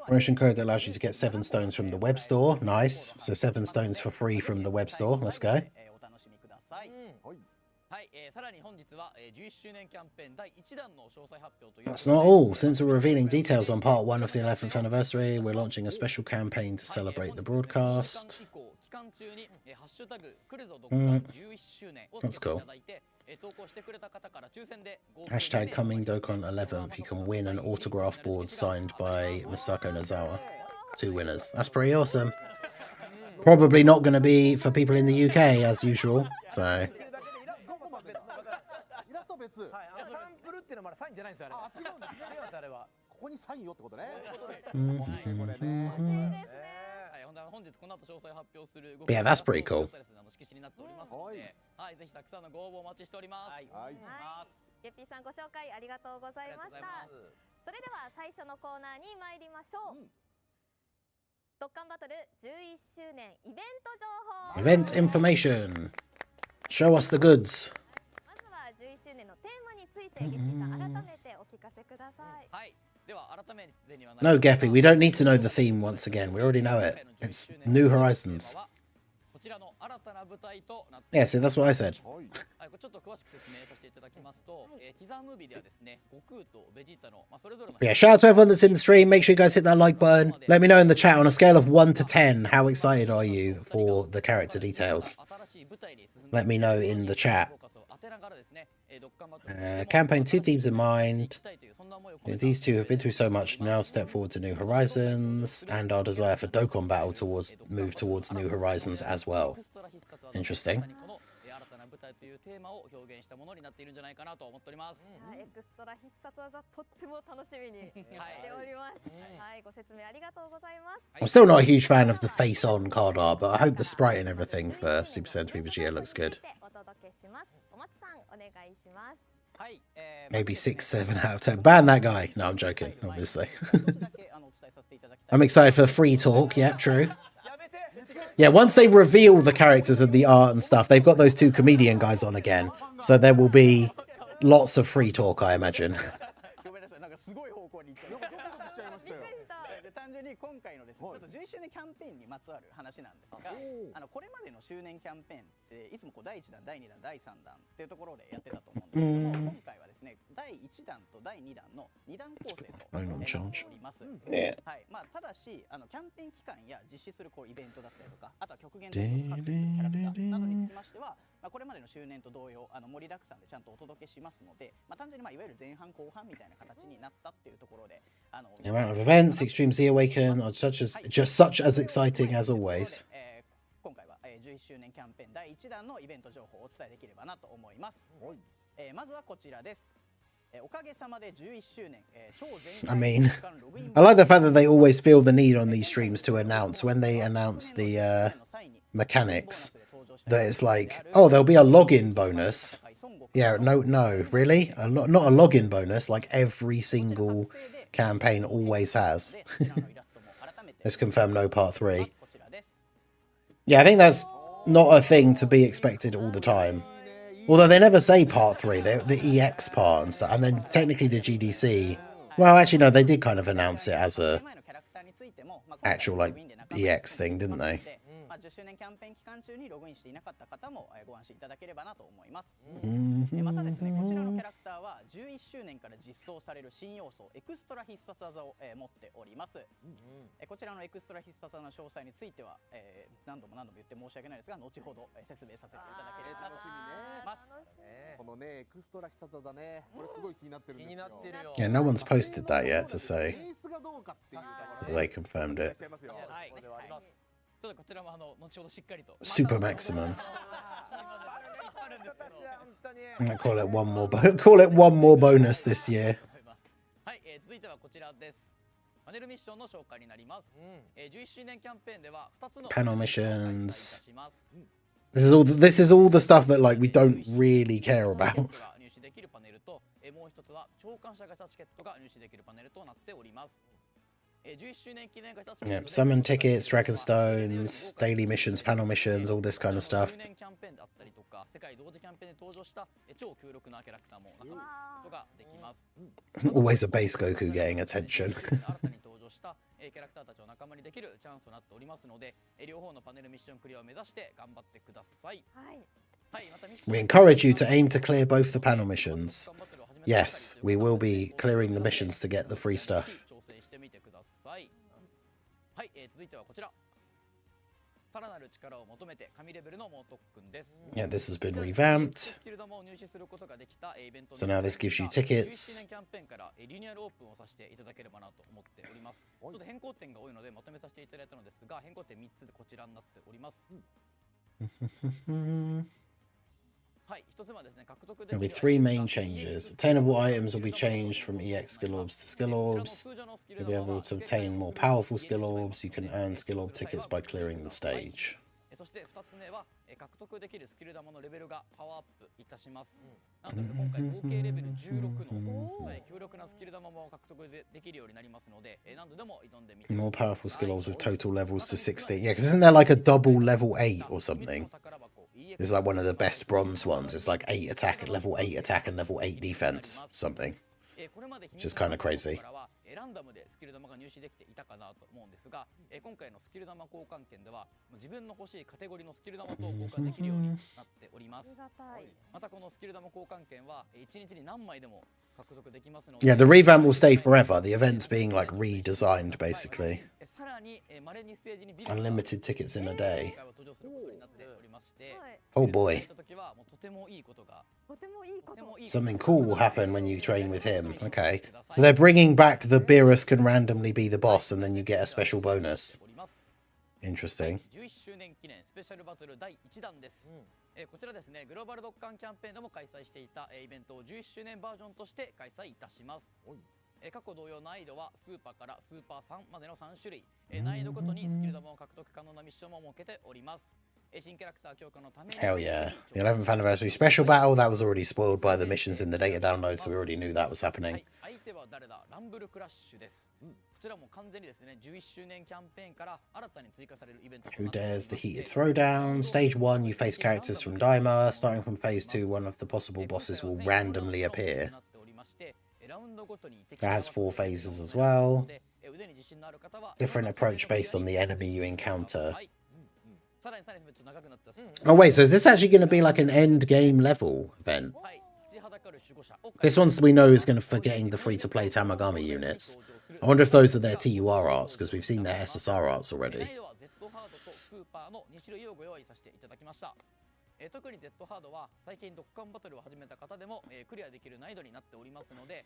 S1: Promotion code that allows you to get 7 stones from the web store. Nice. So 7 stones for free from the web store. Let's go. That's not all. Since we're revealing details on part 1 of the 11th anniversary, we're launching a special campaign to celebrate the broadcast. That's cool. Hashtag coming Dokkan 11th. You can win an autograph board signed by Misako Nozawa. 2 winners. That's pretty awesome. Probably not going to be for people in the UK as usual. So. But yeah, that's pretty cool. Event information. Show us the goods. No, Geppy, we don't need to know the theme once again. We already know it. It's New Horizons. Yeah, see, that's what I said. Yeah, shout out to everyone that's in the stream. Make sure you guys hit that like button. Let me know in the chat on a scale of 1 to 10, how excited are you for the character details? Let me know in the chat. Campaign 2 themes in mind. These two have been through so much, now step forward to new horizons, and our desire for Dokkan battle move towards new horizons as well. Interesting.
S2: というテーマを表現したものになっているんじゃないかなと思っております。
S3: エクストラ必殺技とっても楽しみにしております。はい、ご説明ありがとうございます。
S1: I'm still not a huge fan of the face-on card art, but I hope the sprite and everything for Super Saiyan 3 Vegeta looks good.
S3: お届けします。お松さんお願いします。
S2: はい、
S1: Maybe 6, 7 out of 10. Ban that guy. No, I'm joking, obviously. I'm excited for free talk. Yeah, true. Yeah, once they reveal the characters and the art and stuff, they've got those two comedian guys on again. So there will be lots of free talk, I imagine.
S2: 単純に今回のですね、ちょっと11周年キャンペーンにまつわる話なんですが、これまでの周年キャンペーンっていつもこう第1弾、第2弾、第3弾っていうところでやってたと思うんですけども、今回はですね、第1弾と第2弾の2弾構成となっております。はい、まあただしキャンペーン期間や実施するこうイベントだったりとか、あとは極限の各種キャラクターなどにつきましては、これまでの周年と同様盛りだくさんでちゃんとお届けしますので、単純にいわゆる前半後半みたいな形になったっていうところで、
S1: The amount of events, Extreme Z Awakening, are such as exciting as always.
S2: 今回は11周年キャンペーン第1弾のイベント情報をお伝えできればなと思います。まずはこちらです。おかげさまで11周年超全
S1: I mean, I like the fact that they always feel the need on these streams to announce when they announce the mechanics that it's like, oh, there'll be a login bonus. Yeah, no, really? Not a login bonus like every single campaign always has. Let's confirm no part 3. Yeah, I think that's not a thing to be expected all the time. Although they never say part 3, the EX part and stuff, and then technically the GDC. Well, actually, no, they did kind of announce it as a actual like EX thing, didn't they?
S2: 10周年キャンペーン期間中にログインしていなかった方もご安心いただければなと思います。またですね、こちらのキャラクターは11周年から実装される新要素エクストラ必殺技を持っております。こちらのエクストラ必殺技の詳細については何度も言って申し訳ないですが、後ほど説明させていただければと思います。
S4: このねエクストラ必殺技ね、これすごい気になってるんですよ。
S1: Yeah, no one's posted that yet to say
S4: ベースがどうかっていうとこ
S1: that
S4: ろ
S1: they confirmed it.
S2: はい、ちょっとこちらも後ほどしっかりと
S1: Super maximum.
S2: あるんですけど、
S1: Call it one more call it one more bonus this year.
S2: はい、続いてはこちらです。パネルミッションの紹介になります。11周年キャンペーンでは2つの
S1: Panel missions. This is all the stuff that like we don't really care about.
S2: 入手できるパネルと、もう一つは召喚者ガチャチケットが入手できるパネルとなっております。11周年記念ガチャチケッ
S1: Yeah,
S2: ト
S1: summon tickets, dragon stones, daily missions, panel missions, all this kind of stuff.
S2: 10周年キャンペーンだったりとか、世界同時キャンペーンで登場した超強力なキャラクターも中身ことができます。
S1: Always a base Goku getting attention.
S2: 新たに登場したキャラクターたちを仲間にできるチャンスとなっておりますので、両方のパネルミッションクリアを目指して頑張ってください。はい、またミッション
S1: We encourage you to aim to clear both the panel missions. Yes, we will be clearing the missions to get the free stuff.
S2: 挑戦してみてください。はい、続いてはこちら。さらなる力を求めて神レベルの猛特訓です。
S1: Yeah, this has been revamped.
S2: スキル玉を入手することができたイベント
S1: So now this gives you
S2: 11周
S1: tickets.
S2: 年キャンペーンからリニューアルオープンをさせていただければなと思っております。ちょっと変更点が多いのでまとめさせていただいたのですが、変更点3つでこちらになっております。はい、一つ目はですね、獲得で
S1: There'll
S2: き
S1: be
S2: る
S1: three main changes. Attainable items will be changed from EX skill orbs to skill orbs. You'll be able to obtain more powerful skill orbs. You can earn skill orb tickets by clearing the stage.
S2: そして2つ目は獲得できるスキル玉のレベルがパワーアップいたします。なんとですね、今回合計レベル16の強力なスキル玉も獲得できるようになりますので、何度でも挑んでみてください。
S1: More powerful skill orbs with total levels to 16. Yeah, because isn't there like a double level 8 or something? It's like one of the best bronze ones. It's like 8 attack, level 8 attack and level 8 defense, something. Which is kind of crazy.
S2: ランダムでスキル玉が入手できていたかなと思うんですが、今回のスキル玉交換券では自分の欲しいカテゴリーのスキル玉と交換できるようになっております。またこのスキル玉交換券は1日に何枚でも獲得できますので、
S1: Yeah, the revamp will stay forever. The event's being like redesigned basically.
S2: さら
S1: Unlimited tickets in a day.
S2: 今回は登場することになっておりまして、
S1: Oh boy.
S2: 行った時はもうとてもいいことが
S1: Something cool will happen when you train with him. Okay. So they're bringing back the Beerus can randomly be the boss and then you get a special bonus. Interesting.
S2: 11周年記念スペシャルバトル第1弾です。こちらですね、グローバルドッカンキャンペーンでも開催していたイベントを11周年バージョンとして開催いたします。過去同様難易度はスーパーからスーパー3までの3種類、難易度ごとにスキル玉を獲得可能なミッションも設けております。新キャラクター強化のために
S1: Hell yeah. The 11th anniversary special battle, that was already spoiled by the missions in the data download, so we already knew that was happening.
S2: 相手は誰だ？ランブルクラッシュです。こちらも完全にですね、11周年キャンペーンから新たに追加されるイベントと
S1: Who
S2: なっております。
S1: dares the heated throwdown? Stage 1, you face characters from Daima. Starting from phase 2, one of the possible bosses will randomly appear. That has 4 phases as well. Different approach based on the enemy you encounter. Oh wait, so is this actually going to be like an end game level event? This one's we know is going to for getting the free-to-play Tamagami units. I wonder if those are their TUR arts, because we've seen their SSR arts already.
S2: 特に Z ハードは最近ドッカンバトルを始めた方でもクリアできる難易度になっておりますので、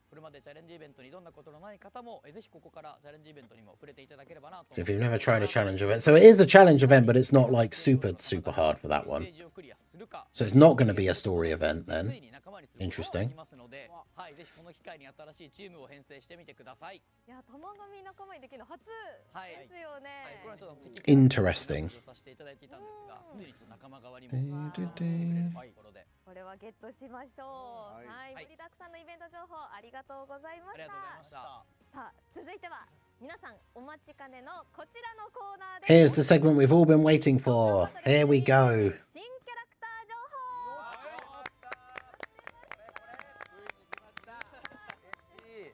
S2: これまでチャレンジイベントに挑んだことのない方もぜひここからチャレンジイベントにも触れていただければなと。
S1: So if you've never tried a challenge event, so it is a challenge event, but it's not like super hard for that one. So it's not going to be a story event then. Interesting.
S2: はい、ぜひこの機会に新しいチームを編成してみてください。
S3: いや、玉神仲間にできるの初ですよね。
S2: はい、これはちょっと
S1: Interesting.
S2: させていただいていたんですが、ついにちょっと仲間側にも
S3: これはゲットしましょう。はい、盛りだくさんのイベント情報ありがとうございました。さあ、続いては皆さんお待ちかねのこちらのコーナーです。
S1: Here's the segment we've all been waiting for. Here we go.
S3: 新キャラクター情報。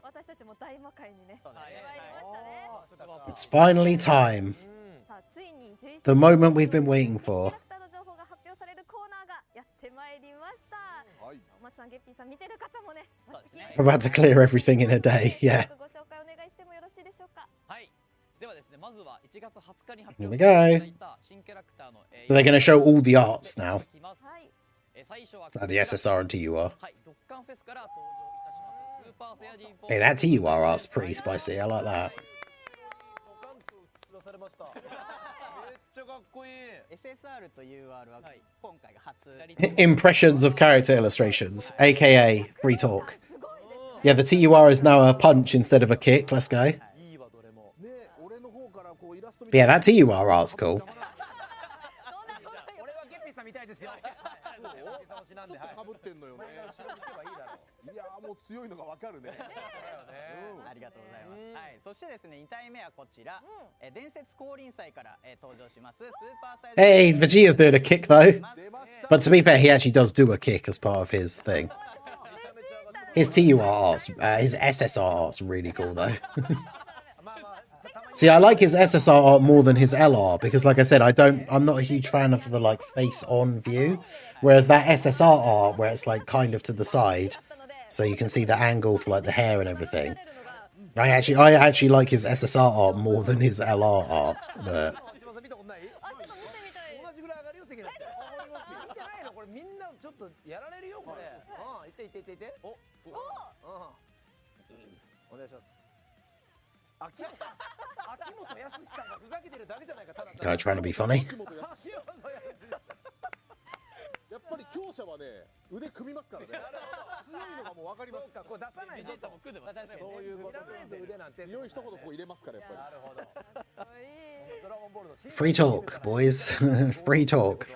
S3: 私たちも大魔界にね、参りましたね。
S1: It's finally time.
S3: さあ、ついに11
S1: The moment we've been waiting
S3: キャ
S1: for.
S3: ラクターの情報が発表されるコーナーがやってまいりました。お松さん、ゲッピーさん見てる方もね、待ちきれ
S1: We're about to clear everything in a day. Yeah.
S3: ご紹介お願いしてもよろしいでしょうか。
S2: はい。ではですね、まずは1月20日に発
S1: Here
S2: 表
S1: we
S2: され
S1: go.
S2: ていた新キャラクターの
S1: So they're going to show all the arts now.
S3: はい。
S2: 最初は
S1: The SSR and TUR.
S2: はい、ドッカンフェスから登場いたしますスーパーセイヤ人
S1: Hey, that TUR art's pretty spicy. I like that.
S2: SSR と UR は今回が初
S1: Impressions of character illustrations, aka free talk. Yeah, the TUR is now a punch instead of a kick. Let's go. But yeah, that TUR art's cool.
S5: 俺はゲッピーさんみたいですよ。
S4: ちょっとかぶってんのよね。いやもう強いのがわかるね。
S2: ありがとうございます。はい、そしてですね、2体目はこちら、伝説降臨祭から登場しますスーパーサイ
S1: Hey, Vegeta's doing a kick though. But to be fair, he actually does do a kick as part of his thing. His TUR art's, his SSR art's really cool though. See, I like his SSR art more than his LR because, like I said, I'm not a huge fan of the like face-on view, whereas that SSR art, where it's like kind of to the side, so you can see the angle for like the hair and everything. I actually like his SSR art more than his LR art. But
S5: 同じぐらい上がるよ席だって。見てないのこれみんなちょっとやられるよこれ。いっていっていっていって。お願いします。秋元康さんがふざけてるだけじゃないかただ。
S1: guy trying to be funny.
S4: やっぱり強者はね腕組みますからね。強いのがもうわかります。
S5: こう出さないと。
S4: そういうことで強い一言こう入れますからやっぱり。
S5: なるほど。ドラゴンボールの
S1: Free talk, boys. Free talk.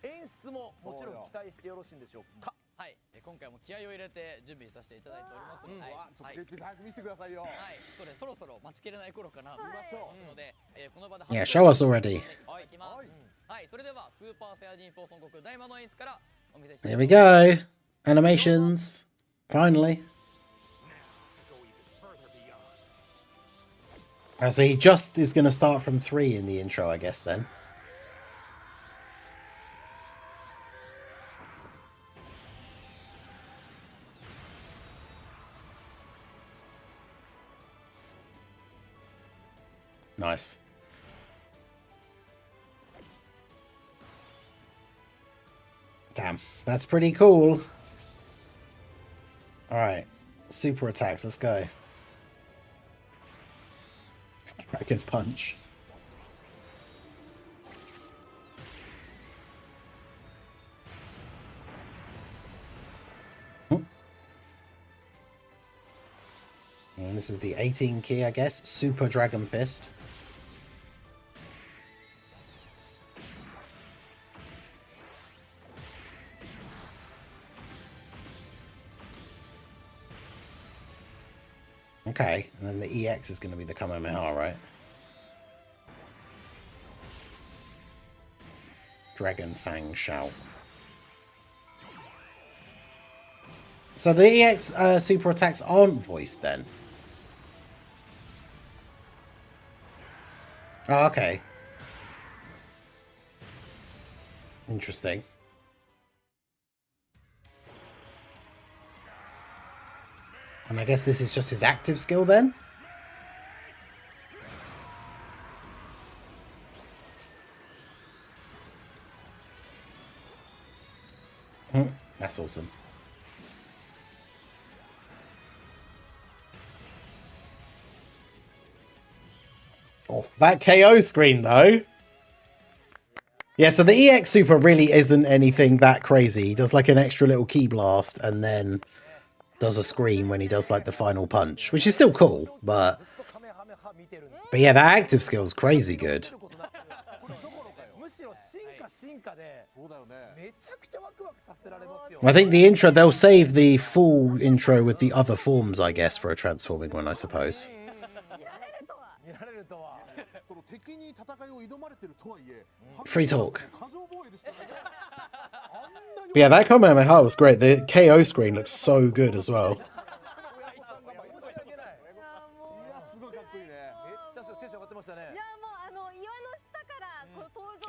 S5: 演出ももちろん期待してよろしいんでしょうか。
S2: はい、今回も気合を入れて準備させていただいておりますので、
S4: ちょっとゲッピー早く見せてくださいよ。
S2: はい、そろそろ待ちきれない頃かな。見ましょう。ので、この場で
S1: Yeah, show us already.
S2: はい、いきます。はい、それではスーパーセイヤ人4孫悟空大魔の演出からお見せしてい
S1: Here
S2: き
S1: we
S2: ます。
S1: go. Animations. Finally. So he just is going to start from 3 in the intro, I guess, then. Nice. Damn, that's pretty cool. Alright, super attacks, let's go. Dragon Punch. And this is the 18 key, I guess. Super Dragon Fist. Okay, and then the EX is going to be the Kamehameha, right? Dragon Fang Shout. So the EX super attacks aren't voiced then? Oh, okay. Interesting. And I guess this is just his active skill then? That's awesome. Oh, that KO screen though. Yeah, so the EX super really isn't anything that crazy. He does like an extra little key blast and then does a scream when he does like the final punch, which is still cool, but yeah, that active skill is crazy good. I think the intro, they'll save the full intro with the other forms, I guess, for a transforming one, I suppose. Free talk. Yeah, that Kamehameha was great. The KO screen looks so good as well.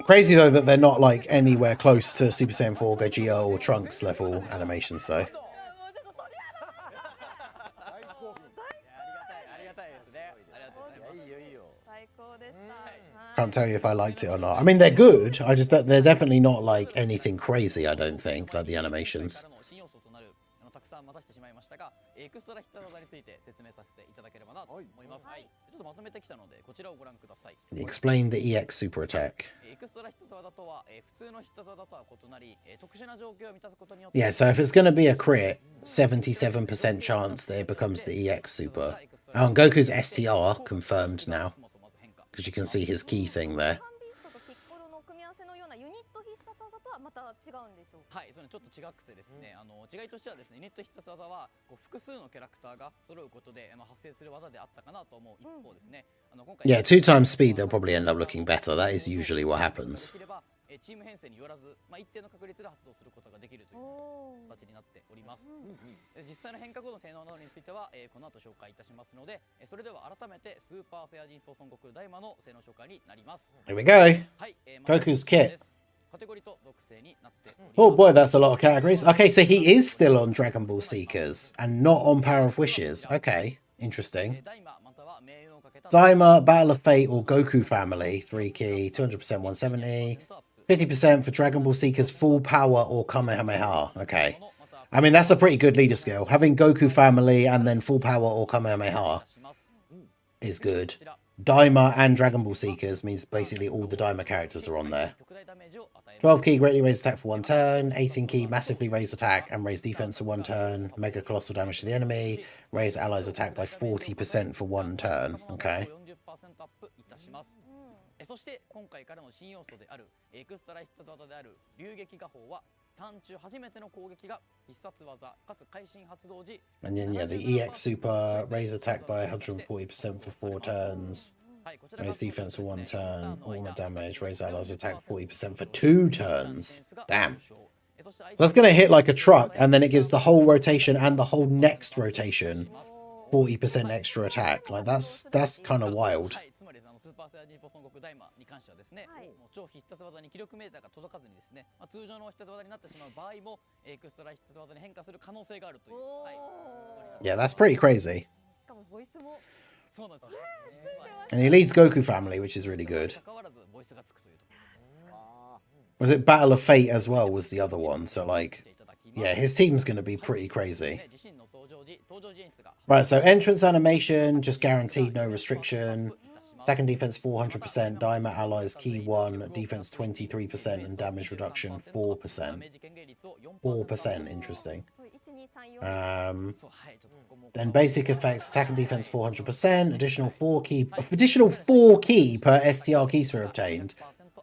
S1: Crazy though that they're not like anywhere close to Super Saiyan 4 Gogeta or Trunks level animations though. Can't tell you if I liked it or not. I mean, they're good. I just they're definitely not like anything crazy. I don't think like the animations. Explain the EX super attack. Yeah, so if it's going to be a crit, 77% chance that it becomes the EX super. Oh, and Goku's STR confirmed now, because you can see his key thing there.
S2: はい、そのちょっと違くてですね、違いとしてはですね、ユニット必殺技は複数のキャラクターが揃うことで発生する技であったかなと思う一方ですね。今回
S1: Yeah, 2 times speed, they'll probably end up looking better. That is usually what happens.
S2: チーム編成によらず、一定の確率で発動することができるという形になっております。実際の変化後の性能などについては、この後紹介いたしますので、それでは改めてスーパーセア人ソーソン悟空ダイマの性能紹介になります。
S1: Here we go. Goku's kit. Oh boy, that's a lot of categories. Okay, so he is still on Dragon Ball Seekers and not on Power of Wishes. Okay, interesting. Daima, Battle of Fate or Goku Family, 3 key, 200% 170. 50% for Dragon Ball Seekers Full Power or Kamehameha. Okay. I mean, that's a pretty good leader skill. Having Goku Family and then Full Power or Kamehameha is good. Daima and Dragon Ball Seekers means basically all the Daima characters are on there. 12 key, greatly raise attack for 1 turn. 18 key, massively raise attack and raise defense for 1 turn. Mega colossal damage to the enemy. Raise allies attack by 40% for 1 turn. Okay. そして今回からの新要素であるエクストラ必殺技である流撃画法はターン中初めての攻撃が必殺技かつ会心発動時 And then yeah, the EX super raise attack by 140% for 4 turns. Raise defense for 1 turn. Armor damage. Raise allies attack 40% for 2 turns. Damn. So that's going to hit like a truck and then it gives the whole rotation and the whole next rotation 40% extra attack. Like that's kind of wild. スーパーセア人ソーソン悟空ダイマに関してはですね、超必殺技に気力メーターが届かずにですね、通常の必殺技になってしまう場合もエクストラ必殺技に変化する可能性があるという。Yeah, that's pretty crazy. And he leads Goku family, which is really good.
S2: 関わらずボイスがつくというところ
S1: Was it Battle of Fate as well was the other one? So like, yeah, his team's going to be pretty crazy.
S2: で自身の登場時演出が
S1: Right, so entrance animation, just guaranteed, no restriction. Second defense 400%, Daima allies key 1, defense 23%, and damage reduction 4%.
S2: ダメージ軽減率を 4%
S1: .4%, interesting.
S3: 123
S2: そうはいちょっとここも
S1: Then basic effects, attack and defense 400%, additional 4 key per STR key sphere obtained,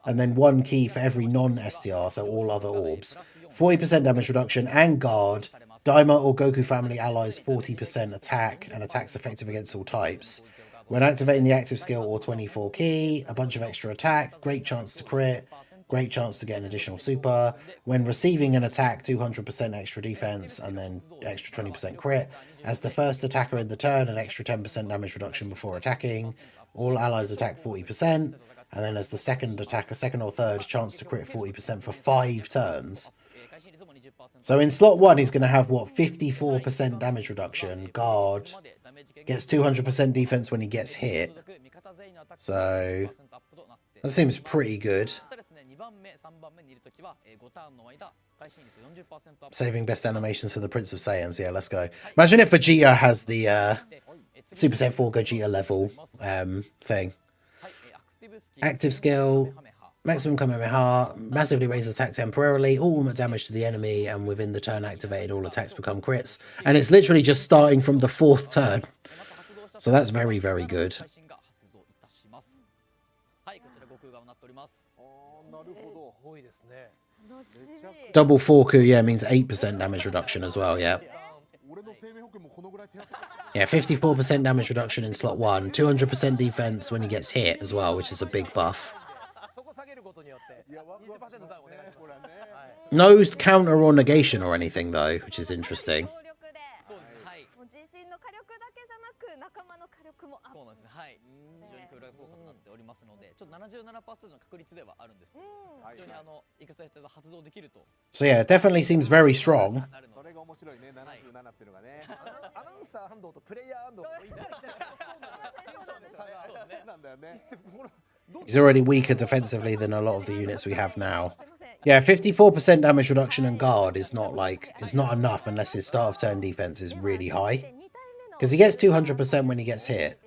S1: and then 1 key for every non-STR, so all other orbs. 40% damage reduction and guard. Daima or Goku family allies 40% attack, and attacks effective against all types. When activating the active skill or 24 key, a bunch of extra attack, great chance to crit, great chance to get an additional super. When receiving an attack, 200% extra defense, and then extra 20% crit. As the first attacker in the turn, an extra 10% damage reduction before attacking. All allies attack 40%, and then as the second attacker, second or third, chance to crit 40% for 5 turns.
S2: 回収率も 20%
S1: So in slot 1, he's going to have, what, 54% damage reduction, guard, gets 200% defense when he gets hit. So that seems pretty good. Saving best animations for the Prince of Saiyans. Yeah, let's go. Imagine if Vegeta has the Super Saiyan 4 Gogeta level thing. Active skill, maximum Kamehameha, massively raises attack temporarily, all movement damage to the enemy, and within the turn activated, all attacks become crits. And it's literally just starting from the 4th turn. So that's very, very good.
S2: はいこちら悟空側になっております
S5: 多いですね
S1: Double 4-coup, yeah, means 8% damage reduction as well, yeah.
S4: 俺の生命保険もこのぐらい手当た
S1: Yeah, 54% damage reduction in slot 1, 200% defense when he gets hit as well, which is a big buff.
S5: そこ下げることによって20%ダウンお願いします
S1: No counter or negation or anything though, which is interesting.
S3: 強力で
S2: そうですねはい
S3: もう自身の火力だけじゃなく仲間の火力もアップ
S2: そうなんですねはい非常に協力効果となっておりますのでちょっと 77% の確率ではあるんですけど非常にいくつかやって発動できると
S1: So yeah, it definitely seems very strong.
S2: なるので
S4: それが面白いね77っていうのがね
S5: アナウンサー安藤とプレイヤー安藤が行ったり来たり
S2: そうですね
S4: なんだよね
S1: He's already weaker defensively than a lot of the units we have now. Yeah, 54% damage reduction and guard is not like, it's not enough unless his start of turn defense is really high. Because he gets 200% when he gets hit.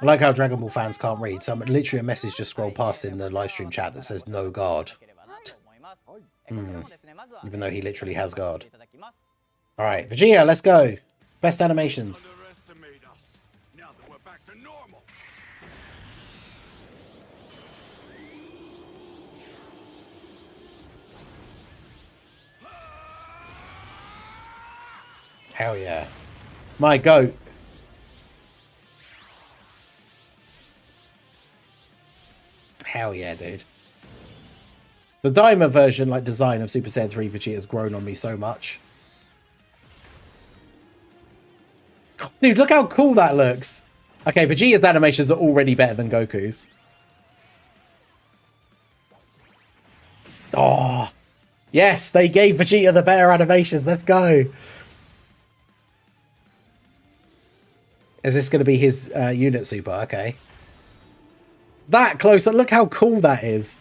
S1: I like how Dragon Ball fans can't read. Some literally a message just scrolled past in the live stream chat that says no guard.
S2: ければなと思いますこちらもですねまずは
S1: Even though he literally has guard.
S2: いただきます
S1: Alright, Vegeta, let's go. Best animations.
S6: Underestimate us. Now that we're back to normal.
S1: Hell yeah. My goat. Hell yeah, dude. The Daima version, like, design of Super Saiyan 3 Vegeta has grown on me so much. Dude, look how cool that looks. Okay, Vegeta's animations are already better than Goku's. Oh. Yes, they gave Vegeta the better animations. Let's go. Is this going to be his unit super? Okay. That close. Look how cool that is.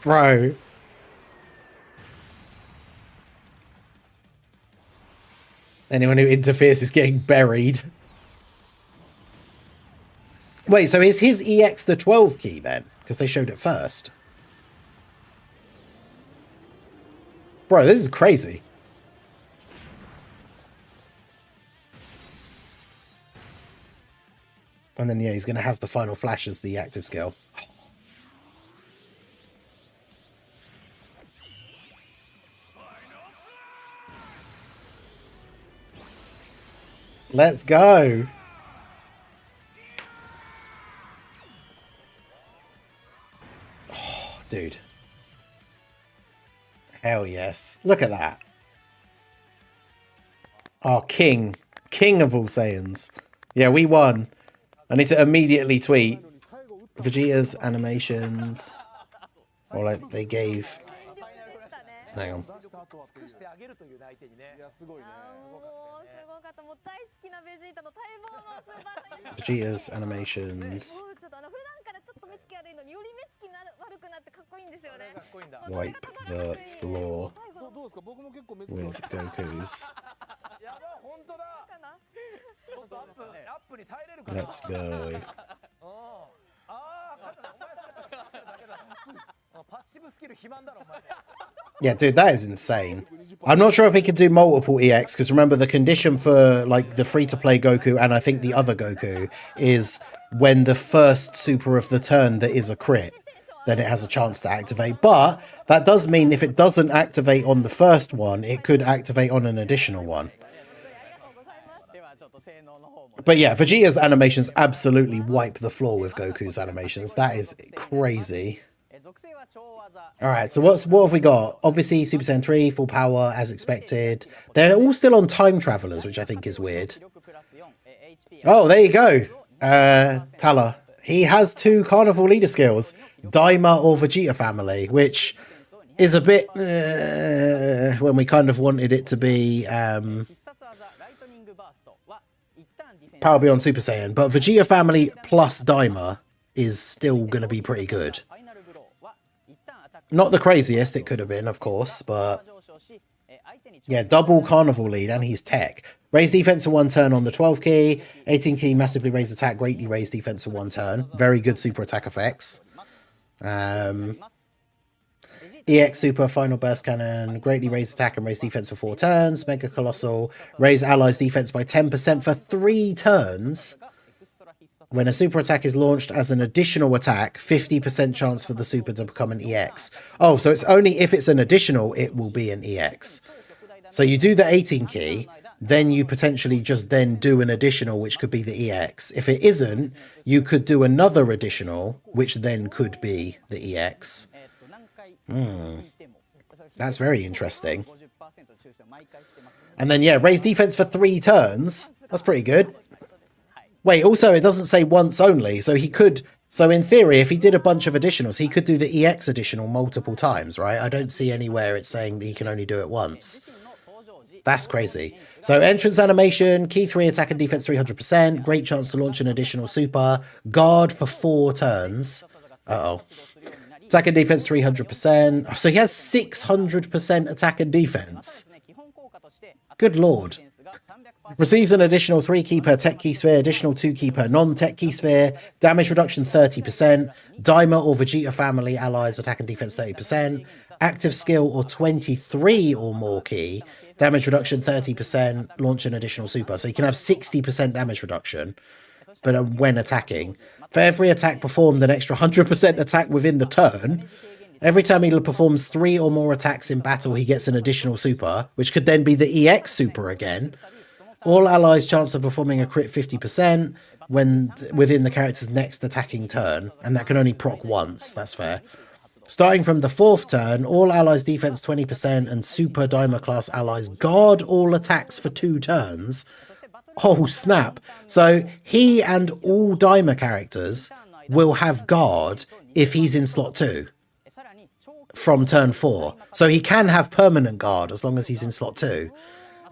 S1: Bro. Anyone who interferes is getting buried. Wait, so is his EX the 12 key then? Because they showed it first. Bro, this is crazy. And then, yeah, he's going to have the final flash as the active skill. Let's go. Oh, dude. Hell yes. Look at that. Oh, king. King of all Saiyans. Yeah, we won. I need to immediately tweet Vegeta's animations. Or like they gave... Hang on.
S5: 尽くしてあげるというね、相手にね。
S4: いやすごいね。
S3: もうすごかった。もう大好きなベジータの待望のスーパーサイヤ人。
S1: Vegeta's animations
S3: もうちょっと普段からちょっと目つき悪いのにより目つき悪くなってかっこいいんですよね。
S5: かっこいいんだ。
S1: wipe the floor
S4: どうですか？僕も結構目つき
S1: with Goku's.
S5: やばい、本当だ。
S3: かな。
S5: ちょっとアップに耐えれるかな。
S1: Let's go.
S5: ああ、勝ったね。お前それだけだ。パッシブスキル肥満だろお前。
S1: Yeah, dude, that is insane. I'm not sure if he could do multiple EX because remember the condition for like the free-to-play Goku and I think the other Goku is when the first super of the turn that is a crit, then it has a chance to activate. But that does mean if it doesn't activate on the first one, it could activate on an additional one. But yeah, Vegeta's animations absolutely wipe the floor with Goku's animations. That is crazy. Alright, so what have we got? Obviously, Super Saiyan 3, full power, as expected. They're all still on time travelers, which I think is weird. Oh, there you go. Tala. He has 2 carnival leader skills. Daima or Vegeta family, which is a bit... when we kind of wanted it to be... Power Beyond Super Saiyan. But Vegeta family plus Daima is still going to be pretty good. Not the craziest it could have been, of course, but... Yeah, double carnival lead, and he's tech. Raise defense for 1 turn on the 12 key. 18 key, massively raise attack, greatly raise defense for 1 turn. Very good super attack effects. EX super, final burst cannon, greatly raise attack and raise defense for 4 turns. Mega colossal, raise allies defense by 10% for 3 turns. When a super attack is launched as an additional attack, 50% chance for the super to become an EX. Oh, so it's only if it's an additional, it will be an EX. So you do the 18 key, then you potentially just then do an additional, which could be the EX. If it isn't, you could do another additional, which then could be the EX. That's very interesting. And then, yeah, raise defense for 3 turns. That's pretty good. Wait, also, it doesn't say once only, so he could... So in theory, if he did a bunch of additionals, he could do the EX additional multiple times, right? I don't see anywhere it's saying that he can only do it once. That's crazy. So entrance animation, key 3, attack and defense 300%, great chance to launch an additional super, guard for 4 turns. Uh-oh. Attack and defense 300%. So he has 600% attack and defense. Good lord. Receives an additional 3 key per tech key sphere, additional 2 key per non-tech key sphere, damage reduction 30%, Daima or Vegeta family allies attack and defense 30%, active skill or 23 or more key, damage reduction 30%, launch an additional super. So you can have 60% damage reduction, but when attacking. For every attack performed, an extra 100% attack within the turn. Every time he performs 3 or more attacks in battle, he gets an additional super, which could then be the EX super again. All allies' chance of performing a crit 50% when within the character's next attacking turn, and that can only proc once. That's fair. Starting from the 4th turn, all allies' defense 20% and Super Daima class allies guard all attacks for 2 turns. Oh, snap. So he and all Daima characters will have guard if he's in slot 2 from turn 4. So he can have permanent guard as long as he's in slot 2.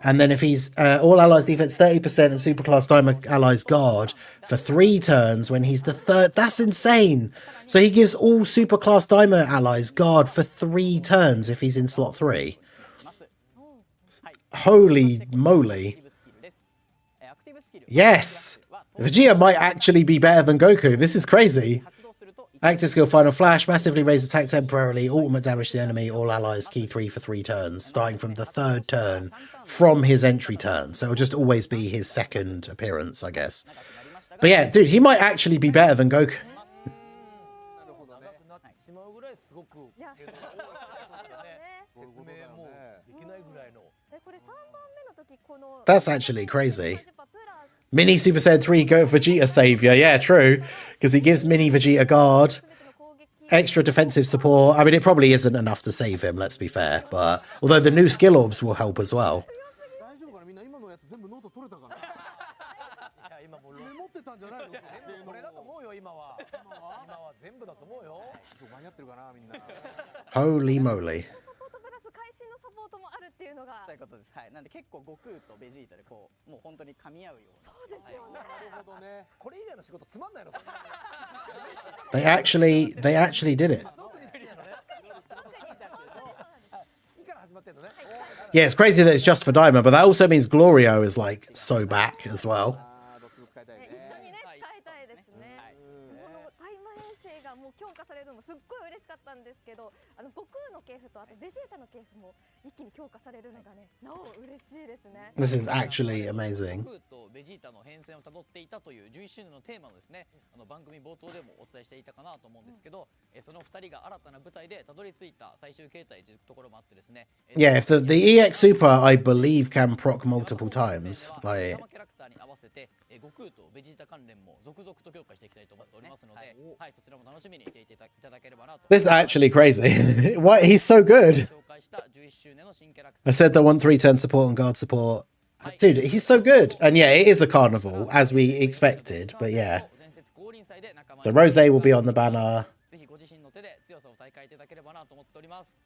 S1: And then if he's all allies defense 30% and superclass Daima allies guard for 3 turns when he's the 3rd. That's insane. So he gives all superclass Daima allies guard for 3 turns if he's in slot 3. Holy moly. Yes. Vegeta might actually be better than Goku. This is crazy. Active skill, final flash, massively raise attack temporarily, ultimate damage to the enemy, all allies, key 3 for 3 turns, starting from the 3rd turn from his entry turn. So it'll just always be his 2nd appearance, I guess. But yeah, dude, he might actually be better than Goku. That's actually crazy. Mini Super Saiyan 3 Go Vegeta Savior. Yeah, true. Because he gives Mini Vegeta guard. Extra defensive support. I mean, it probably isn't enough to save him, let's be fair. But although the new skill orbs will help as well. Holy moly.
S3: ートもあるっていうのが。
S2: そういうことです。はい。なんで結構悟空とベジータでこうもう本当に噛み合うような。
S3: そうですよね。
S4: なるほどね。
S5: これ以外の仕事つまんないの。そんな
S1: They actually did it.
S5: 特に好きなのね。好きから始まってんのね。
S1: Yeah, it's crazy that it's just for Daima, but that also means Glorio is like so back as well.
S4: あーどっちも使いたい
S3: ね、
S4: ね。
S3: 一緒にね、使いたいですね。このタイマ遠征がもう強化されるのもすっごい嬉しかったんですけど、悟空の系譜とあとベジータの系譜も一気に強化されるのがね、なお嬉しいですね。
S1: This is actually amazing.
S7: ゴクとベジータの変遷をたどっていたという11周年のテーマのですね、番組冒頭でもお伝えしていたかなと思うんですけど、その2人が新たな舞台でたどり着いた最終形態というところもあってですね。
S1: Yeah, if the EX Super, I believe, can proc multiple times.
S7: ドラ
S1: Like,
S7: マキャラクターに合わせて悟空とベジータ関連も続々と強化していきたいと思っておりますので、はい、そちらも楽しみにしていただければなと。
S1: this is actually crazy. What? He's so good.
S7: 紹介した11周年の新キャラクタ
S1: I
S7: ー
S1: said that want 310 support and guard support. Dude, he's so good. And yeah, it is a carnival, as we expected. But yeah.
S7: 前節降臨祭で仲間
S1: So Rose will be on the banner.
S7: ぜひご自身の手で強さを大会いただければなと思っております。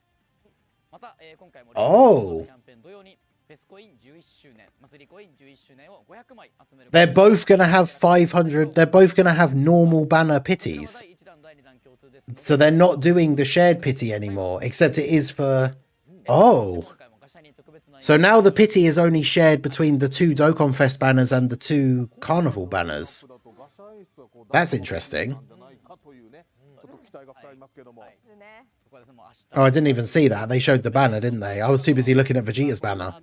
S7: また、今回も
S1: Oh
S7: キャンペーン同様にフェスコイン11周年、祭りコイン11周年を500枚集める。
S1: They're both going to have 500. They're both going to have normal banner pitties.
S7: 第1弾第2弾共通ですので
S1: So they're not doing the shared pity anymore, except it is for... Oh.
S7: 今回もガシャに特別な
S1: So now the pity is only shared between the two Dokkan Fest banners and the two Carnival banners.
S4: だとガシャ演出はこう
S1: That's interesting.
S4: なんじゃないかというね、ちょっと期待が膨らみますけども。
S3: ですね。
S7: そこはですね、もう明日
S1: Oh, I didn't even see that. They showed the banner, didn't they? I was too busy looking at Vegeta's banner.
S4: まあまあ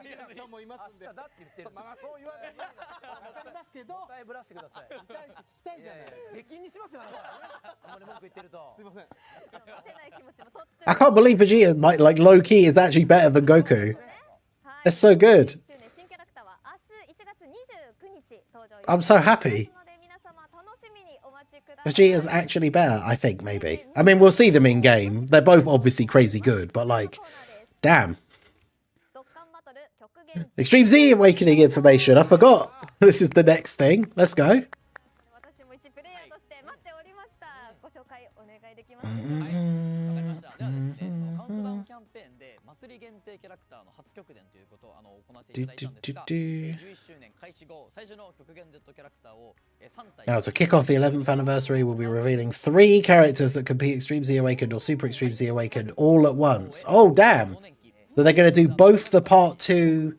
S4: 見た人もいますんで。
S5: 明日だって言ってる。
S4: まあそう言われてわかりますけど、
S5: 答えぶらしてください。
S4: 聞きたいじゃない。
S5: 出禁にしますよ。あんまり文句言ってると
S4: すい。ません。
S3: 勝てない気持ちもとっても。
S1: I can't believe Vegeta, like low key, is actually better than Goku.
S3: はい。
S1: That's so good.
S3: 新キャラクターは明日1月29日登場。
S1: I'm so happy.
S3: ので皆様楽しみにお待ちください。
S1: Vegeta's actually better, I think, maybe. I mean, we'll see them in game. They're both obviously crazy good, but like, damn.
S3: ドッカンバトル極限
S1: Extreme Z Awakening information. I forgot. This is the next thing. Let's go.
S3: 私も一プレイヤーとして待っておりました。ご紹介お願いできますか。
S7: はい、わかりました。ではですね、カウントダウンキャンペーンで祭り限定キャラクターの初極限ということを行わせていただいたんですが、11周年開始後最初の極限 Z キャラクターを3体
S1: Now, to kick off the 11th anniversary, we'll be revealing 3 characters that compete Extreme Z Awakened or Super Extreme Z Awakened all at once. Oh, damn. So they're going to do both the Part 2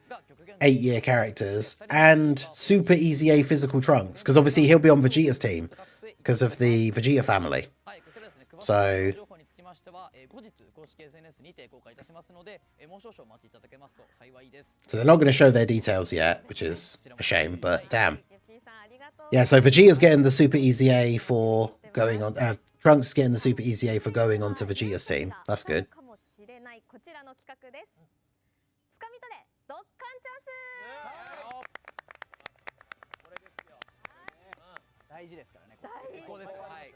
S1: 8-year characters and Super Easy A physical Trunks, because obviously he'll be on Vegeta's team because of the Vegeta family.
S7: はい、こちらですね、詳しい
S1: So
S7: 情報につきましては、後日公式 SNS にて公開いたしますので、もう少々お待ちいただけますと幸いです。
S1: So they're not going to show their details yet, which is a shame, but damn.
S3: ゲッピーさんありがとう。
S1: Yeah, so Vegeta's getting the Super Easy A for going on... Trunks getting the Super Easy A for going on to Vegeta's team. That's good.
S3: かもしれないこちらの企画です。つかみ取れドッカンチャンス。
S5: これですよ。
S2: 大事ですからね。
S3: 大事
S2: ここですよ。はい。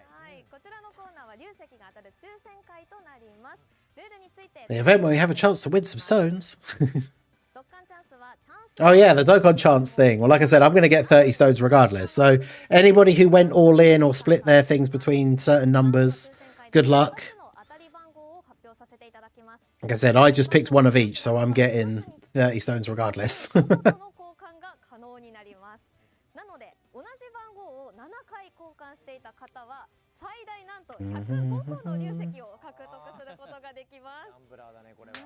S3: はい、こちらのコーナーは流石が当たる抽選会となります。ルールについて
S1: The event where you have a chance to win some stones.
S3: ドッカンチャンスはチャンス
S1: Oh yeah, the Dokkan chance thing. Well, like I said, I'm going to get 30 stones regardless. So anybody who went all in or split their things between certain numbers, good luck.
S3: の当たり番号を発表させていただきます。
S1: Like I said, I just picked one of each, so I'm getting 30 stones regardless.
S3: この交換が可能になります。なので同じ番号を7回交換していた方は最大なんと105個の流石を獲得することができます
S5: ギ。ャンブラーだねこれは。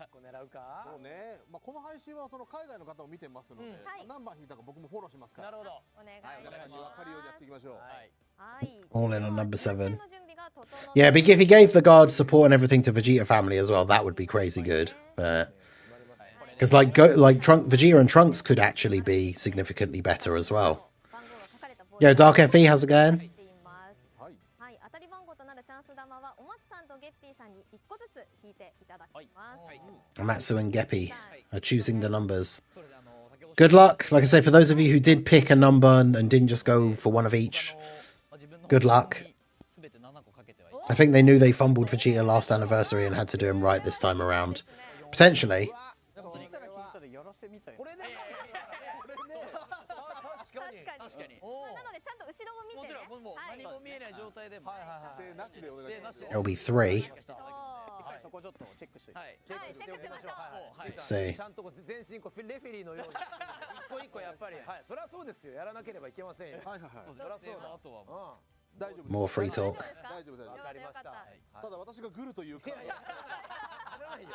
S5: ここ狙うか。
S4: そうね。まあこの配信はその海外の方も見てますので、
S3: はい
S4: 何番引いたか僕もフォローしますから。
S5: なるほど。
S3: お願い
S2: はい
S3: します。
S4: 皆さんに分かるようにやっていきましょう。
S5: はい。
S3: はい。
S1: All in on number 7.
S3: 抽選の準備が整って
S1: Yeah, but if he gave the guard support and everything to Vegeta family as well, that would be crazy good. Because like Vegeta and Trunks could actually be significantly better as well.
S3: 番号が書かれたボール
S1: Yo, Dark FE, how's it going?
S3: 入っています。
S4: はい。
S3: はい、当たり番号となるチャンス玉はお松さんとゲッピーさんに1個ずつ引いていただきます。
S1: Matsu and Geppy are choosing the numbers.
S7: それで先ほど
S1: Good luck. Like I say, for those of you who did pick a number and didn't just go for one of each,
S7: 自分の
S1: good luck.
S7: すべて7個かけてはい
S1: I think they knew they fumbled Vegeta last anniversary and had to do him right this time around. Potentially.
S2: なんか聞いたらヒントでやらせみたいな。
S5: これね。これね。確かに。
S3: 確かに
S7: 確かに。
S3: なのでちゃんと後ろを見
S7: もち
S3: てね。
S7: ろんもう何も見えない状態でも。
S4: 否定なしでお願いしますよ。
S1: It'll be 3.
S2: そこちょっとチェックして。
S7: はい。
S5: チェックしておきましょう。はい。
S1: Let's see.
S5: ちゃんとこう全身こうレフェリーのように一個一個やっぱり、はい、そりゃそうですよ。やらなければいけませんよ。
S4: はいはいはい。
S5: そりゃそうだ。
S7: あとはも
S4: 大丈夫です。
S1: More free talk.
S4: 大丈夫大丈
S5: わかりました。
S4: 夫。ただ私がグルというか。
S5: いやいや、知らないよ。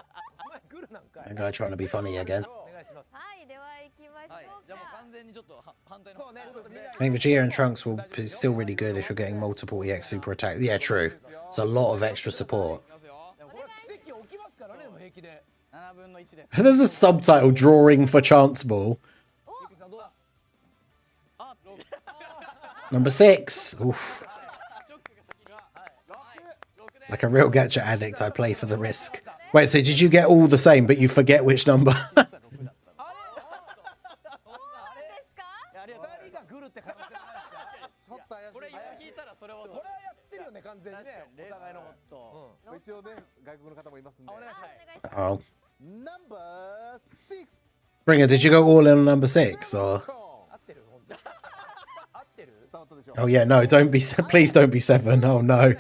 S5: お前グルなんかい。
S1: That guy trying to be funny again.
S5: お願いします。
S3: はい、では行きましょうか。
S7: はい。じゃあもう完全にちょっと反対の。
S5: そうね、ちょっと未来
S1: I think Vegeta and Trunks will be still really good if you're getting multiple EX super attack. Yeah, true. It's a lot of extra support.
S7: いきますよ。
S5: でもこれ奇跡起きますからね、でも平気で。
S2: 7分の1です。
S1: There's a subtitle drawing for Chance Ball.
S5: ゆきさんどうだ。
S1: Number 6. Oof.
S7: ショックが先が。はい。6で。
S1: Like a real gacha addict, I play for the risk. Wait, so did you get all the same, but you forget which number?
S3: そうですか？
S5: 二人がグルって可能性ないですか。
S4: ちょっと怪しい。
S7: これ聞いたらそれは
S5: これはやってるよね、完全にね。お互いの。
S4: 一応ね外国の方もいますんで。
S5: お願いします。
S3: お願いします。
S1: Oh.
S4: Number 6.
S1: Bringer, did you go all in on number 6? Or.
S5: 合ってる本当に。合ってる。
S4: 伝わったでしょう。
S1: Oh, yeah, no, don't be. Please don't be 7. Oh, no.
S5: 関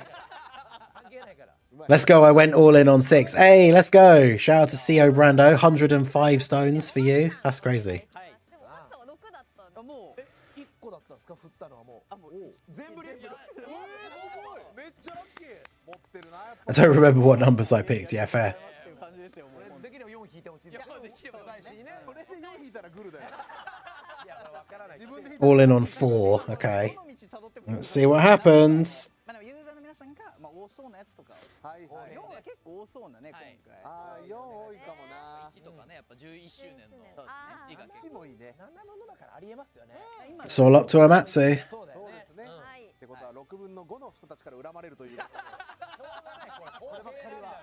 S5: 係ないから。
S1: Let's go. I went all in on 6. Hey, let's go. Shout out to CO Brando. 105 stones for you. That's crazy.
S2: はい。
S3: でもマスターは6だったんだ。
S2: もう
S5: 一個だったんですか、振ったのはもう。
S2: もう
S5: 全部リップ。めっちゃラッキー。
S4: 持ってるな。
S1: I don't remember what numbers I picked. Yeah, fair.
S2: っていう感じですよ。もう
S5: できれば4引いてほしい。できれば返しにね。
S4: これで4引いたらグルだよ。
S5: いや、わからない。
S4: 自分で
S1: All in on 4. Okay.
S2: どの道辿っても
S1: Let's see what happens.
S2: まあでもユーザーの皆さんがまあ多そうなやつとか。
S4: はいはい。
S2: 4は結構多そうなね今
S7: はい
S2: 回。
S4: ああ4多いかもな。
S7: 1とかね、やっぱ11周年の
S3: あー
S7: 1が結
S4: 1もいいね。
S5: 7ものだからありえますよね。
S2: 今
S1: It's all up to Amatsu.
S5: そうだよね
S4: そうで。すね。
S3: はい。
S4: ってことは6分の5の人たちから恨まれるという。
S5: しょうがないこれ。
S4: こればっかりは。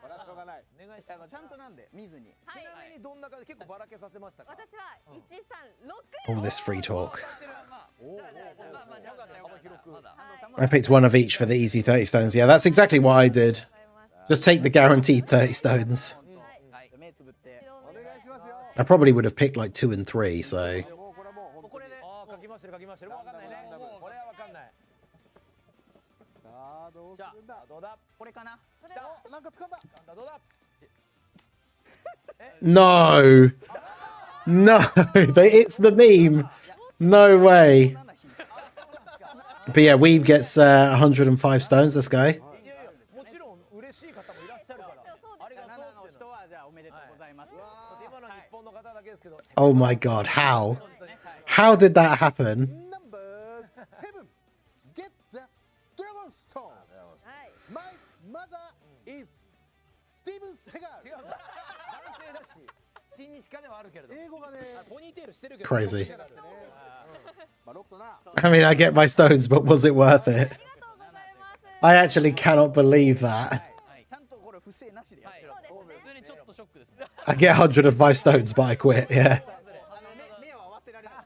S4: これはしょうがない。
S5: お願いします。
S2: ちゃんとなんで見ずに。
S5: ちなみにどんな感じ、結構ばらけさせましたか。
S3: 私は136。
S1: All this free talk.
S7: まあ
S4: おお。
S7: まあじゃあ
S5: 幅広く。
S7: まだ
S1: I picked one of each for the easy 30 stones. Yeah, that's exactly what I did. Just take the guaranteed 30 stones.
S7: はい。
S2: 目つぶって。
S4: お願いしますよ。
S1: I probably would have picked like 2 and 3, so.
S4: もうこれはもう本当に。
S5: ああ、書きましてる書きましてる。わかんないね。
S4: ランダム
S5: これはわかんない。
S4: さあどうするんだ。
S5: どうだ。
S2: これかな。
S4: おなんか掴んだ。
S5: なんだどうだ。
S1: No! No! It's the meme. No way. But yeah, Weeb gets 105 stones, this guy.
S5: いやいや、もちろん嬉しい方もいらっしゃるから。ありがとう
S2: 7の
S5: っていうの。
S2: 人はじゃあおめでとうございます。
S5: 今の日本の方だけですけど。
S1: Oh my god, how? How did that happen?
S4: Number 7. Get the Dragon Stone.
S3: はい。
S4: My mother is Steven Seagal.
S5: 違う。男性だし、親日家ではあるけれど。
S4: 英語がね。
S5: ポニーテールしてるけど。
S1: Crazy.
S4: まあロックな。
S1: I mean, I get my stones, but was it worth it?
S3: ありがとうございます。
S1: I actually cannot believe that.
S2: ちゃんとこれ不正なしでやってる。
S3: そうですね。
S7: 普通にちょっとショックですね。
S1: I get 105 stones, but I quit, yeah.
S2: 目を合わせられない。
S3: は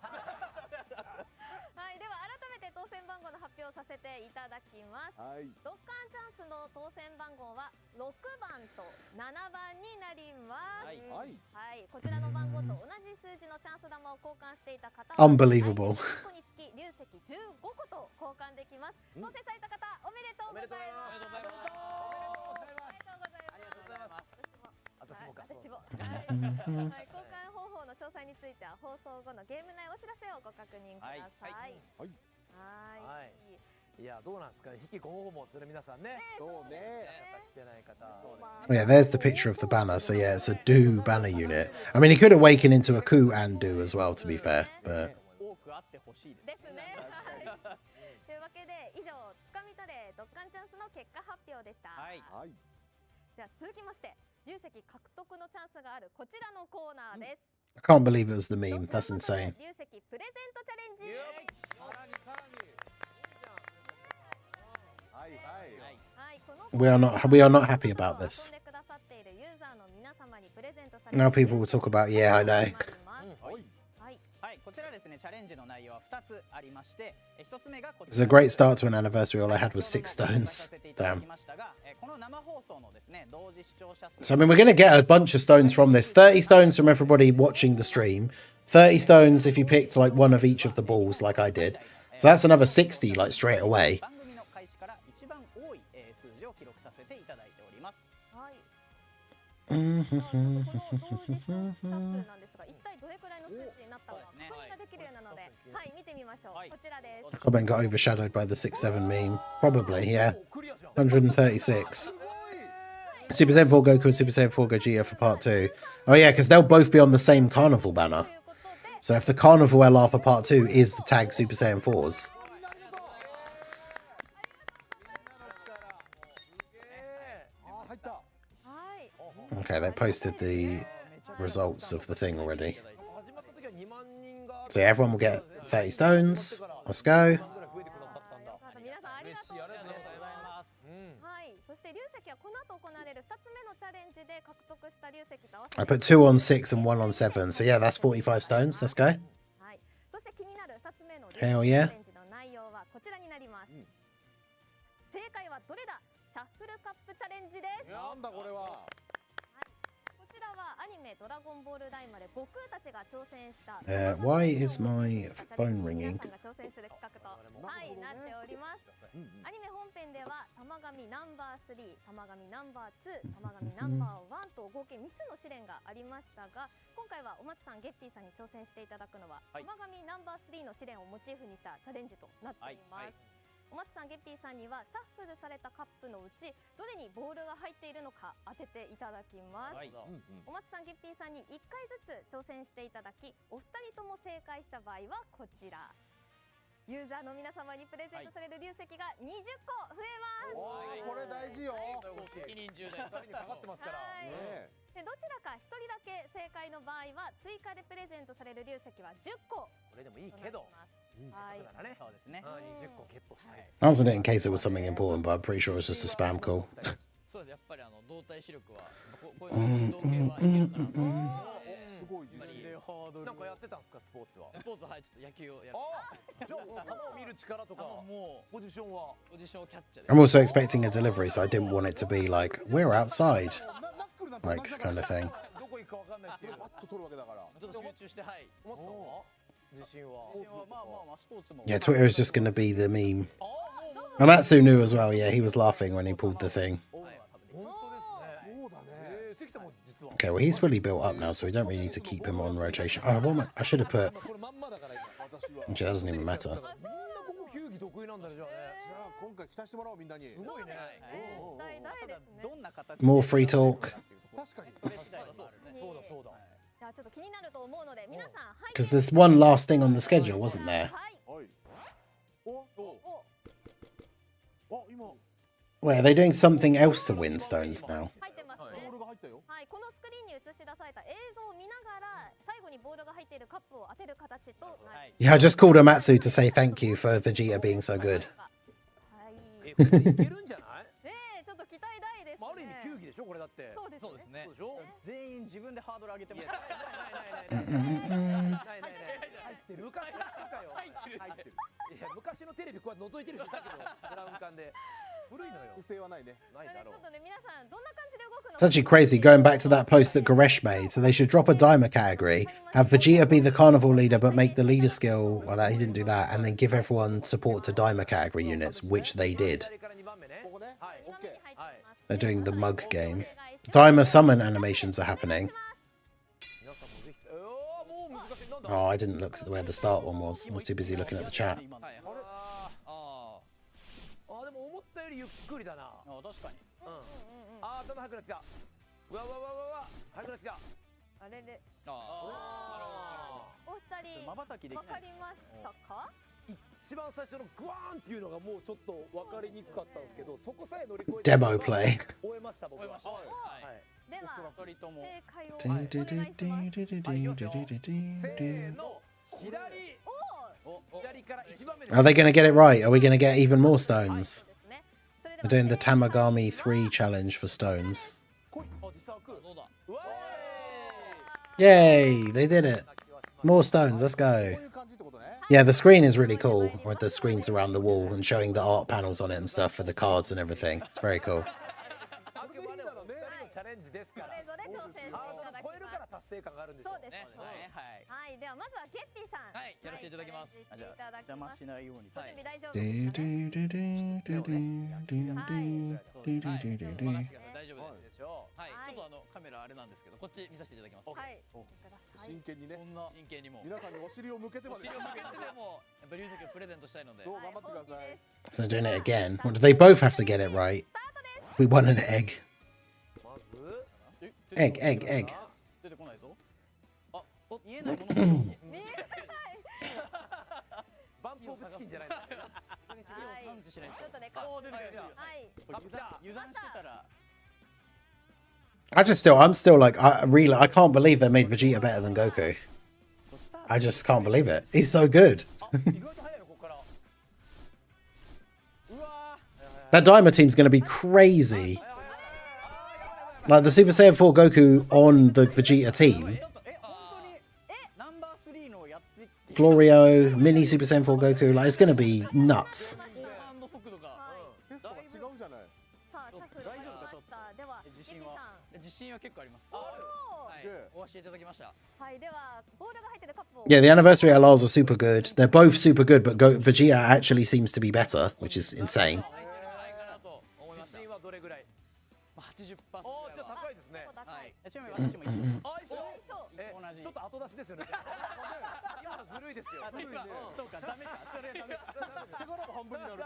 S3: い、では改めて当選番号の発表させていただきます。
S4: はい。
S3: ドッカンチャンスの当選番号は6番と7番になります。
S2: はい
S4: はい。
S3: はい、こちらの番号と同じ数字のチャンス玉を交換していた方は
S1: Unbelievable.
S3: 1個につき流石15個と交換できます。当選された方おめでとうございます。
S5: おめでとうございます。
S3: ありがとうございます。
S5: 私もか。
S3: 私も。はい、交換方法の詳細については放送後のゲーム内お知らせをご確認ください。
S4: はい。
S3: はい。
S5: いや、どうなんですかね。引きこもごもする皆さんね。
S4: そうね。
S5: 来てない方。
S1: Yeah, there's the picture of the banner. So yeah, it's a do banner unit. I mean, he could awaken into a coup and do as well, to be fair. But
S2: 多くあってほしいです。
S3: ですね。はい。というわけで以上つかみ取れドッカンチャンスの結果発表でした。
S2: はい。
S4: はい。
S3: では続きまして流石獲得のチャンスがあるこちらのコーナーです。
S1: I can't believe it was the meme. That's insane.
S3: 流石プレゼントチャレンジ。
S4: さらにさらに。はいはい。
S3: はい、この
S1: We are not happy about this.
S3: 遊んでくださっているユーザーの皆様にプレゼントされる
S1: Now people will talk about, yeah, I know.
S4: はい。
S3: はい。
S2: はい、こ
S1: It's a great start to an anniversary. All I had was 6 stones. Damn. So I mean, we're going to get a bunch of stones from this. 30 stones from everybody watching the stream. 30 stones if you picked like one of each of the balls like I did. So that's another 60 like straight away. Comment got overshadowed by the 6-7 meme. Probably, yeah. 136. Super Saiyan 4 Goku and Super Saiyan 4 Gogeta for part 2. Oh yeah, because they'll both be on the same carnival banner. So if the carnival LR for part 2 is the tag Super Saiyan 4s. Okay, they posted the results of the thing already. So yeah, everyone will get 30 stones. Let's go. I put 2 on 6 and 1 on 7. So yeah, that's 45 stones. Let's go. Hell yeah. Why is my phone ringing?
S3: アニメ本編では玉神ナンバー3、玉神ナンバー2、玉神ナンバー1と合計3つの試練がありましたが、今回はお松さん、ゲッピーさんに挑戦していただくのは、玉神ナンバー3の試練をモチーフにしたチャレンジとなっています。お松さん、ゲッピーさんにはシャッフルされたカップのうちどれにボールが入っているのか当てていただきます。お松さん、ゲッピーさんに1回ずつ挑戦していただき、お二人とも正解した場合はこちら。ユーザーの皆様にプレゼントされる流石が20個増えます。
S4: これ大事よ。
S5: 責任重大、2人にかかってますから。
S3: でどちらか1人だけ正解の場合は追加でプレゼントされる流石は10個。これでもいいけど。はい。そうですね。20個ゲットしたい。
S1: I answered it in case it was something important, but I'm pretty sure it's just a spam call.
S7: そうです。やっぱり動体視力はこういう動形はいけるかなと。
S4: すごい自信。
S5: なんかやってたんですか、スポーツは。
S7: スポーツはちょっと野球をやる。
S5: じゃあ球を見る力とかもうポジションは
S7: キャッチャー。
S1: I'm also expecting a delivery, so I didn't want it to be like, we're outside. Like, kind of thing.
S5: どこ行くかわかんないっていう。
S4: バッと取るわけだから。
S7: ちょっと集中して、はい。
S5: お松さんは自信は。
S1: Yeah, Twitter is just going to be the meme. Amatsu knew as well, yeah, he was laughing when he pulled the thing. Okay, well, he's fully built up now, so we don't really need to keep him on rotation. Oh, well, I should have put... Actually, that doesn't even matter. More free talk. Because there's one last thing on the schedule, wasn't there? Wait, are they doing something else to win stones now? Yeah, I just called Amatsu to say thank you for Vegeta being so good.
S7: そうですね。
S2: 全員自分でハードル上げてます。
S5: 昔の人かよ。いや昔のテレビこう覗いてる人いたけどブラウン管で古いのよ。不正はないね。ないだろう。
S1: It's actually crazy going back to that post that Goresh made. So they should drop a Daima category, have Vegeta be the carnival leader, but make the leader skill. Well, that he didn't do that, and then give everyone support to Daima category units, which they did. They're doing the mug game. Daima summon animations are happening. Oh, I didn't look at where the start one was. I was too busy looking at the chat.
S5: 一番最初のグワーンっていうのがもうちょっと分かりにくかったんですけど、そこさえ乗り越えて
S1: Demo play.
S5: 終えました僕は。
S3: では
S2: 2人とも
S3: 正解をお願いします。せーの、
S5: 左から一番目。
S1: Are they going to get it right? Are we going to get even more stones? They're doing the Tamagami 3 challenge for stones. Yay! They did it. More stones, let's go.
S4: こういう感じってことね。
S1: Yeah, the screen is really cool with the screens around the wall and showing the art panels on it and stuff for the cards and everything. It's very cool.
S5: あくまでも2人のチャレンジですか
S3: そ
S5: ら。
S3: れぞれ挑戦してい
S5: ハードル
S3: ただきます
S5: 超えるから達成感があるんでしょ
S3: そうです
S7: ねはい
S3: はいではまずはケッピーさん
S7: はいやらせていただきます
S3: チャレンジしていただき
S2: 邪魔
S3: ます
S2: しないように
S3: ご準備大丈夫
S1: Do
S3: ですかね
S1: do do do do do do do do do do.
S7: 任せてください大丈夫です
S5: でしょう。
S7: はい
S3: はい
S7: ちょっとカメラあれなんですけどこっち見させていただきます
S3: はい
S4: お
S3: ください
S4: 真剣にね。
S7: 真剣にもう
S4: 皆さんにお尻を向けてまで。
S7: 資料向けてでもやっぱり龍石をプレゼントしたいので
S4: どう頑張ってください。
S1: So doing it again. Well, do they both have to get it right? We want an egg.
S5: まず
S1: Egg, egg, egg.
S2: 出てこないぞ。
S7: 見えないもの
S3: 見えない
S5: バンプオブチキンじゃないの。
S3: はい
S7: 探知しないと
S3: ちょっとね
S2: おー出てきた
S3: はい
S2: これ油断してたら
S1: I'm still like, I can't believe they made Vegeta better than Goku. I just can't believe it. He's so good.
S5: 意外と早いよここから。
S2: うわ
S1: That Daima team's going to be crazy. Like the Super Saiyan 4 Goku on the Vegeta team.
S2: ー本当にナンバー3のやってきて
S1: Glorio, mini Super Saiyan 4 Goku, like it's going to be nuts.
S7: 後半の速度が
S4: テストが違うじゃない。
S3: さあ着手終わりましたではケッピーさん
S7: 自信は結構あります
S3: お
S7: はい
S4: で
S7: お教えいただきました
S3: はいではボールが入ってるカップを
S1: Yeah, the anniversary LRs are super good. They're both super good, but Vegeta actually seems to be better, which is insane.
S7: 入ってるんじゃないかなと思いました
S5: 自信はどれぐらい？
S7: 80%
S5: おおじゃ
S7: ぐらいは
S5: あ高いですね。
S3: 高い
S2: ちなみに私も一緒
S5: あ一緒。
S3: そう
S2: 同じ
S5: ちょっと後出しですよね。今のずるいですよ。
S2: あそうかそうかダメかそれはダメか
S4: 手柄が半分になるし。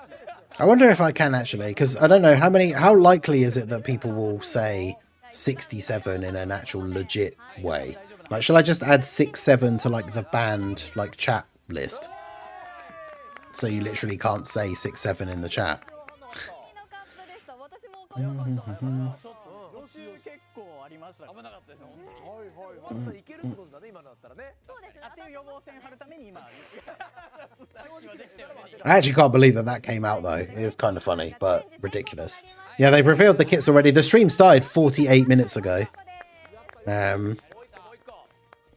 S1: I wonder if I can actually, because I don't know how likely is it that people will say 67 in an actual legit way? Like, shall I just add 67 to like the banned like chat list? So you literally can't say 67 in the chat.
S3: 次のカップでした私も分かんなかった
S2: ちょっと予習結構ありましたから
S7: 危なかったですね本当に
S4: はいはい
S5: ワンさんいけるってことだね今のだったらね。
S3: そうですね
S2: 当てる予防線張るために今
S7: 正直はできたよね
S1: I actually can't believe that came out though. It is kind of funny, but ridiculous. Yeah, they've revealed the kits already. The stream started 48 minutes ago.
S3: ここで
S5: もう一個。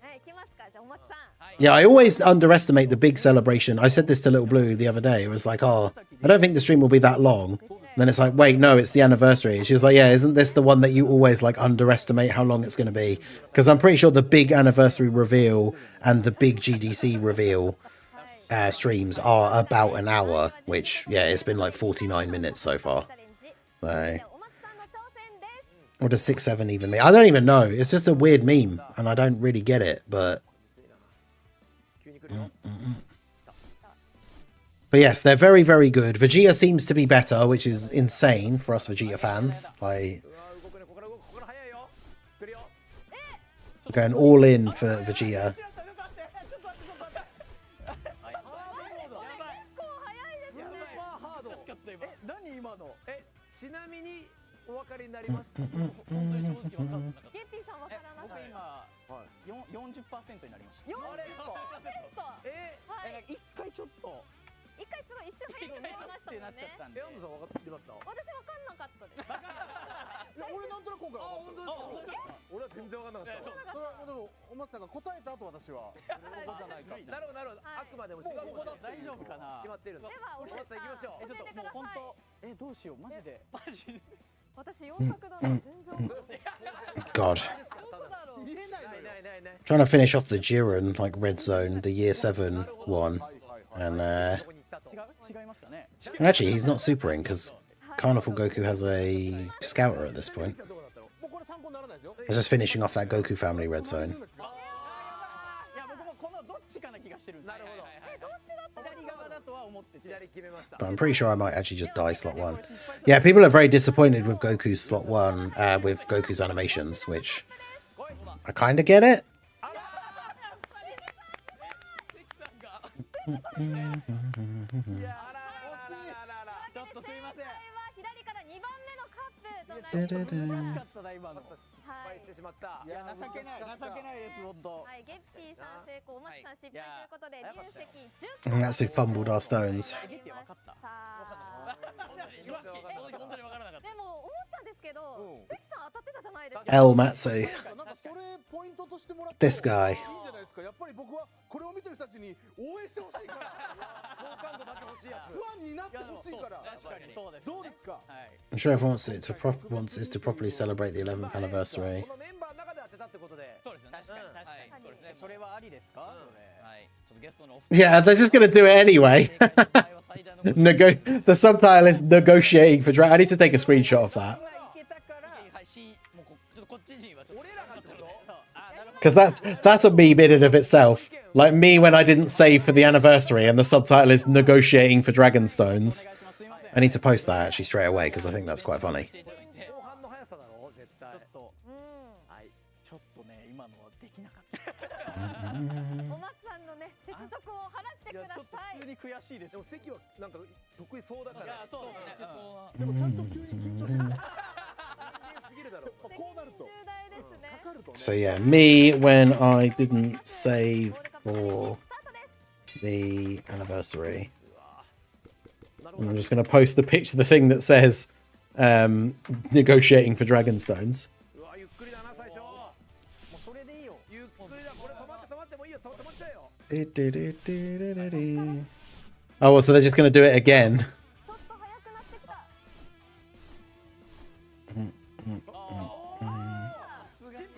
S3: はい来ますかじゃあお松さん
S1: Yeah, I always underestimate the big celebration. I said this to Little Blue the other day. It was like, oh, I don't think the stream will be that long. And then it's like, wait, no, it's the anniversary. She was like, yeah, isn't this the one that you always like underestimate how long it's going to be? Because I'm pretty sure the big anniversary reveal and the big GDC reveal streams are about an hour, which, yeah, it's been like 49 minutes so far.
S3: チャレンジ
S1: So,
S3: でお松さんの挑戦です
S1: what does 6-7 even mean? I don't even know. It's just a weird meme, and I don't really get it, but...
S5: 急に来るよ。
S1: But yes, they're very, very good. Vegeta seems to be better, which is insane for us Vegeta fans. Like,
S5: うわ動くねここから動くここから早いよ。来るよ。
S1: going all in for Vegeta.
S3: 結構早いですね
S5: スーパーハード。
S7: 難しかった今
S2: 何今の
S5: ちなみにお分かりになりました。
S7: 本当に正直分かんなかった
S3: ゲッピーさんわからな
S2: 僕
S3: かった
S2: 今
S4: はい。
S2: 40%になりました
S3: 40%
S5: え
S3: はい
S2: 一回ちょっと
S3: 一回すごい一瞬入ってました
S2: ってなっちゃっ
S3: もんね
S2: たんで
S5: 安藤さん分かってますか？
S3: 私わかんなかったです
S4: いや俺なんとなく今回
S5: あ
S4: は分かった。
S5: 本当ですか？俺は全然分かんなかったわ。
S4: それはでもお松さんが答えた後私はここじゃないか。
S5: なるほどなるほど。
S3: はい
S5: あくまでも違う
S4: もうここだって
S2: 大丈夫かな
S5: 決まってるんで。
S3: ではお松さん
S5: お松さん行きましょう。
S2: ちょっともう本当どうしようマジで
S3: 私4択だな全然わかんない
S1: God.
S3: どこだろう
S4: 見えないのよ。
S5: ないないない。
S1: Trying to finish off the Jiren, like, red zone, the year 7 one.
S4: はいはいはい。
S1: And,
S5: そこに行ったと。
S2: 違いますかね
S1: and actually, he's not supering, because Carnival Goku has a scouter at this point.
S5: どこだったの？
S4: もうこれ参考にならないですよ。
S1: I was just finishing off that Goku family red zone.
S2: いや僕もこのどっちかな気がしてるんです
S5: なるほど。
S3: どっちだった
S2: 左側だとは思ってて
S5: 左決めました。
S1: But I'm pretty sure I might actually just die slot 1. Yeah, people are very disappointed with Goku's slot 1, with Goku's animations, which I kind of get it.
S2: ちょっとすいません
S3: 正解は左から2番目のカップとなります
S2: 難しかったな今の
S5: 失敗してしまった。
S2: いや情けない情けないです本当
S3: はい、ゲッピーさん成功、お松さん失敗ということで、
S2: はい
S3: 入籍
S1: And that's who fumbled our stones.
S2: ゲッティ分かった
S7: 正直本当に分からなかった
S3: でも思ったんですけど、
S4: うん
S3: 関さん当たってたじゃないですか。
S1: El Matsu.
S4: なんかそれポイント
S1: This guy.
S4: やっぱり僕はこれを見てる人たちに応援してほしいから好感度だけ欲しいやつファンになってほしいからどうですか
S1: I'm sure everyone wants it to wants is to properly celebrate the 11th anniversary.
S5: このメンバーの中で当てたってことで。
S7: そうですね。確かにそうですね。
S2: それはありですか？
S7: はい。ちょっとゲストの
S1: Yeah, they're just gonna do it anyway. The subtitle is negotiating for drag. I need to take a screenshot of that. Because that's a meme in and of itself. Like me when I didn't save for the anniversary and the subtitle is negotiating for Dragonstones. I need to post that actually straight away because I think that's quite funny.
S2: ちょっとね今のはできなかった。
S3: お松さんのね雪辱を晴らしてください。
S2: 普通に悔しいです。
S5: でも関はなんか得意そうだから。
S2: そうですね。
S5: でもちゃんと急に緊張してる。すぎるだろう。こうなると。
S1: So yeah, me when I didn't save for the anniversary. And I'm just going to post the picture, the thing that says negotiating for Dragonstones. Oh, well, so they're just going to do it again.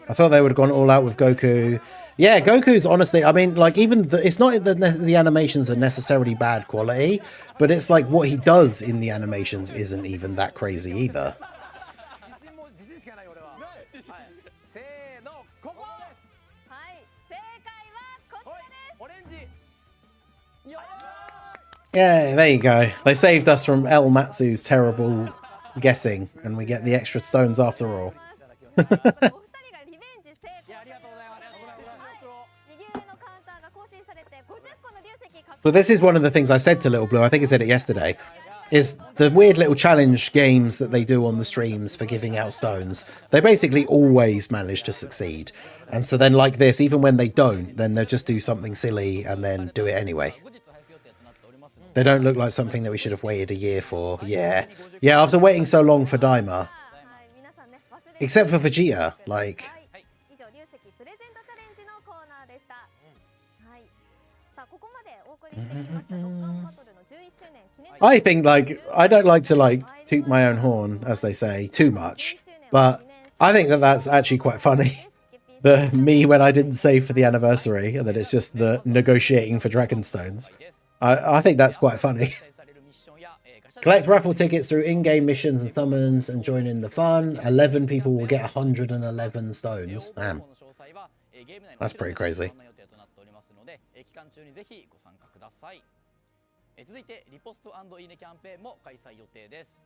S1: I thought they would have gone all out with Goku. Yeah, Goku's honestly, I mean, like, even it's not that the animations are necessarily bad quality, but it's like what he does in the animations isn't even that crazy either. Yeah, there you go. They saved us from El Matsu's terrible guessing, and we get the extra stones after all. But this is one of the things I said to Little Blue, I think I said it yesterday, is the weird little challenge games that they do on the streams for giving out stones. They basically always manage to succeed. And so then like this, even when they don't, then they'll just do something silly and then do it anyway. They don't look like something that we should have waited a year for. Yeah. Yeah, after waiting so long for Daima. Except for Vegeta, like... I think, like, I don't like to, like, toot my own horn, as they say, too much. But I think that that's actually quite funny. The me when I didn't save for the anniversary, and that it's just the negotiating for Dragonstones. I think that's quite funny. Collect raffle tickets through in-game missions and summons and join in the fun. 11 people will get 111 stones. Damn. That's pretty crazy.
S7: 続いてリポスト&いいねキャンペーンも開催予定です。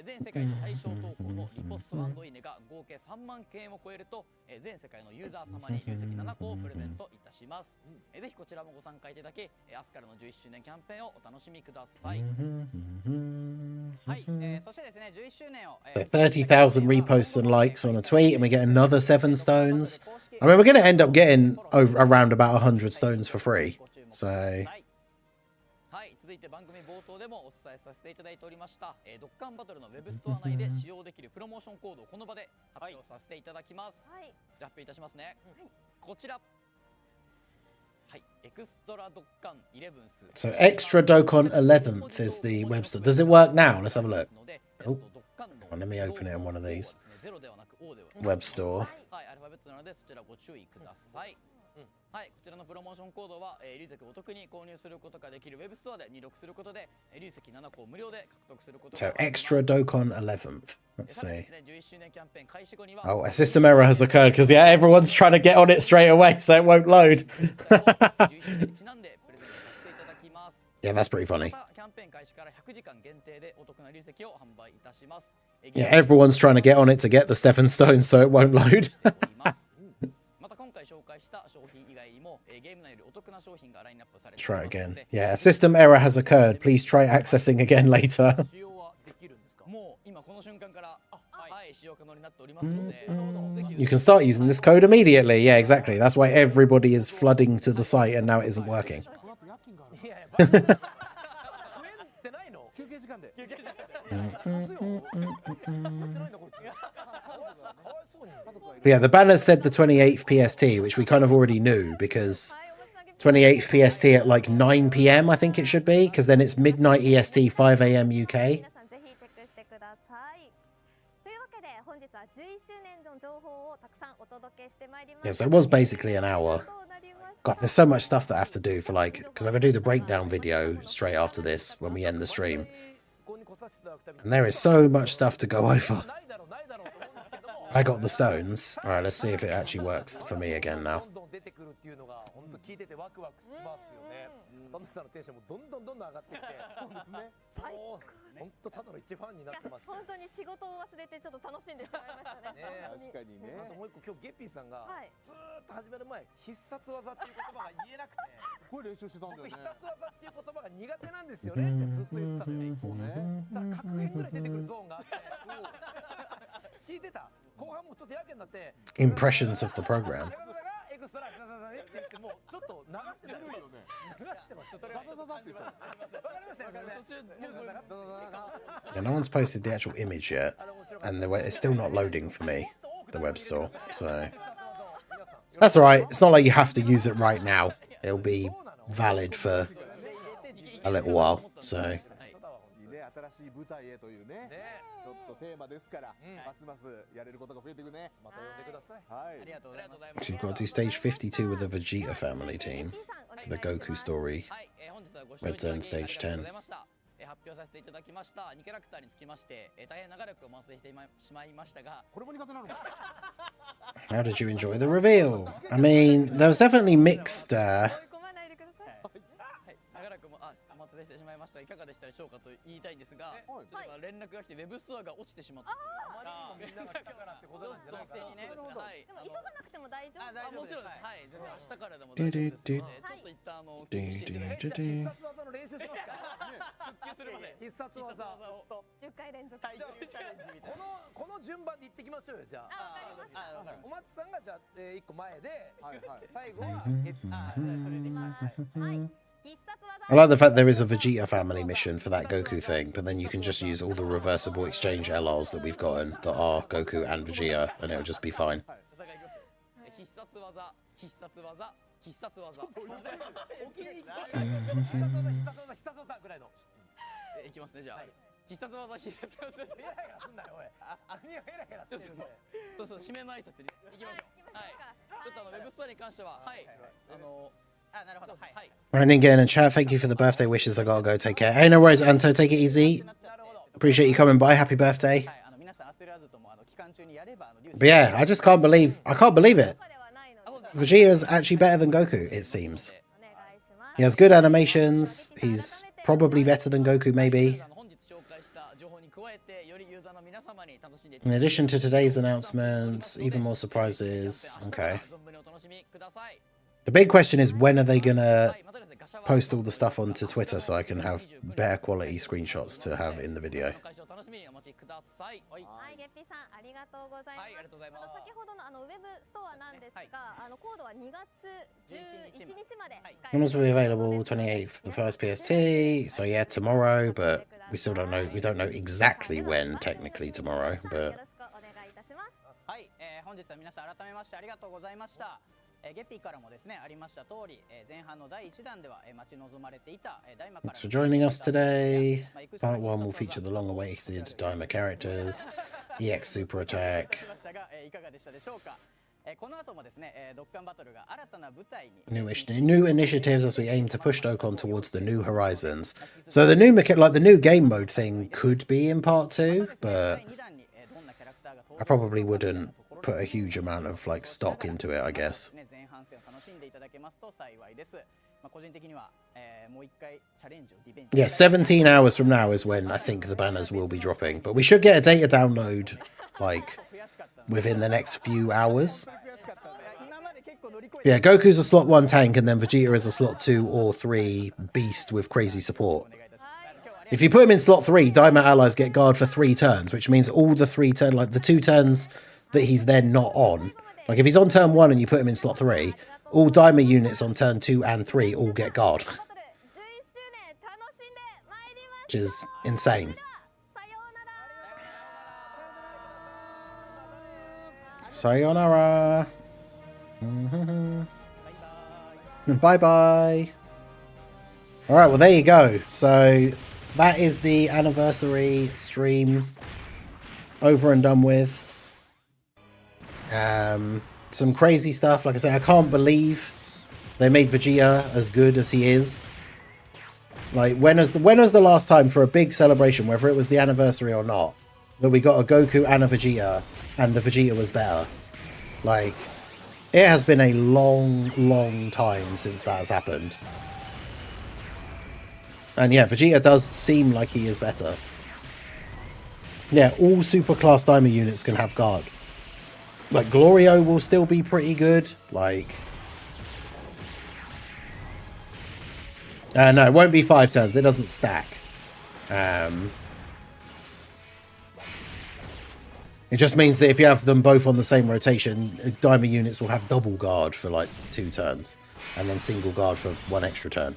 S7: 全世界の対象投稿のリポスト&いいねが合計3万件を超えると全世界のユーザー様に有積7個をプレゼントいたします。ぜひこちらもご参加いただき、明日からの11周年キャンペーンをお楽しみください。
S2: はい、そしてですね、11周年を
S1: 30,000 reposts and likes on a tweet, and we get another 7 stones. I mean, we're going to end up getting around about 100 stones for free. So...
S7: 続いて番組冒頭でもお伝えさせていただいておりましたドッカンバトルのウェブストア内で使用できるプロモーションコードをこの場で発表させていただきます。はい、発表いたしますね。こちら。はい、エクストラドッカン 11th.
S1: So extra Dokkan 11th is the web store. Does it work now? Let's have a look. Oh, let me open it on one of these. Web store.
S7: はい、アルファベットなのでそちらご注意ください。はい、こちらのプロモーションコードは流石をお得に購入することができるウェブストアで入力することで流石7個を無料で獲得することができます。
S1: So extra Dokkan 11th. Let's see. Oh, a system error has occurred because yeah, everyone's trying to get on it straight away, so it won't load. Yeah, that's pretty funny. Yeah, everyone's trying to get on it to get the Stephen Stone, so it won't load. Try again. Yeah, a system error has occurred. Please try accessing again later. You can start using this code immediately. Yeah, exactly. That's why everybody is flooding to the site and now it isn't working. But yeah, the banner said the 28th PST, which we kind of already knew because 28th PST at like 9 PM, I think it should be, because then it's midnight EST, 5 AM UK.
S3: 皆さんぜひチェックしてください。というわけで本日は11周年の情報をたくさんお届けしてまいりま
S1: Yeah,
S3: した。
S1: so it was basically an hour. God, there's so much stuff that I have to do for like, because I'm going to do the breakdown video straight after this when we end the stream. And there is so much stuff to go over. I got the stones. All right, let's see if it actually works for me again now.
S5: サンドさんのテンションもどんどん上がってきて、本当ただの一ファンになってます。
S3: 本当に仕事を忘れてちょっと楽しんでしまいましたね。
S4: 確かにね。
S5: あともう一個今日ゲッピーさんがずーっと始める前必殺技っていう言葉が言えなくて、
S4: これ練習してたんだよね。
S5: 必殺技っていう言葉が苦手なんですよねってずっと言ってたのよ。だから各編ぐらい出てくるゾーンがあって、聞いてた。後半もちょっとやけになって。
S1: Impressions of the program.
S5: エクストラって言ってもうちょっと流してたよね。流してました。
S4: ザザザザって言ってた。
S5: わかりましたよね。
S1: Yeah, no one's posted the actual image yet, and it's still not loading for me, the web store. So that's all right. It's not like you have to use it right now. It'll be valid for a little while. So
S4: 新しい舞台へというね。ちょっとテーマですから、ますますやれることが増えていくね。
S5: また呼んでください。
S4: はい。
S2: ありがとうございます。
S1: you've got to do stage 52 with the Vegeta family team for the Goku story.
S7: はい、本日はご視聴
S1: Red
S7: いただ
S1: Zone
S7: きあり
S1: Stage
S7: がとう
S1: 10.
S7: ございました。発表させていただきました2キャラクターにつきまして、大変長らくお待たせしてしまいましたが、
S4: これも苦手なのか。
S1: How did you enjoy the reveal? I mean, there was definitely mixed.
S3: 追い込まないでください。
S7: はい、長らくお待たせしてしまいました。いかがでしたでしょうかと言いたいんですが、ちょっと今連絡が来てウェブストアが落ちてしまって、
S5: あまりにもみんなが来たからってことなんじゃないかな。
S7: ちょっとですね、はい。
S3: でも急がなくても大丈夫。
S7: もちろんです。はい、全然明日からでも大丈夫ですので、ちょっと一旦休憩していただいて、
S5: 必殺技の練習しますから。
S7: 復旧するまで
S5: 必殺技を。
S3: 10回連続。
S5: この順番で行ってきましょうよじゃあ。
S3: わかりました。
S5: お松さんがじゃあ一個前で、
S4: はいはい。
S5: 最後はゲッピーさん。
S3: はい。必殺技。
S1: I like the fact there is a Vegeta family mission for that Goku thing, but then you can just use all the reversible exchange LRs that we've gotten that are Goku and Vegeta, and it'll just be fine.
S7: 必殺技、必殺技、必殺技。
S5: お気に入り必殺技ぐらいの。
S7: いきますねじゃあ。必殺技、必殺技。
S5: ヘラヘラすんなよおい。網がヘラヘラしてるぞ。
S7: そうそう、締めの挨拶に行きましょう。はい。ちょっとウェブストアに関しては、はい。
S2: あ、なるほど。はい。
S1: Right, again in chat, thank you for the birthday wishes. I gotta go, take care. Hey, no worries, Anto, take it easy. Appreciate you coming by. Happy birthday.
S2: はい、皆さん焦らずとも期間中にやれば
S1: But yeah, I just can't believe it. Vegeta's actually better than Goku, it seems. He has good animations. He's probably better than Goku, maybe.
S7: 本日紹介した情報に加えて、よりユーザーの皆様に楽しんでいた
S1: In
S7: だき
S1: addition to today's announcements, even more surprises. Okay.
S7: 存分にお楽しみください。
S1: The big question is when are they gonna post all the stuff onto Twitter so I can have better quality screenshots to have in the video.
S7: 開始を楽しみにお待ちください。
S3: はい、ゲッピーさんありがとうございます。
S7: はいありがとうございます
S3: 先ほどのウェブストアなんですが、コードは2月11日まで使え
S1: When
S3: ま
S1: will
S3: す。
S1: be available? 28th, the first PST. So yeah, tomorrow, but we still don't know. We don't know exactly when, technically tomorrow,
S3: よ
S1: but
S3: ろしくお願いいたします。
S2: はい、本日は皆さん改めましてありがとうございました。ゲッピーからもですねありました通り、前半の第1弾では待ち望まれていた大魔から
S1: thanks for joining us today. Part 1 will feature the long-awaited Daima characters, EX Super Attack.
S2: いかがでしたでしょうか。この後もですねドッカンバトルが新たな舞台に
S1: New initiatives as we aim to push Dokkan towards the new horizons. So the new like the new game mode thing could be in part 2, but I probably wouldn't put a huge amount of like stock into it, I guess.
S2: 前半戦を楽しんでいただけますと幸いです。個人的にはもう一回チャレンジをリベンジ
S1: Yeah, 17 hours from now is when I think the banners will be dropping. But we should get a data download like within the next few hours. Yeah, Goku's a slot 1 tank and then Vegeta is a slot 2 or 3 beast with crazy support. If you put him in slot 3, Daima allies get guard for 3 turns, which means all the 3 turns, like the 2 turns that he's then not on. Like if he's on turn 1 and you put him in slot 3, all Daima units on turn 2 and 3 all get guard. Which is insane. Sayonara. Bye-bye. Alright, well there you go. So that is the anniversary stream over and done with. Some crazy stuff. Like I say, I can't believe they made Vegeta as good as he is. Like, when was the last time for a big celebration, whether it was the anniversary or not, that we got a Goku and a Vegeta, and the Vegeta was better? Like, it has been a long, long time since that has happened. And yeah, Vegeta does seem like he is better. Yeah, all super class Daima units can have guard. Like, Glorio will still be pretty good. Like... no, it won't be 5 turns. It doesn't stack. It just means that if you have them both on the same rotation, Daima units will have double guard for like 2 turns. And then single guard for 1 extra turn.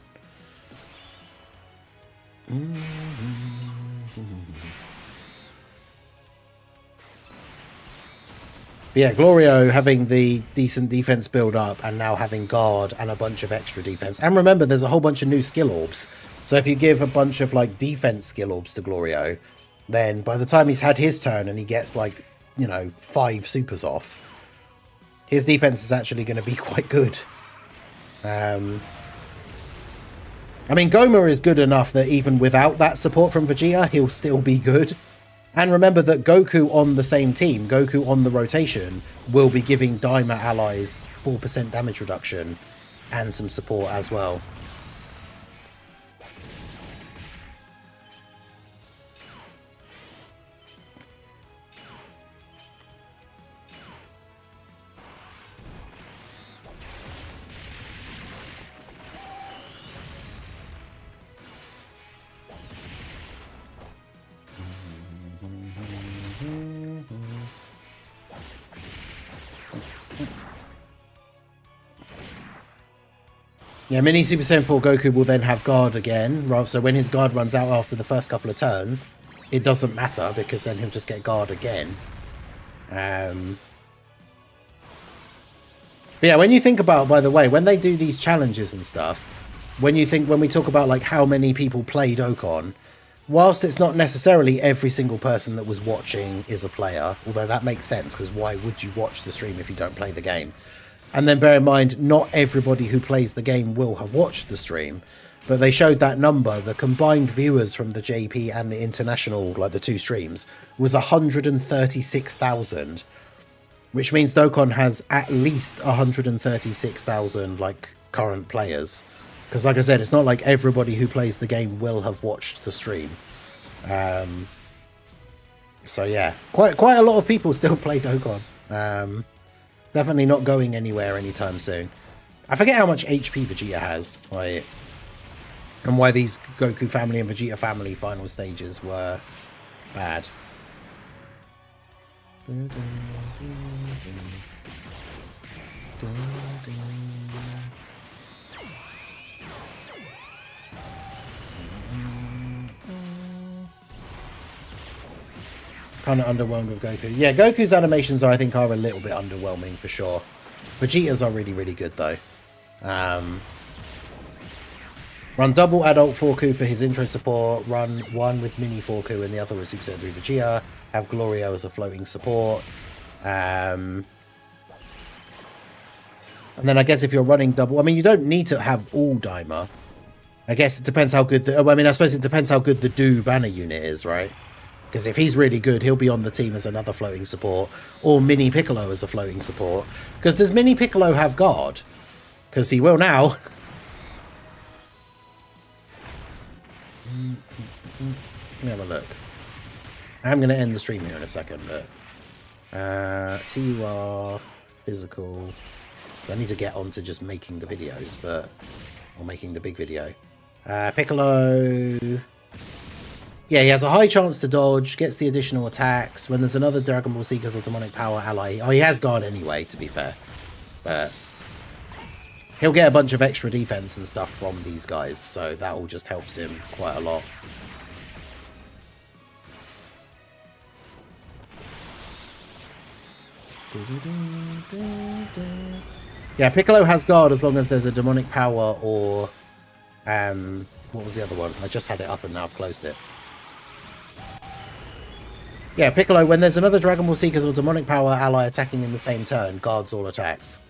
S1: But yeah, Glorio having the decent defense build up and now having guard and a bunch of extra defense. And remember, there's a whole bunch of new skill orbs. So if you give a bunch of like defense skill orbs to Glorio, then by the time he's had his turn and he gets like, you know, 5 supers off, his defense is actually going to be quite good. I mean, Goma is good enough that even without that support from Vegeta, he'll still be good. And remember that Goku on the same team, Goku on the rotation, will be giving Daima allies 4% damage reduction and some support as well. Yeah, Mini Super Saiyan 4 Goku will then have guard again, so when his guard runs out after the first couple of turns, it doesn't matter because then he'll just get guard again. But yeah, when you think about, by the way, when they do these challenges and stuff, when we talk about like how many people play Dokkan, whilst it's not necessarily every single person that was watching is a player, although that makes sense because why would you watch the stream if you don't play the game? And then bear in mind, not everybody who plays the game will have watched the stream, but they showed that number. The combined viewers from the JP and the international, like the 2 streams, was 136,000, which means Dokkan has at least 136,000 like current players. Because like I said, it's not like everybody who plays the game will have watched the stream. So yeah, quite a lot of people still play Dokkan. Definitely not going anywhere anytime soon. I forget how much HP Vegeta has, like, and why these Goku family and Vegeta family final stages were bad. Kind of underwhelmed with Goku. Yeah, Goku's animations, I think, are a little bit underwhelming for sure. Vegeta's are really, really good, though. Run double adult Forku for his intro support. Run one with mini Forku and the other with Super Saiyan 3 Vegeta. Have Glorio as a floating support. And then I guess if you're running double... I mean, you don't need to have all Daima. I guess it depends how good... I suppose it depends how good the Do banner unit is, right? Because if he's really good, he'll be on the team as another floating support. Or Mini Piccolo as a floating support. Because does Mini Piccolo have guard? Because he will now. Let me have a look. I'm going to end the stream here in a second. But TUR, physical. So I need to get on to just making the videos, or making the big video. Piccolo... Yeah, he has a high chance to dodge, gets the additional attacks. When there's another Dragon Ball Seeker's or Demonic Power ally... Oh, he has guard anyway, to be fair. But he'll get a bunch of extra defense and stuff from these guys, so that all just helps him quite a lot. Yeah, Piccolo has guard as long as there's a demonic power or what was the other one? I just had it up and now I've closed it. Yeah, Piccolo, when there's another Dragon Ball Seekers or demonic power ally attacking in the same turn, guards all attacks.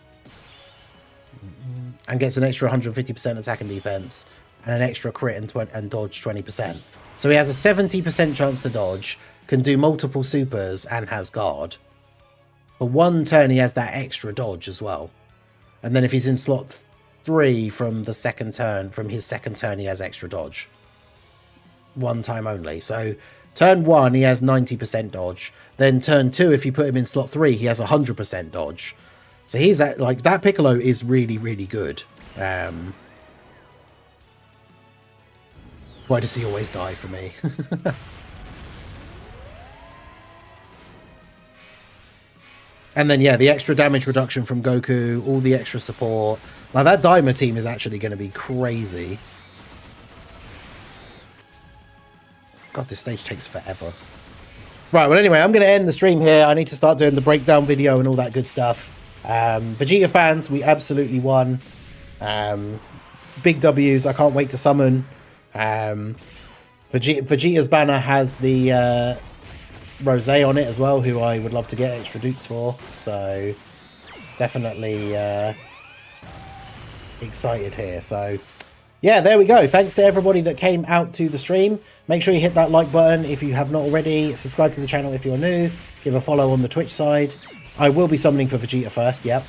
S1: And gets an extra 150% attack and defense and an extra crit and dodge 20%. So he has a 70% chance to dodge, can do multiple supers and has guard. For one turn he has that extra dodge as well. And then if he's in slot 3 from his second turn he has extra dodge. One time only. So turn 1 he has 90% dodge. Then turn 2 if you put him in slot 3 he has 100% dodge. So he's at, like, that Piccolo is really, really good. Why does he always die for me? And then, yeah, the extra damage reduction from Goku, all the extra support. Now, that Daima team is actually going to be crazy. God, this stage takes forever. Right, well, anyway, I'm going to end the stream here. I need to start doing the breakdown video and all that good stuff. Vegeta fans, we absolutely won. Big W's. I can't wait to summon. Vegeta's banner has the Rosé on it as well, who I would love to get extra dupes for. So definitely excited here. So yeah, there we go. Thanks to everybody that came out to the stream. Make sure you hit that like button if you have not already. Subscribe to the channel if you're new. Give a follow on the Twitch side. I will be summoning for Vegeta first, yep.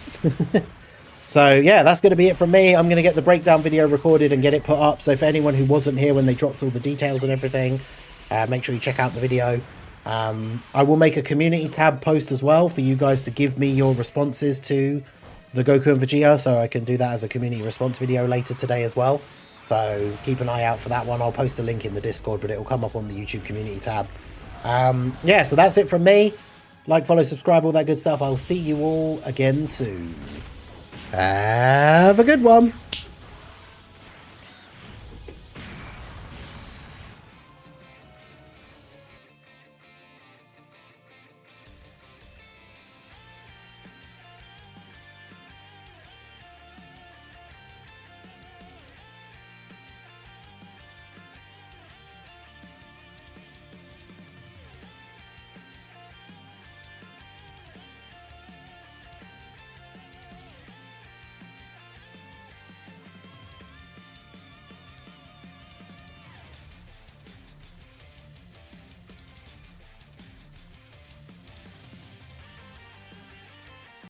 S1: So yeah, that's going to be it from me. I'm going to get the breakdown video recorded and get it put up. So for anyone who wasn't here when they dropped all the details and everything, make sure you check out the video. I will make a community tab post as well for you guys to give me your responses to the Goku and Vegeta. So I can do that as a community response video later today as well. So keep an eye out for that one. I'll post a link in the Discord, but it will come up on the YouTube community tab. Yeah, so that's it from me. Like, follow, subscribe, all that good stuff. I'll see you all again soon. Have a good one.